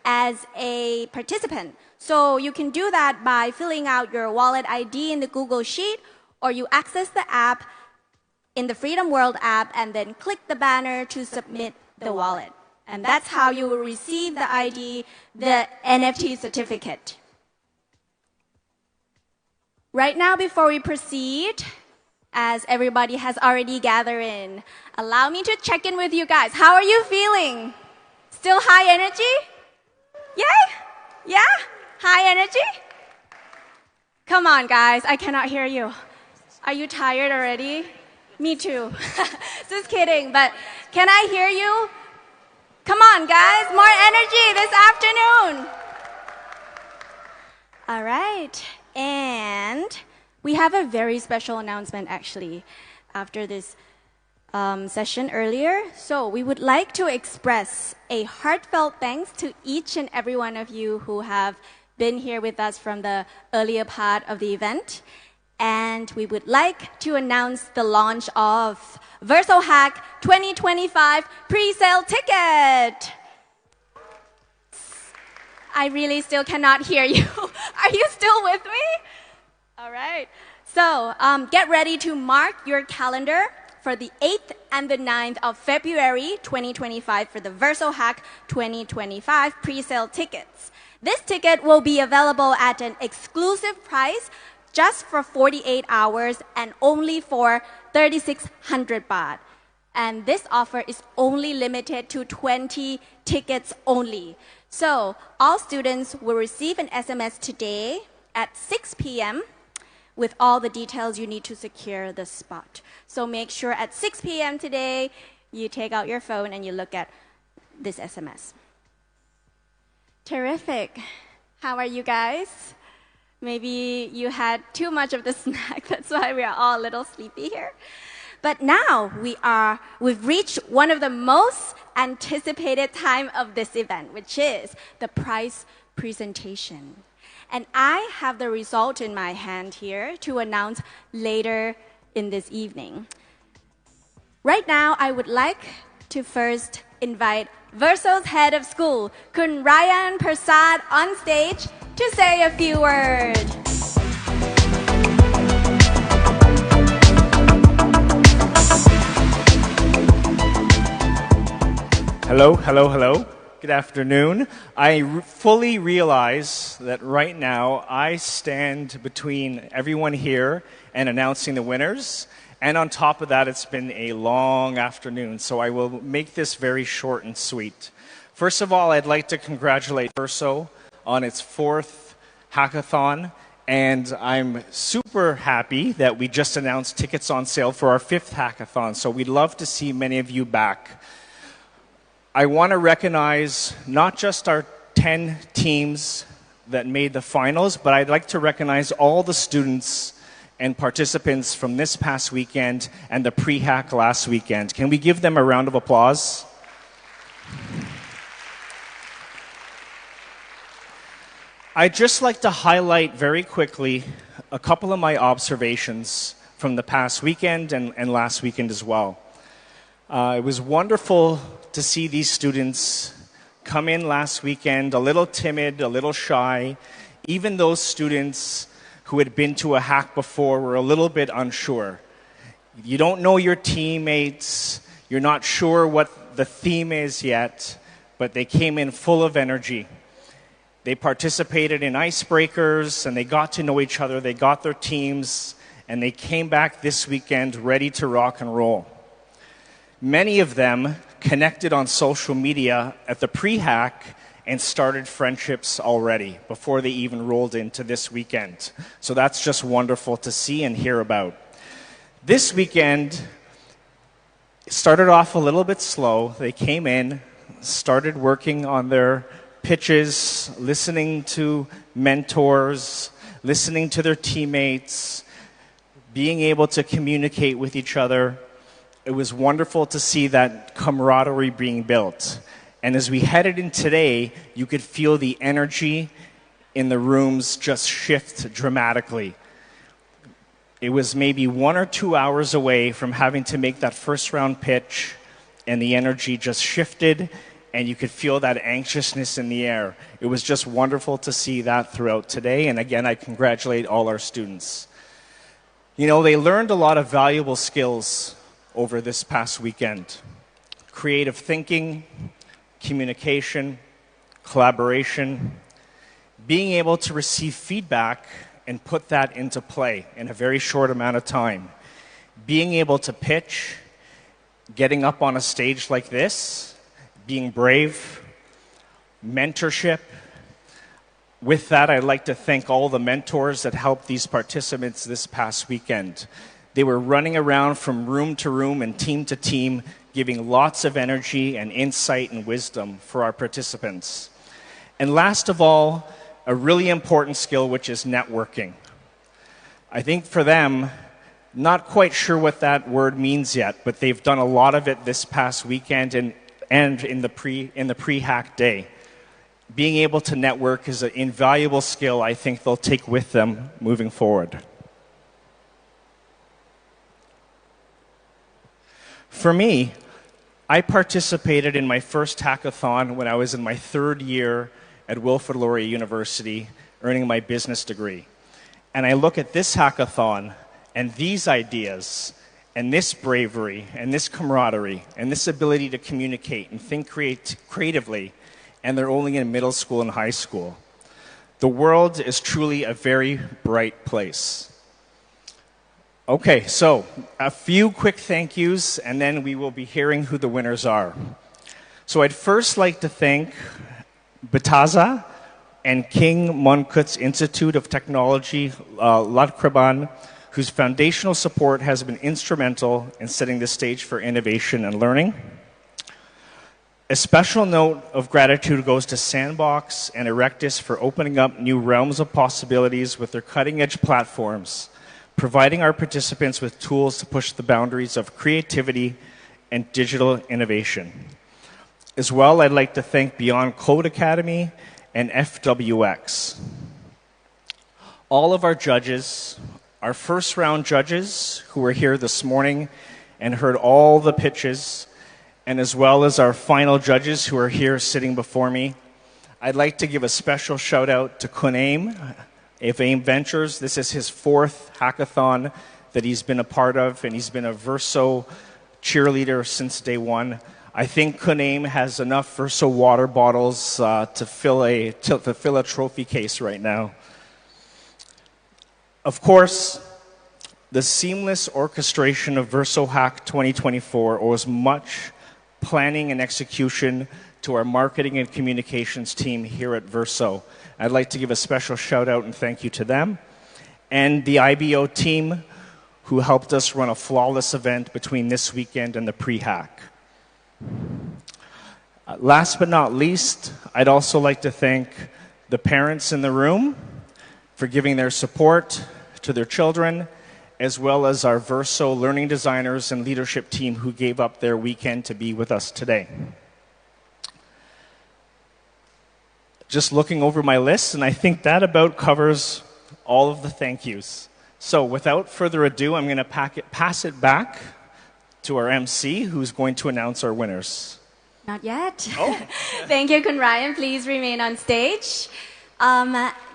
as a participant. So you can do that by filling out your wallet ID in the Google Sheet, or you access the app in the Freedom World app and then click the banner to submit the wallet. And that's how you will receive the ID, the NFT certificate. Right now, before we proceed, as everybody has already gathered in, allow me to check in with you guys. How are you feeling? Still high energy? Yay? Yeah? High energy? Come on, guys. I cannot hear you. Are you tired already? Me too. Just kidding. But can I hear you? Come on, guys. More energy this afternoon. All right. And we have a very special announcement, actually, after this session earlier. So we would like to express a heartfelt thanks to each and every one of you who have been here with us from the earlier part of the event. And we would like to announce the launch of VERSO Hack 2025 pre-sale ticket. I really still cannot hear you. Are you still with me? All right. So get ready to mark your calendar for the 8th and the 9th of February 2025 for the VERSO Hack 2025 pre-sale tickets. This ticket will be available at an exclusive price just for 48 hours and only for 3,600 baht. And this offer is only limited to 20 tickets only. So all students will receive an SMS today at 6 p.m. with all the details you need to secure the spot. So make sure at 6 p.m. today, you take out your phone and you look at this SMS. Terrific. How are you guys? Maybe you had too much of the snack. That's why we are all a little sleepy here. But now we've reached one of the most anticipated time of this event, which is the prize presentation. And I have the result in my hand here to announce later in this evening. Right now, I would like to first invite VERSO's head of school, Kun Ryan Persad, on stage to say a few words. Hello, hello, hello. Good afternoon. I fully realize that right now I stand between everyone here and announcing the winners. And on top of that, it's been a long afternoon, so I will make this very short and sweet. First of all, I'd like to congratulate VERSO on its 4th hackathon, and I'm super happy that we just announced tickets on sale for our 5th hackathon, so we'd love to see many of you back. I want to recognize not just our 10 teams that made the finals, but I'd like to recognize all the students and participants from this past weekend and the pre-hack last weekend. Can we give them a round of applause? I'd just like to highlight very quickly a couple of my observations from the past weekend and last weekend as well. It was wonderful to see these students come in last weekend a little timid, a little shy. Even those students who had been to a hack before were a little bit unsure. You don't know your teammates, you're not sure what the theme is yet, but they came in full of energy. They participated in icebreakers and they got to know each other, they got their teams, and they came back this weekend ready to rock and roll. Many of them connected on social media at the pre-hack and started friendships already before they even rolled into this weekend. So that's just wonderful to see and hear about. This weekend started off a little bit slow. They came in, started working on their pitches, listening to mentors, listening to their teammates, being able to communicate with each other. It was wonderful to see that camaraderie being built. And as we headed in today, you could feel the energy in the rooms just shift dramatically. It was maybe 1 or 2 hours away from having to make that first round pitch, and the energy just shifted, and you could feel that anxiousness in the air. It was just wonderful to see that throughout today, and again, I congratulate all our students. You know, they learned a lot of valuable skills over this past weekend. Creative thinking, communication, collaboration, being able to receive feedback and put that into play in a very short amount of time. Being able to pitch, getting up on a stage like this, being brave, mentorship. With that, I'd like to thank all the mentors that helped these participants this past weekend. They were running around from room to room and team to team, giving lots of energy and insight and wisdom for our participants. And last of all, a really important skill, which is networking. I think for them, not quite sure what that word means yet, but they've done a lot of it this past weekend and in the pre-hack day. Being able to network is an invaluable skill I think they'll take with them moving forward. For me, I participated in my first hackathon when I was in my 3rd year at Wilfrid Laurier University, earning my business degree. And I look at this hackathon and these ideas and this bravery and this camaraderie and this ability to communicate and think creatively, and they're only in middle school and high school. The world is truly a very bright place. Okay, so a few quick thank yous, and then we will be hearing who the winners are. So I'd first like to thank Bataza and King Monkut's Institute of Technology, Latkriban, whose foundational support has been instrumental in setting the stage for innovation and learning. A special note of gratitude goes to Sandbox and Erectus for opening up new realms of possibilities with their cutting-edge platforms, providing our participants with tools to push the boundaries of creativity and digital innovation. As well, I'd like to thank Beyond Code Academy and FWX. All of our judges, our first round judges who were here this morning and heard all the pitches, and as well as our final judges who are here sitting before me. I'd like to give a special shout out to Kun Aim of AIM Ventures. This is his 4th hackathon that he's been a part of, and he's been a VERSO cheerleader since day one. I think Kun Aim has enough VERSO water bottles to fill a trophy case right now. Of course, the seamless orchestration of VERSO Hack 2024 owes much planning and execution to our marketing and communications team here at VERSO. I'd like to give a special shout out and thank you to them, and the IBO team who helped us run a flawless event between this weekend and the pre-hack. Last but not least, I'd also like to thank the parents in the room for giving their support to their children, as well as our VERSO learning designers and leadership team who gave up their weekend to be with us today. Just looking over my list, and I think that about covers all of the thank yous. So without further ado, I'm going to pass it back to our MC, who's going to announce our winners. Not yet. Oh. Thank you, Kun Ryan. Please remain on stage.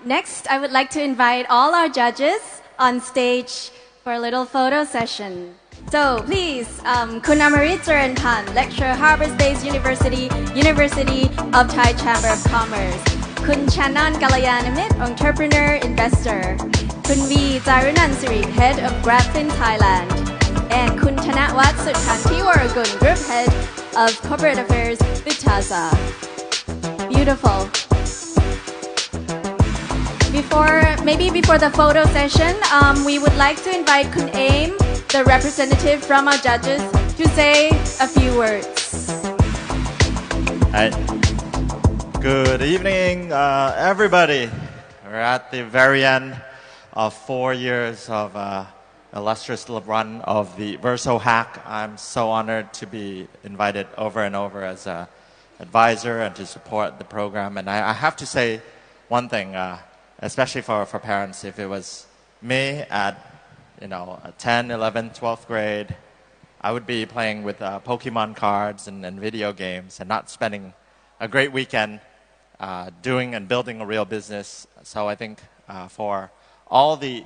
Next, I would like to invite all our judges on stage for a little photo session. So please, Kun Amarit Suranpan, lecturer, Harbour Space University, University of Thai Chamber of Commerce. Kun Chanan Galayanamit, entrepreneur, investor. Kun V. Jarunansiri, head of GrabFin Thailand. And Kun Thanawat Sutkanti Waragun, group head of corporate affairs, Vitaza. Beautiful. Before the photo session, we would like to invite Kun Aim, the representative from our judges, to say a few words. Hi. Good evening, everybody. We're at the very end of 4 years of illustrious run of the VERSO hack. I'm so honored to be invited over and over as an advisor and to support the program. And I have to say one thing, especially for parents, if it was me at 10, 11, 12th grade, I would be playing with Pokemon cards and video games and not spending a great weekend doing and building a real business. So I think for all the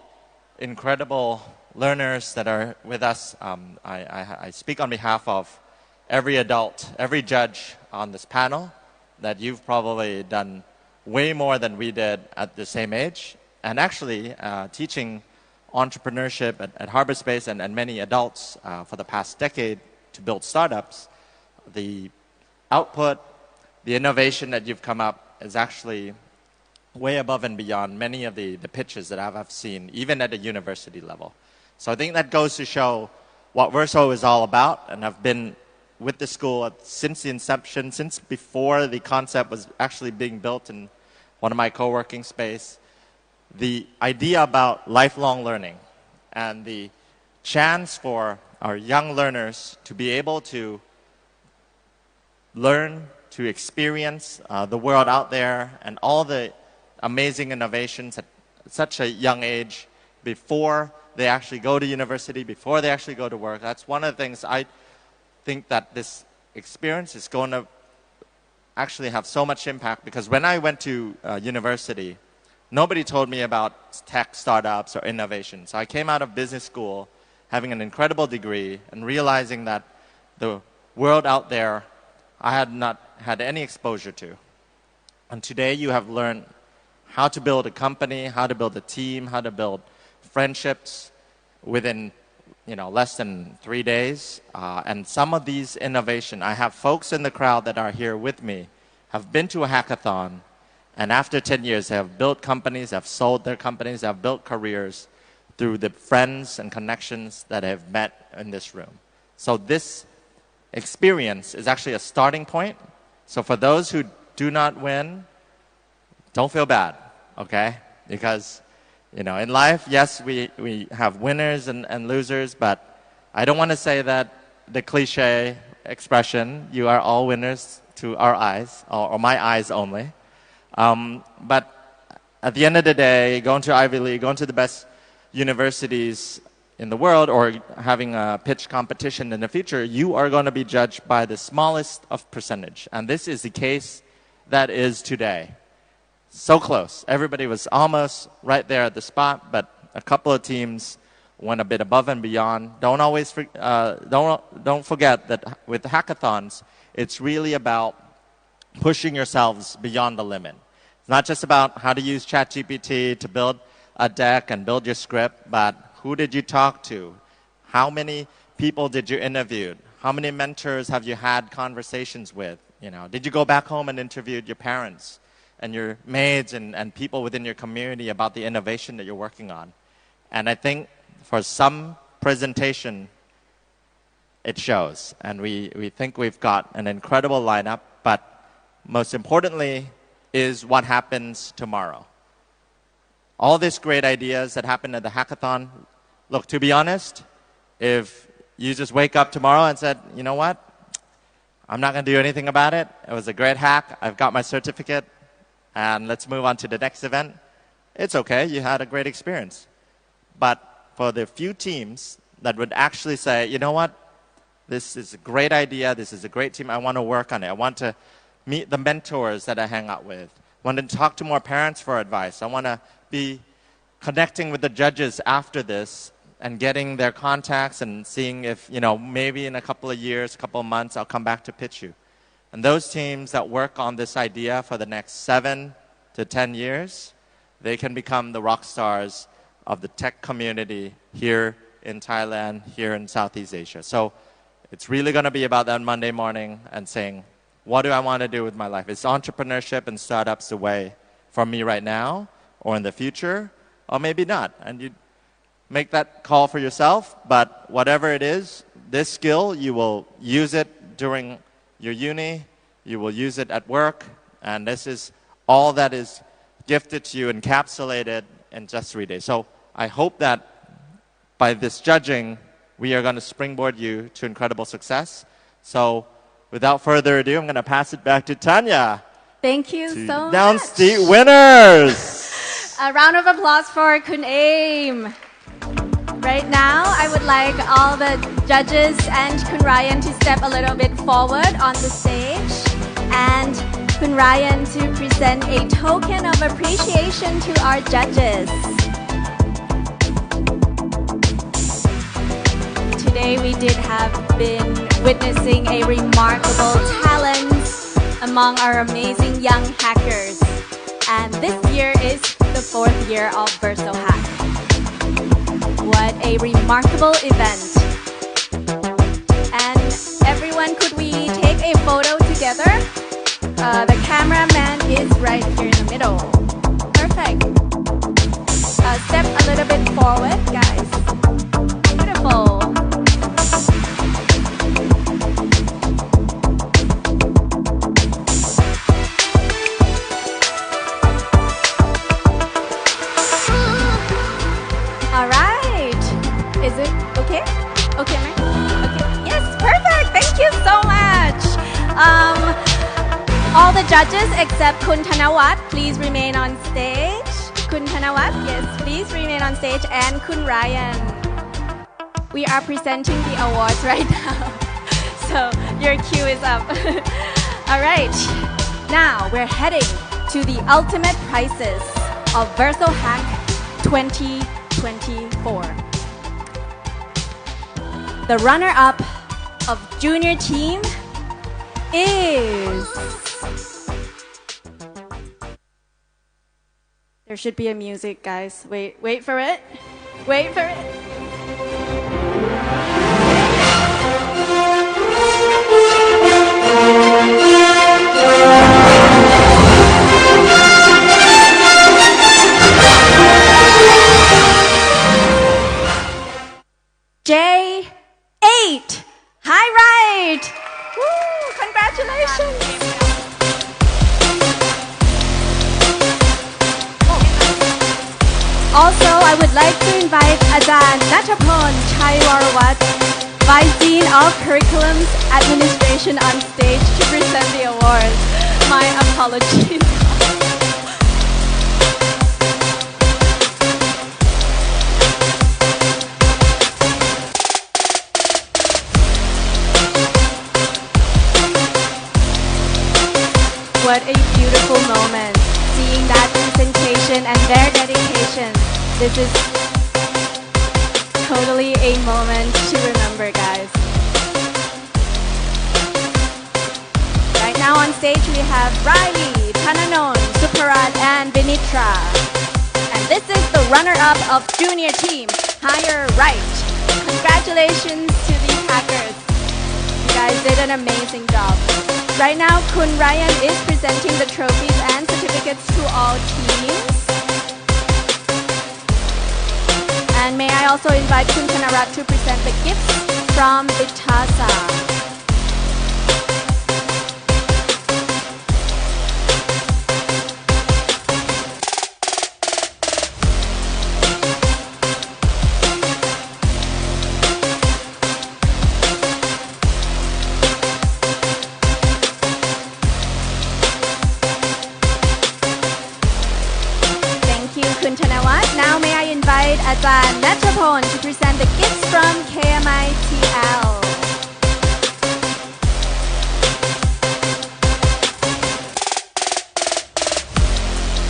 incredible learners that are with us, I speak on behalf of every adult, every judge on this panel, that you've probably done way more than we did at the same age. And actually teaching entrepreneurship at Harbor Space and many adults for the past decade to build startups, the output, the innovation that you've come up is actually way above and beyond many of the pitches that I've seen, even at a university level. So I think that goes to show what VERSO is all about, and I've been with the school since the inception, since before the concept was actually being built in one of my co-working space. The idea about lifelong learning and the chance for our young learners to be able to learn, to experience the world out there and all the amazing innovations at such a young age before they actually go to university, before they actually go to work. That's one of the things I think that this experience is going to actually have so much impact, because when I went to university, nobody told me about tech startups or innovation. So I came out of business school having an incredible degree and realizing that the world out there I had not had any exposure to. And today you have learned how to build a company, how to build a team, how to build friendships within less than 3 days. And some of these innovation, I have folks in the crowd that are here with me, have been to a hackathon, and after 10 years, they have built companies, have sold their companies, have built careers through the friends and connections that have met in this room. So this experience is actually a starting point. So for those who do not win, don't feel bad, okay? Because, in life, yes, we have winners and losers, but I don't want to say that the cliche expression, you are all winners to our eyes, or my eyes only. But at the end of the day, going to Ivy League, going to the best universities in the world, or having a pitch competition in the future, you are going to be judged by the smallest of percentage. And this is the case that is today. So close. Everybody was almost right there at the spot, but a couple of teams went a bit above and beyond. Don't forget that with hackathons, it's really about pushing yourselves beyond the limit. It's not just about how to use ChatGPT to build a deck and build your script, but who did you talk to? How many people did you interview? How many mentors have you had conversations with? Did you go back home and interviewed your parents and your maids and people within your community about the innovation that you're working on? And I think for some presentation, it shows. And we think we've got an incredible lineup, but most importantly is what happens tomorrow. All these great ideas that happened at the hackathon, look, to be honest, if you just wake up tomorrow and said, you know what, I'm not going to do anything about it. It was a great hack. I've got my certificate. And let's move on to the next event. It's okay. You had a great experience. But for the few teams that would actually say, you know what, this is a great idea. This is a great team. I want to work on it. I want to meet the mentors that I hang out with. I want to talk to more parents for advice. I want to be connecting with the judges after this and getting their contacts and seeing if, maybe in a couple of years, a couple of months, I'll come back to pitch you. And those teams that work on this idea for the next 7 to 10 years, they can become the rock stars of the tech community here in Thailand, here in Southeast Asia. So it's really going to be about that Monday morning and saying, what do I want to do with my life? Is entrepreneurship and startups the way for me right now or in the future? Or maybe not. And you make that call for yourself, but whatever it is, this skill, you will use it during your uni, you will use it at work, and this is all that is gifted to you, encapsulated in just 3 days. So I hope that by this judging, we are going to springboard you to incredible success. So without further ado, I'm going to pass it back to Tanya. Thank you to so announce much. the winners. A round of applause for Kun Aim. Right now, I would like all the judges and Kun Ryan to step a little bit forward on the stage, and Kun Ryan to present a token of appreciation to our judges. Today we did have been witnessing a remarkable talent among our amazing young hackers. And this year is the 4th year of VERSO Hack. What a remarkable event. And everyone, could we take a photo together? The cameraman is right here in the middle. Perfect. Step a little bit forward, guys. Beautiful. All right. Is it okay? Okay, Mary? Okay. Yes, perfect. Thank you so much. All the judges except Kun Thanawat, please remain on stage. Kun Thanawat, yes, please remain on stage. And Kun Ryan. We are presenting the awards right now. So your cue is up. All right. Now we're heading to the ultimate prizes of VERSO Hack 2024. The runner-up of junior team is... There should be a music, guys. Wait for it. Wait for it. J8. Hi, right. Woo, congratulations. Also, I would like to invite Ajahn Natapon Chaiwarawat, Vice Dean of Curriculums Administration, on stage to present the awards. My apologies. What a beautiful moment, seeing that presentation and their dedication. This is totally a moment to remember, guys. Right now on stage we have Riley, Thananon, Suparat, and Vinitra. And this is the runner-up of junior team, Higher Right. Congratulations to these hackers. You guys did an amazing job. Right now, Kun Ryan is presenting the trophies and certificates to all teams. And may I also invite Kun Thanarat to present the gifts from Vitasa. Now may I invite Ajahn Natapon to present the gifts from KMITL.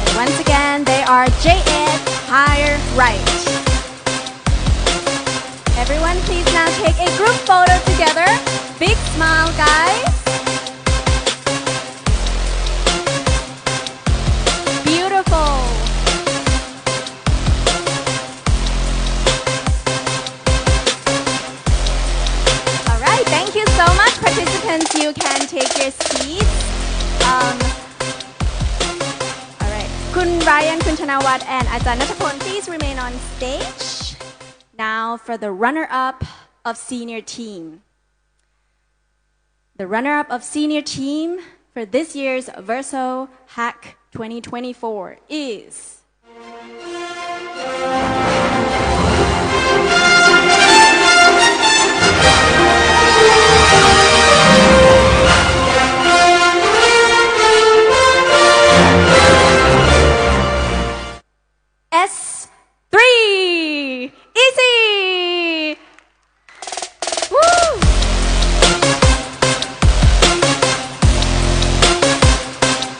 And once again, they are J8 Higher Right. Everyone please now take a group photo together. Big smile, guys. Beautiful. Thank you so much, participants. You can take your seats. All right. Kun Ryan, Kun Chanawat, and Ajahn Natapon, please remain on stage. Now for the runner-up of senior team. The runner-up of senior team for this year's VERSO Hack 2024 is... S3! Easy! Woo!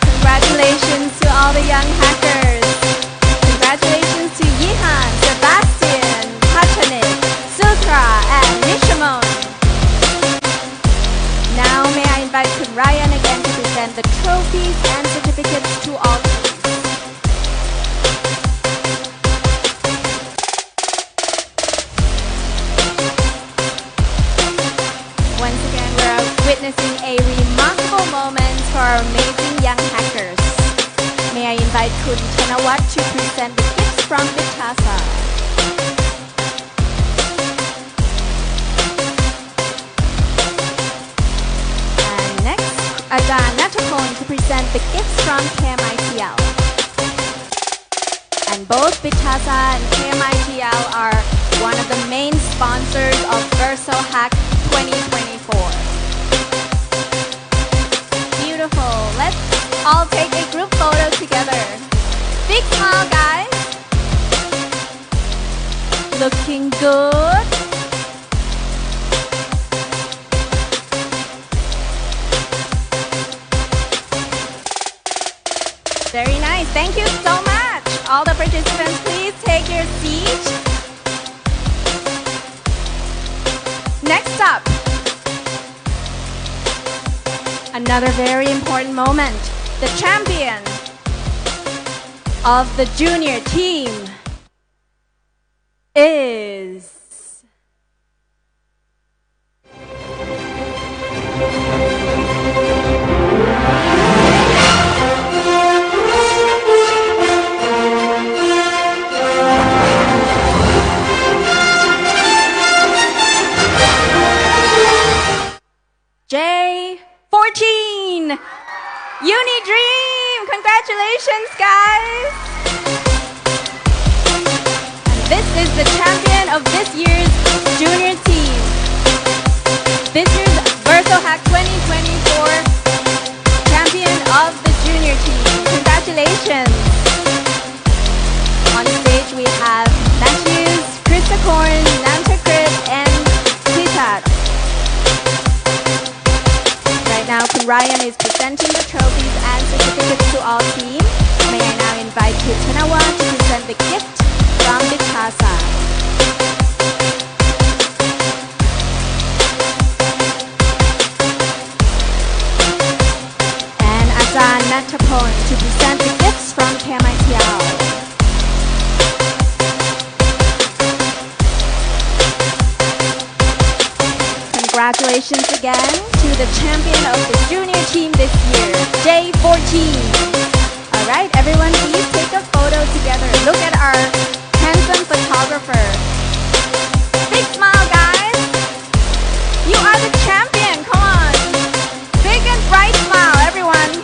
Congratulations to all the young hackers. Congratulations to Yihan, Sebastian, Pachanik, Sutra, and Nishimon. Now may I invite Kun Ryan again to present the trophies and certificates to all teams. Once again, we're witnessing a remarkable moment for our amazing young hackers. May I invite Kun Chanawat to present the gifts from Vitasa. And next, Ajahn Natapon to present the gifts from KMITL. And both Vitasa and KMITL are one of the main sponsors of VERSO Hack 2024. Beautiful. Let's all take a group photo together. Big smile, guys. Looking good. Very nice. Thank you so much. All the participants, please take your seat. Next up, another very important moment. The champion of the junior team is... J14! Unidream! Congratulations, guys! And this is the champion of this year's junior team. This year's VERSO Hack 2024 champion of the junior team. Congratulations! On stage we have Matthews, Krista Korn, Nantakrit, and Titat. Right now, Kun Ryan is presenting the trophies and certificates to all teams. May I now invite Kun Chanawa to present the gift from Vitasa. And Ajahn Natapon to present the gifts from KMITL. Congratulations again to the champion of the junior team this year, J14. All right, everyone, please take a photo together. Look at our handsome photographer. Big smile, guys. You are the champion. Come on. Big and bright smile, everyone.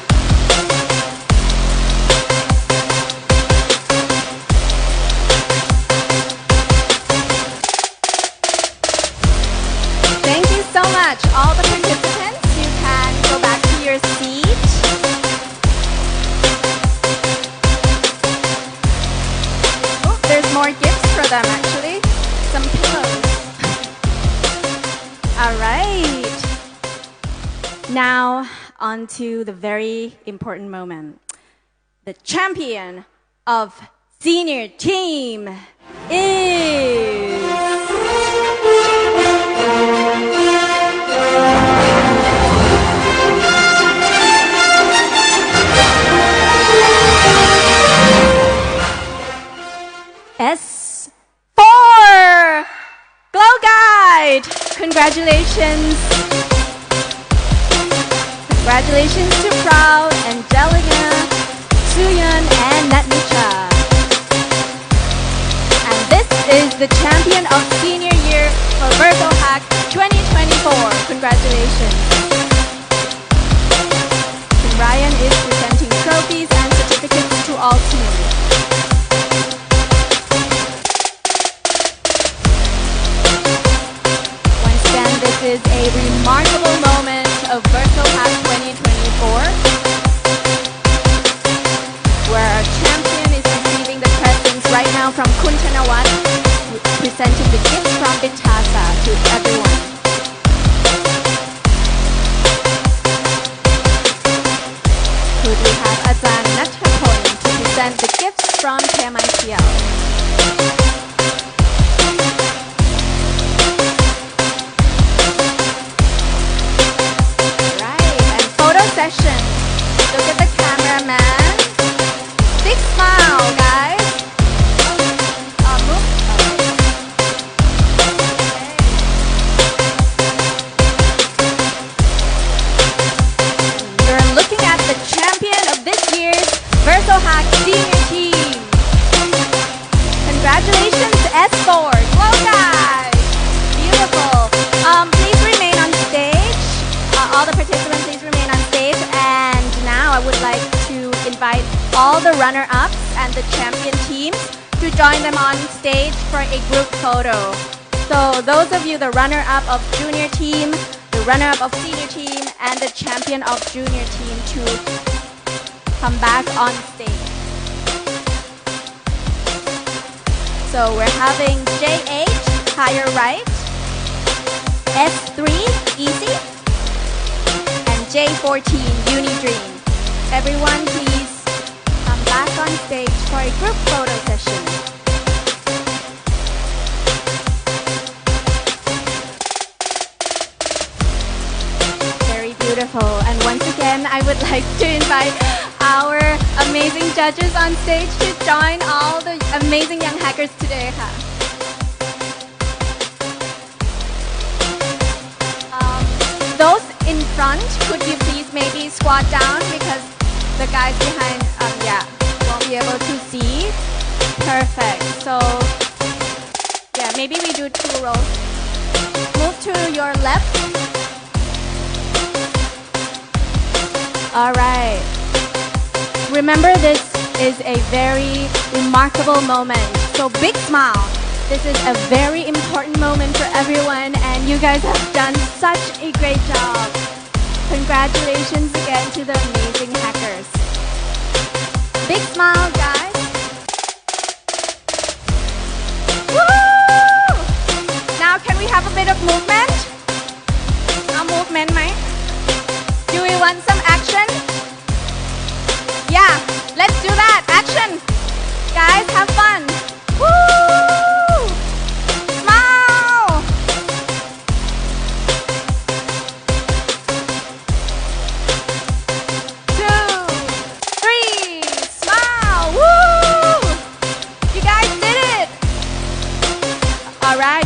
Thank you so much. All the participants, you can go back to your seat. Oh, there's more gifts for them, actually. Some pillows. All right. Now, on to the very important moment. The champion of senior team is... S4! Glow Guide! Congratulations! Congratulations to Proud, Angelica, Suyun, and Natnicha. And this is the champion of senior year for VERSO Hack 2024. Congratulations. Tim Ryan is presenting trophies and certificates to all teams. Once again, this is a remarkable moment of VERSO Hack 2024, where our champion is receiving the presents right now from Kun Chanawat, presenting the gifts from Vitasa to everyone. Could we have Ajahn Natthapol to present the gifts from KMITL? Photo session. Look at the cameraman. Big smile, guys. Move. You're looking at the champion of this year's VERSO Hack Senior Team. Congratulations, S4. Well, guys. Beautiful. Please remain on stage. All the participants, please remain on stage. And now I would like to invite all the runner-ups and the champion teams to join them on stage for a group photo. So those of you, the runner-up of junior team, the runner-up of senior team, and the champion of junior team to come back on stage. So we're having JH, higher right, S3, easy, J14, Unidream. Everyone please come back on stage for a group photo session. Very beautiful. And once again, I would like to invite our amazing judges on stage to join all the amazing young hackers today. Those in front, could you please maybe squat down because the guys behind, won't be able to see. Perfect. So, yeah, maybe we do 2 rows. Move to your left. All right. Remember, this is a very remarkable moment. So, big smile. This is a very important moment for everyone, and you guys have done such a great job. Congratulations again to the amazing hackers. Big smile, guys. Woo! Now, can we have a bit of movement? No movement, right? Do we want some action? Yeah, let's do that. Action. Guys, have fun. Woo!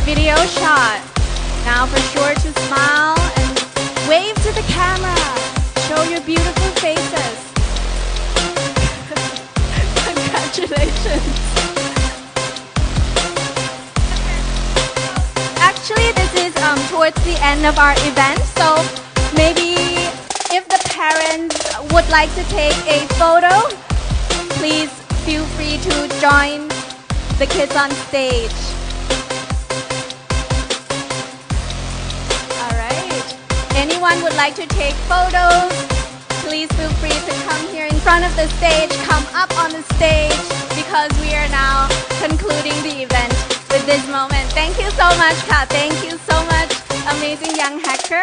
Video shot. Now for sure to smile and wave to the camera. Show your beautiful faces. Congratulations. Actually, this is towards the end of our event, so maybe if the parents would like to take a photo, please feel free to join the kids on stage. Anyone would like to take photos, please feel free to come here in front of the stage, come up on the stage, because we are now concluding the event with this moment. Thank you so much, Ka. Thank you so much, amazing young hacker.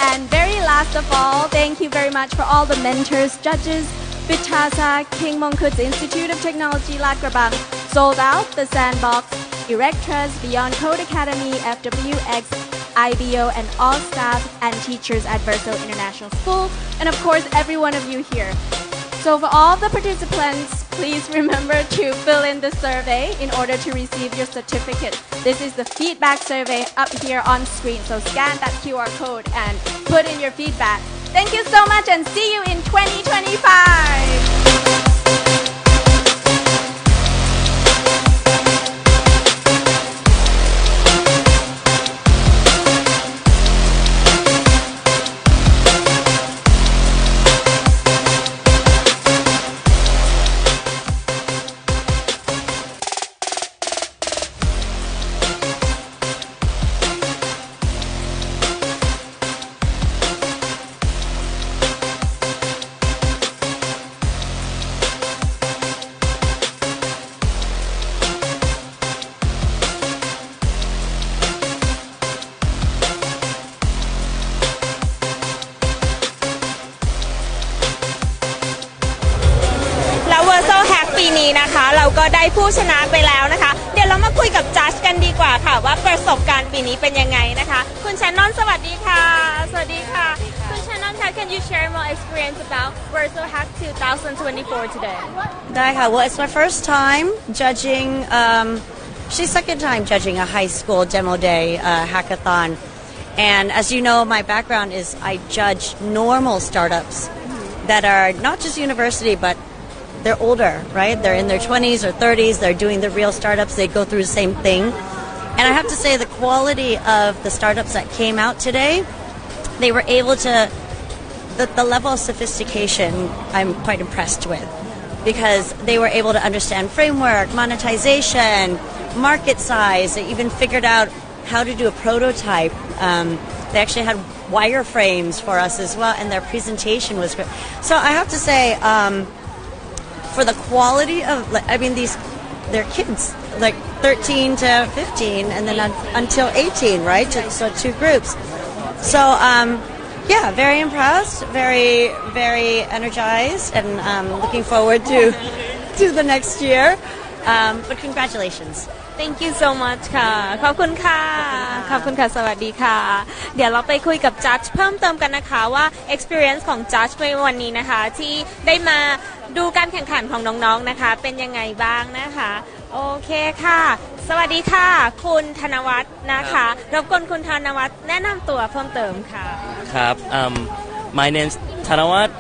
And very last of all, thank you very much for all the mentors, judges, Vitasa, King Mongkut's Institute of Technology, Lat Krabang, Sold Out, The Sandbox, Erectras, Beyond Code Academy, FWX, IBO, and all staff and teachers at VERSO International School, and of course every one of you here. So for all the participants, please remember to fill in the survey in order to receive your certificate. This is the feedback survey up here on screen, so scan that QR code and put in your feedback. Thank you so much and see you in 2025.แล้ว VERSO Hack ปีนี้นะคะเราก็ได้ผู้ชนะไปแล้วนะคะเดี๋ยวเรามาคุยกับจัดกันดีกว่าค่ะว่าประสบการณ์ปีนี้เป็นยังไงนะคะคุณชานนท์สวัสดีค่ะสวัสดีค่ะคุณชานนท์คะ Can you share more experience about VERSO Hack 2024 today? ได้ค่ะ Well, it's my first time judging. She's second time judging a high school demo day hackathon, and as you know, my background is I judge normal startups that are not just university but they're older, right? They're in their 20s or 30s. They're doing the real startups. They go through the same thing. And I have to say the quality of the startups that came out today, they were able to, the level of sophistication I'm quite impressed with because they were able to understand framework, monetization, market size. They even figured out how to do a prototype. They actually had wireframes for us as well, and their presentation was great. So I have to say, for the quality of, I mean, they're kids, like 13 to 15, and then until 18, right? So two groups. So, yeah, very impressed, very, very energized, and looking forward to the next year. But congratulations. Thank you so much ค่ะขอบคุณค่ะขอบคุณค่ะสวัสดีค่ะเดี๋ยวเราไปคุยกับจัดเพิ่มเติมกันนะคะว่า experience ของจัดในวันนี้นะคะที่ได้มาดูการแข่งขันของน้องๆนะคะเป็นยังไงบ้างนะคะโอเคค่ะสวัสดีค่ะคุณธนวัฒน์นะคะรบกวนคุณธนวัฒน์แนะนำตัวเพิ่มเติมค่ะครับ my name is Thanawat.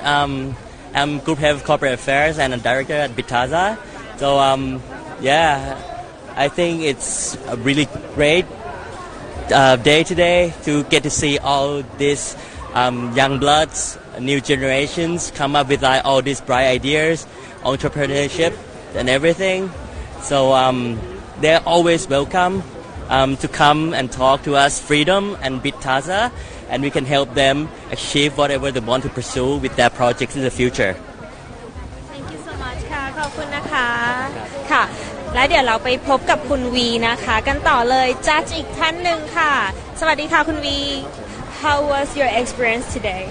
I'm Group Head of Corporate Affairs and a Director at Bitaza. So yeah, I think it's a really great day today to get to see all these young bloods, new generations come up with like all these bright ideas, entrepreneurship and everything. So they're always welcome to come and talk to us, Freedom and Bitaza, and we can help them achieve whatever they want to pursue with their projects in the future. Thank you so much ค่ะขอบคุณนะคะค่ะและเดี๋ยวเราไปพบกับคุณวีนะคะกันต่อเลยจัดอีกท่านหนึ่งค่ะสวัสดีค่ะคุณวี How was your experience today?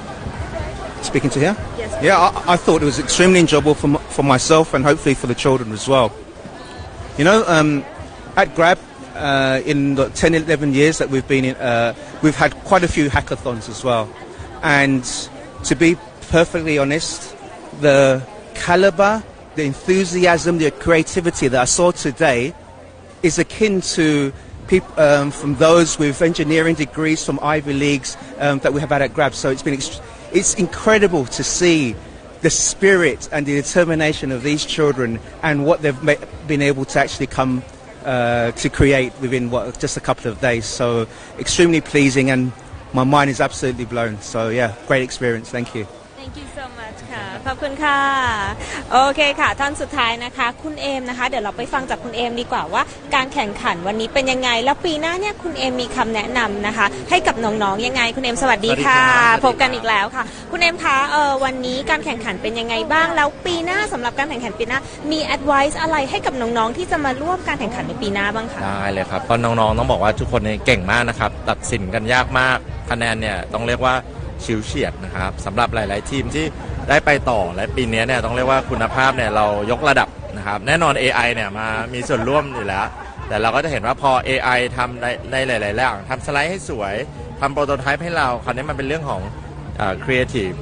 Speaking to her? Yes. Yeah, I thought it was extremely enjoyable for myself and hopefully for the children as well. You know, at Grab, in the 10, 11 years that we've been in, we've had quite a few hackathons as well. And to be perfectly honest, the caliber, the enthusiasm, the creativity that I saw today is akin to people from those with engineering degrees from Ivy Leagues that we have had at Grab. So it's incredible to see the spirit and the determination of these children and what they've been able to actually come to create within just a couple of days. So extremely pleasing, and my mind is absolutely blown. So yeah, great experience. Thank you. Thank you so much ค่ะขอบคุณค่ะโอเคค่ะท่านสุดท้ายนะคะคุณเอมนะคะเดี๋ยวเราไปฟังจากคุณเอมดีกว่าว่าการแข่งขันวันนี้เป็นยังไงแล้วปีหน้าเนี่ยคุณเอมมีคำแนะนำนะคะให้กับน้องๆยังไงคุณเอมสวัสดีค่ะพบกันอีกแล้วค่ะคุณเอมคะวันนี้การแข่งขันเป็นยังไงบ้างแล้วปีหน้าสำหรับการแข่งขันปีหน้ามี advice อะไรให้กับน้องๆที่จะมาร่วมการแข่งขันในปีหน้าบ้างคะได้เลยครับเพราะน้องๆต้องบอกว่าทุกคนเนี่ยเก่งมากนะครับตัดสินกันยากมากคะแนนเนี่ยต้องเรียกว่าฉิวเฉียดนะครับสำหรับหลายๆทีมที่ได้ไปต่อและปีนี้เนี่ยต้องเรียกว่าคุณภาพเนี่ยเรายกระดับนะครับแน่นอน AI เนี่ยมามีส่วนร่วมอยู่แล้วแต่เราก็จะเห็นว่าพอ AI ทำในหลายๆอย่างทำสไลด์ให้สวยทำโปรโตไทป์ให้เราคราวนี้มันเป็นเรื่องของcreative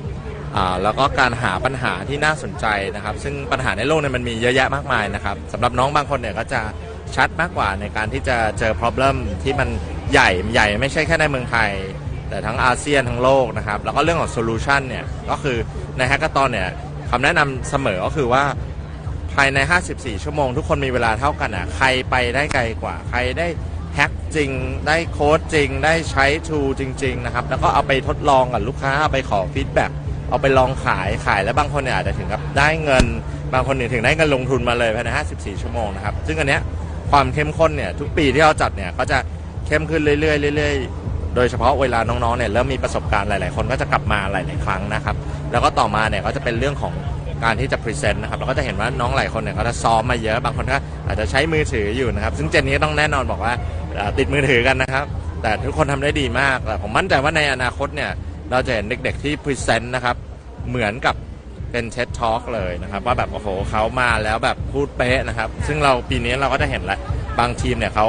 แล้วก็การหาปัญหาที่น่าสนใจนะครับซึ่งปัญหาในโลกเนี่ยมันมีเยอะแยะมากมายนะครับสำหรับน้องบางคนเนี่ยก็จะชัดมากกว่าในการที่จะเจอ problem ที่มันใหญ่ไม่ใช่แค่ในเมืองไทย แต่ทั้งอาเซียนทั้งโลกนะครับแล้วก็เรื่องของโซลูชันเนี่ยก็คือในแฮกเกอร์ตอนเนี่ยคำแนะนำเสมอก็คือว่าภายใน54ชั่วโมงทุกคนมีเวลาเท่ากันใครไปได้ไกลกว่าใครได้แฮกจริงได้โค้ดจริงได้ใช้ทูจริงๆนะครับแล้วก็เอาไปทดลองกับลูกค้าเอาไปขอฟีดแบ็กเอาไปลองขายแล้วบางคนเนี่ยอาจจะถึงกับได้เงินบางคนถึงได้เงินลงทุนมาเลยภายใน54ชั่วโมงนะครับซึ่งอันเนี้ยความเข้มข้นเนี่ยทุกปีที่เราจัดเนี่ยก็จะเข้มขึ้นเรื่อยๆโดยเฉพาะเวลาน้องๆเนี่ยเริ่มมีประสบการณ์หลายๆคนก็จะกลับมาหลายๆครั้งนะครับแล้วก็ต่อมาเนี่ยก็จะเป็นเรื่องของการที่จะพรีเซนต์นะครับเราก็จะเห็นว่าน้องหลายคนเนี่ยเขาจะซ้อมมาเยอะบางคนก็อาจจะใช้มือถืออยู่นะครับซึ่งเจนนี้ต้องแน่นอนบอกว่าติดมือถือกันนะครับแต่ทุกคนทำได้ดีมากแต่ผมมั่นใจว่าในอนาคตเนี่ยเราจะเห็นเด็กๆที่พรีเซนต์นะครับเหมือนกับเป็นเท็ดทอล์กเลยนะครับว่าแบบโอ้โหเขามาแล้วแบบพูดเป๊ะนะครับซึ่งเราปีนี้เราก็จะเห็นแล้วบางทีมเนี่ยเขา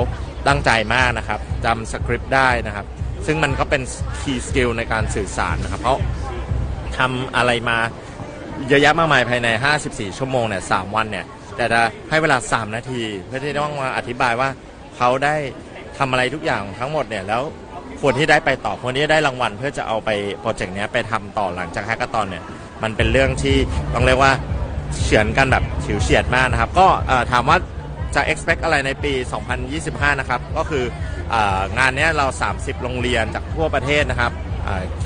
ตั้งใจมากนะครับจำสคริปต์ได้นะครับซึ่งมันก็เป็น key skill ในการสื่อสารนะครับเพราะทำอะไรมาเยอะแยะมากมายภายใน54ชั่วโมงเนี่ย3วันเนี่ยแต่จะให้เวลา3นาทีเพื่อที่จะต้องมาอธิบายว่าเขาได้ทำอะไรทุกอย่างทั้งหมดเนี่ยแล้วคนที่ได้ไปต่อคนที่ได้รางวัลเพื่อจะเอาไปโปรเจกต์นี้ไปทำต่อหลังจากแฮกเกอร์ตอนเนี่ยมันเป็นเรื่องที่ต้องเรียกว่าเฉือนกันแบบฉิวเฉียดมากนะครับก็ถามว่าจะ expect อะไรในปี 2025 นะครับก็คืองานนี้เรา30โรงเรียนจากทั่วประเทศนะครับ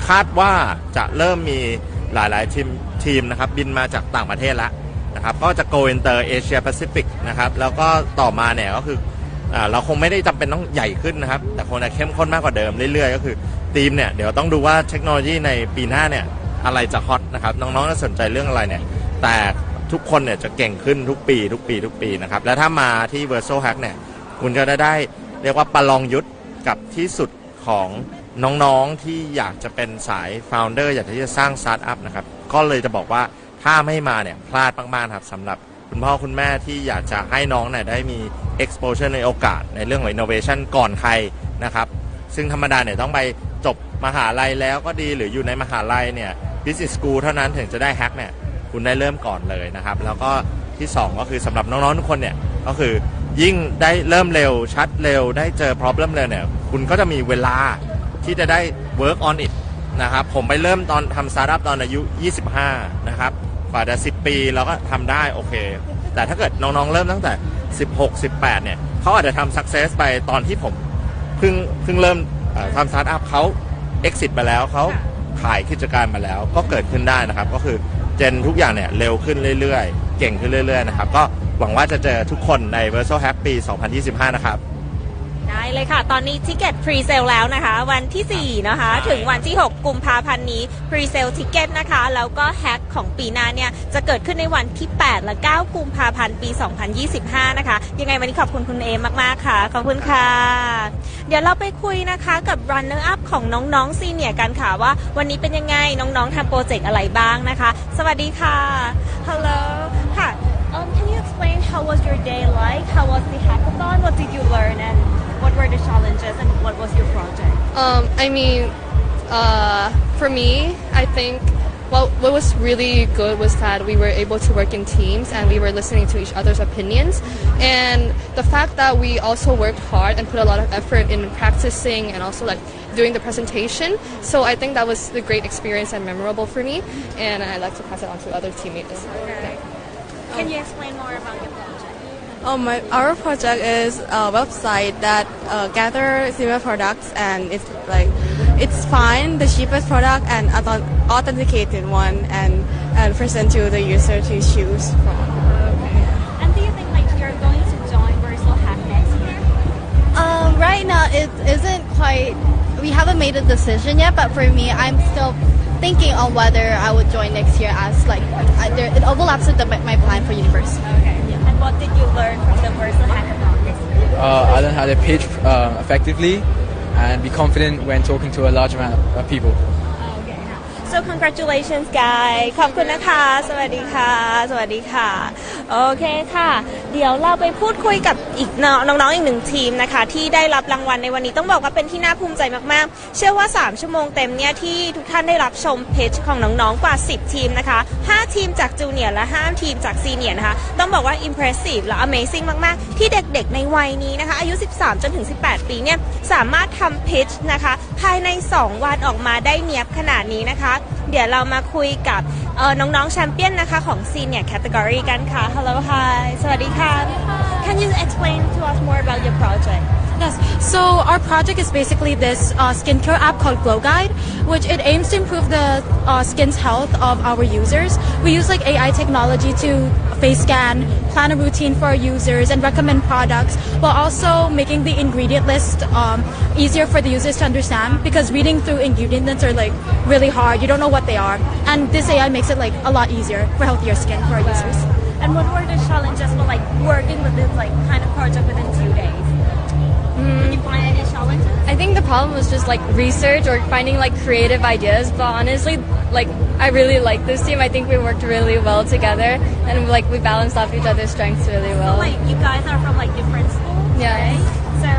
คาดว่าจะเริ่มมีหลายๆทีมนะครับบินมาจากต่างประเทศแล้วนะครับก็จะ go inter Asia Pacific นะครับแล้วก็ต่อมาเนี่ยก็คือเราคงไม่ได้จำเป็นต้องใหญ่ขึ้นนะครับแต่คงจะเข้มข้นมากกว่าเดิมเรื่อยๆก็คือทีมเนี่ยเดี๋ยวต้องดูว่าเทคโนโลยีในปีหน้าเนี่ยอะไรจะฮอตนะครับน้องๆจะสนใจเรื่องอะไรเนี่ยแต่ทุกคนเนี่ยจะเก่งขึ้นทุกปีนะครับและถ้ามาที่ VERSO Hack เนี่ยคุณจะได้เรียกว่าประลองยุทธกับที่สุดของน้องๆที่อยากจะเป็นสาย founder อยากที่จะสร้างสตาร์ทอัพนะครับก็เลยจะบอกว่าถ้าไม่มาเนี่ยพลาดมากๆครับสำหรับคุณพ่อคุณแม่ที่อยากจะให้น้องเนี่ยได้มี exposure ในโอกาสในเรื่องของ innovation ก่อนใครนะครับซึ่งธรรมดาเนี่ยต้องไปจบมหาลัยแล้วก็ดีหรืออยู่ในมหาลัยเนี่ย business school เท่านั้นถึงจะได้ hack เนี่ยคุณได้เริ่มก่อนเลยนะครับแล้วก็ที่2ก็คือสำหรับน้องๆทุกคนเนี่ยก็คือยิ่งได้เริ่มเร็วชัดเร็วได้เจอ problem เร็วเนี่ยคุณก็จะมีเวลาที่จะได้ work on it นะครับผมไปเริ่มตอนทำสตาร์ทอัพตอนอายุ25นะครับกว่าจะ10ปีเราก็ทำได้โอเคแต่ถ้าเกิดน้องๆเริ่มตั้งแต่16 18เนี่ยเขาอาจจะทำ success ไปตอนที่ผมเพิ่งเริ่มทำสตาร์ทอัพเขา exit ไปแล้วเขาขายกิจการมาแล้วก็เกิดขึ้นได้นะครับก็คือเจนทุกอย่างเนี่ยเร็วขึ้นเรื่อยๆเก่งขึ้นเรื่อยๆนะครับก็หวังว่าจะเจอทุกคนใน VERSO Hack ปี 2025 นะครับได้เลยค่ะตอนนี้ทิเก็ตพรีเซลแล้วนะคะวันที่4นะคะถึงวันที่6กุมภาพันธ์นี้พรีเซลทิเก็ตนะคะแล้วก็แฮกของปีหน้าเนี่ยจะเกิดขึ้นในวันที่8และ9กุมภาพันธ์ปี 2025 นะคะยังไงวันนี้ขอบคุณคุณเอมากๆค่ะขอบคุณค่ะเดี๋ยวเราไปคุยนะคะกับ runner up ของน้องๆซีเนียร์กันค่ะว่าวันนี้เป็นยังไงน้องๆทำโปรเจกต์อะไรบ้างนะคะสวัสดีค่ะ Hello ค่ะ Can you explain how was your day like? How was the hackathon? What did you learn and what were the challenges and what was your project? For me, I think what was really good was that we were able to work in teams and we were listening to each other's opinions. And the fact that we also worked hard and put a lot of effort in practicing and also like doing the presentation. So I think that was a great experience and memorable for me. And I'd like to pass it on to other teammates. Okay. Can you explain more about your project? Our project is a website that gathers similar products and it's find the cheapest product and authenticated one and present to the user to choose from. Okay. And do you think you're going to join VERSO Hack next year? Right now it isn't quite. We haven't made a decision yet, but for me, I'm still thinking on whether I would join next year as it overlaps with my plan for university. Okay. And what did you learn from the VERSO Hackathon this year? I learned how to pitch effectively and be confident when talking to a large amount of people. Okay. so congratulations guys ขอบคุณนะคะสวัสดีค่ะสวัสดีค่ะโอเคค่ะเดี๋ยวเราไปพูดคุยกับอีกน้องๆอีกหนึ่งทีมนะคะที่ได้รับรางวัลในวันนี้ต้องบอกว่าเป็นที่น่าภูมิใจมากๆเชื่อว่า3ชั่วโมงเต็มเนี่ยที่ทุกท่านได้รับชมเพจของน้องๆกว่า10ทีมนะคะ5ทีมจากจูเนียร์และ5ทีมจากซีเนียร์นะคะต้องบอกว่า impressive และ amazing มากๆที่เด็กๆในวัยนี้นะคะอายุ13จนถึง18ปีเนี่ยสามารถทำ pitch นะคะภายใน2วันออกมาได้เนียบขนาดนี้นะคะเดี๋ยวเรามาคุยกับน้องๆแชมเปี้ยนนะคะของ Senior Category กันค่ะ Hello hi สวัสดีค่ะ Can you explain to us more about your project? Yes, so our project is basically this skincare app called Glow Guide, which it aims to improve the skin's health of our users. We use like AI technology to face scan, plan a routine for our users, and recommend products, while also making the ingredient list easier for the users to understand. Because reading through ingredients are like really hard; you don't know what they are, and this AI makes it like a lot easier for healthier skin for our users. And what were the challenges for like working with this like kind of project within 2 days? Did you find any challenges? I think the problem was just like research or finding like creative ideas, but honestly, like I really like this team. I think we worked really well together and like we balanced off each other's strengths really well. So, like you guys are from like different schools, yeah. Right? So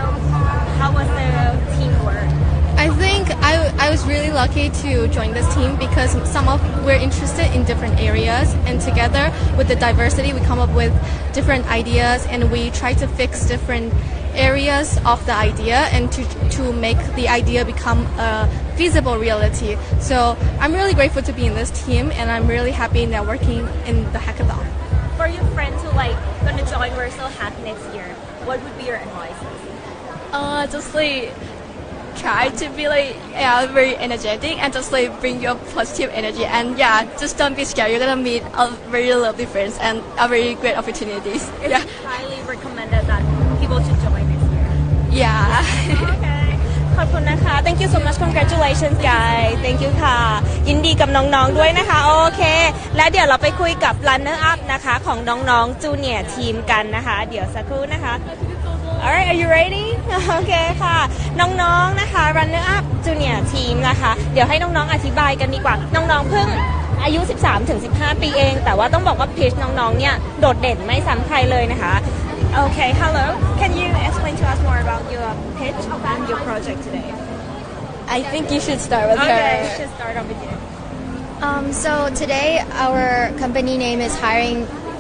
how was the teamwork? I think I was really lucky to join this team because we're interested in different areas, and together with the diversity we come up with different ideas and we try to fix different areas of the idea and to make the idea become a feasible reality. So I'm really grateful to be in this team and I'm really happy networking in the hackathon. For your friends who like gonna join VERSO Hack next year, what would be your advice? Just like try to be like very energetic and just like bring your positive energy and just don't be scared. You're gonna meet a very lovely friends and a very great opportunities. It's highly recommended that people should join next year. Yeah. Okay. ขอบคุณนะคะ Thank you so much Congratulations guys Thank you ค่ะยินดีกับน้องๆด้วยนะคะโอเคและเดี๋ยวเราไปคุยกับ runner up นะคะของน้องๆจูเนียร์ทีมกันนะคะเดี๋ยวสักครู่นะคะ Alright are you ready โอเคค่ะน้องๆนะคะ runner up จูเนียร์ทีมนะคะเดี๋ยวให้น้องๆอธิบายกันดีกว่าน้องๆเพิ่งอายุ 13-15 ปีเองแต่ว่าต้องบอกว่า pitch น้องๆเนี่ยโดดเด่นไม่ซ้ำใครเลยนะคะ Okay, hello. Can you explain to us more about your pitch and your project today? I think you should start with her. Okay, you should start off with you. So today our company name is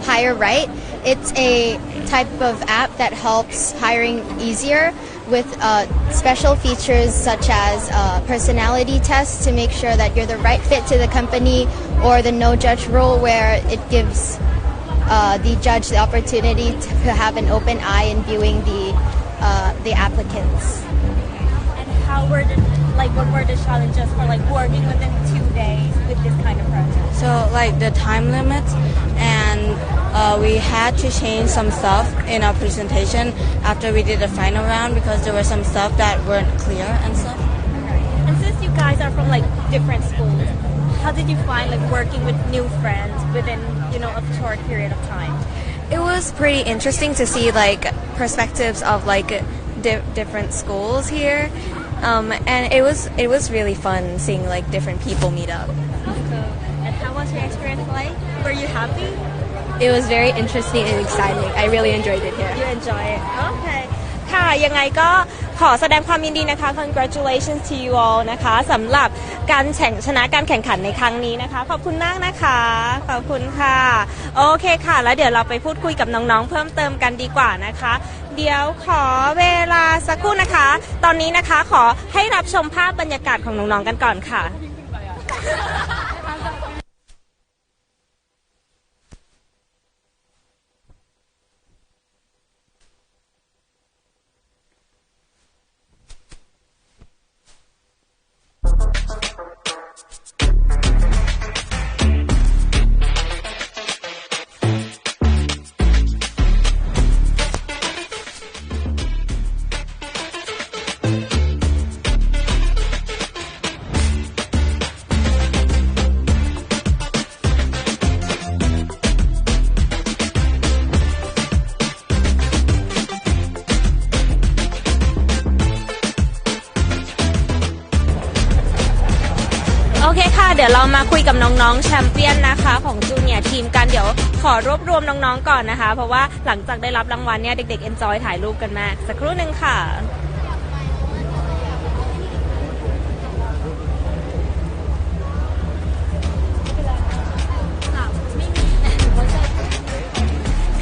Hire Right. It's a type of app that helps hiring easier with special features such as personality tests to make sure that you're the right fit to the company, or the no judge rule where it gives the judge the opportunity to have an open eye in viewing the applicants. And what were the challenges for like working within 2 days with this kind of project? So like the time limit, and we had to change some stuff in our presentation after we did the final round because there were some stuff that weren't clear and stuff. And since you guys are from like different schools, how did you find like working with new friends within a short period of time? It was pretty interesting to see like perspectives of like different schools here, and it was really fun seeing like different people meet up. And how was your experience like? Were you happy? It was very interesting and exciting. I really enjoyed it here. You enjoy it? Okay. ค่ะยังไงก็ขอแสดงความยินดีนะคะ Congratulations to you all นะคะสำหรับการชนะการแข่งขันในครั้งนี้นะคะขอบคุณมากนะคะขอบคุณค่ะโอเคค่ะแล้วเดี๋ยวเราไปพูดคุยกับน้องๆเพิ่มเติมกันดีกว่านะคะเดี๋ยวขอเวลาสักครู่นะคะตอนนี้นะคะขอให้รับชมภาพบรรยากาศของน้องๆกันก่อนค่ะ I ดี๋ยวเรามาคุยกับน้องๆแชมเปี้ยนนะคะของจูเนียร์ทีมกันเดี๋ยวขอรวบรวมน้องๆก่อนนะคะเพราะว่าหลังจากได้รับรางวัลเนี่ยเด็กๆเอนจอยถ่ายรูปกันมากสักครู่หนึ่งค่ะ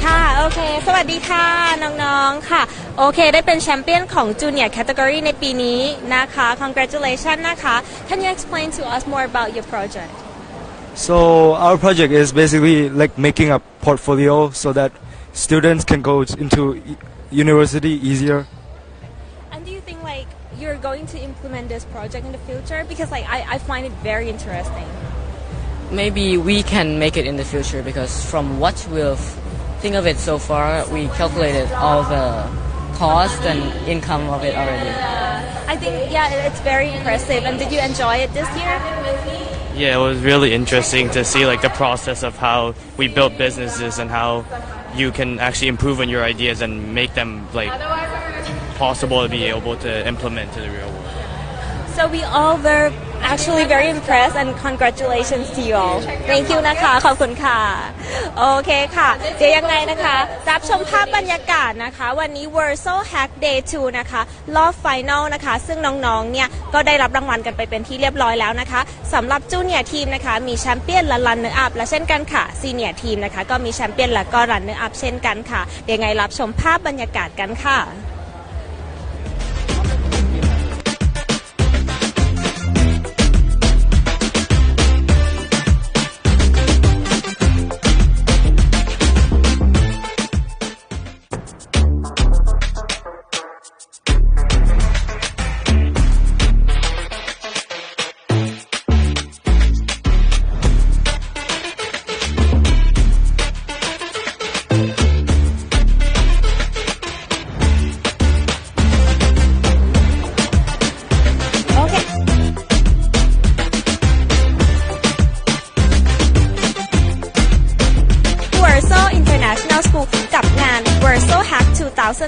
ค่ะโอเคสวัสดีค่ะน้องๆค่ะโอเคได้เป็นแชมเปี้ยนของ Junior Category ในปีนี้นะคะ Congratulations นะคะ Can you explain to us more about your project? So our project is basically like making a portfolio so that students can go into university easier. And do you think like you're going to implement this project in the future? Because like I find it very interesting. Maybe we can make it in the future because from what we've think of it so far, we calculated all the cost and income of it already. I think it's very impressive. And did you enjoy it this year? Yeah, it was really interesting to see like the process of how we build businesses and how you can actually improve on your ideas and make them like possible to be able to implement to the real world. So we all were actually very impressed and congratulations to you all. Thank you นะคะขอบคุณค่ะโอเคค่ะเดี๋ยวยังไงนะคะรับชมภาพบรรยากาศนะคะวันนี้ VERSO Hack Day 2 นะคะรอบ Final นะคะซึ่งน้องๆเนี่ยก็ได้รับรางวัลกันไปเป็นที่เรียบร้อยแล้วนะคะสำหรับจูเนียร์ทีมนะคะมีแชมเปี้ยนและรันเนอร์อัพและเช่นกันค่ะซีเนียร์ทีมนะคะก็มีแชมเปี้ยนและก็รันเนอร์อัพเช่นกันค่ะเดี๋ยวยังไงรับชมภาพบรรยากาศกันค่ะกับงาน VERSO Hack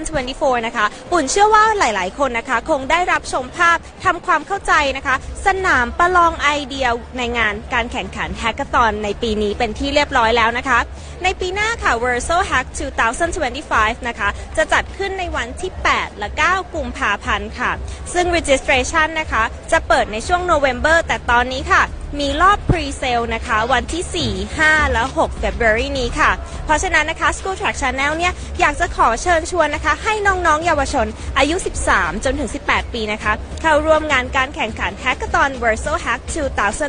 2024 นะคะปุ่นเชื่อว่าหลายๆคนนะคะคงได้รับชมภาพทำความเข้าใจนะคะสนามประลองไอเดียในงานการแข่งขัน Hackathon ในปีนี้เป็นที่เรียบร้อยแล้วนะคะในปีหน้าค่ะ VERSO Hack 2025 นะคะจะจัดขึ้นในวันที่ 8 และ 9 กุมภาพันธ์ค่ะซึ่ง registration นะคะจะเปิดในช่วง November แต่ตอนนี้ค่ะมีรอบ pre-sale นะคะวันที่ 4, 5 และ 6 February นี้ค่ะเพราะฉะนั้นนะคะ School Track Channel เนี่ยอยากจะขอเชิญชวนนะคะให้น้องๆเยาวชนอายุ 13 จนถึง 18 ปีนะคะเข้าร่วมงานการแข่งขัน Hackathon VERSO Hack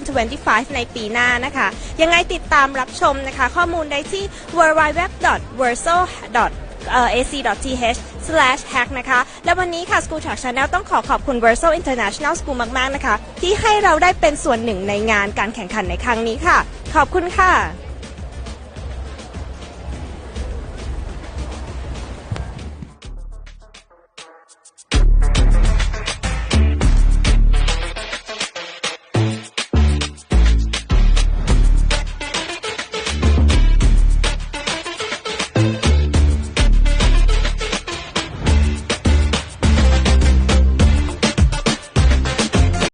2025 ในปีหน้านะคะยังไงติดตามรับชมนะคะข้อมูลได้ที่ www.verso.ac.th/hack นะคะและวันนี้ค่ะ School Track Channel ต้องขอบคุณ VERSO International School มากๆนะคะที่ให้เราได้เป็นส่วนหนึ่งในงานการแข่งขันในครั้งนี้ค่ะขอบคุณค่ะ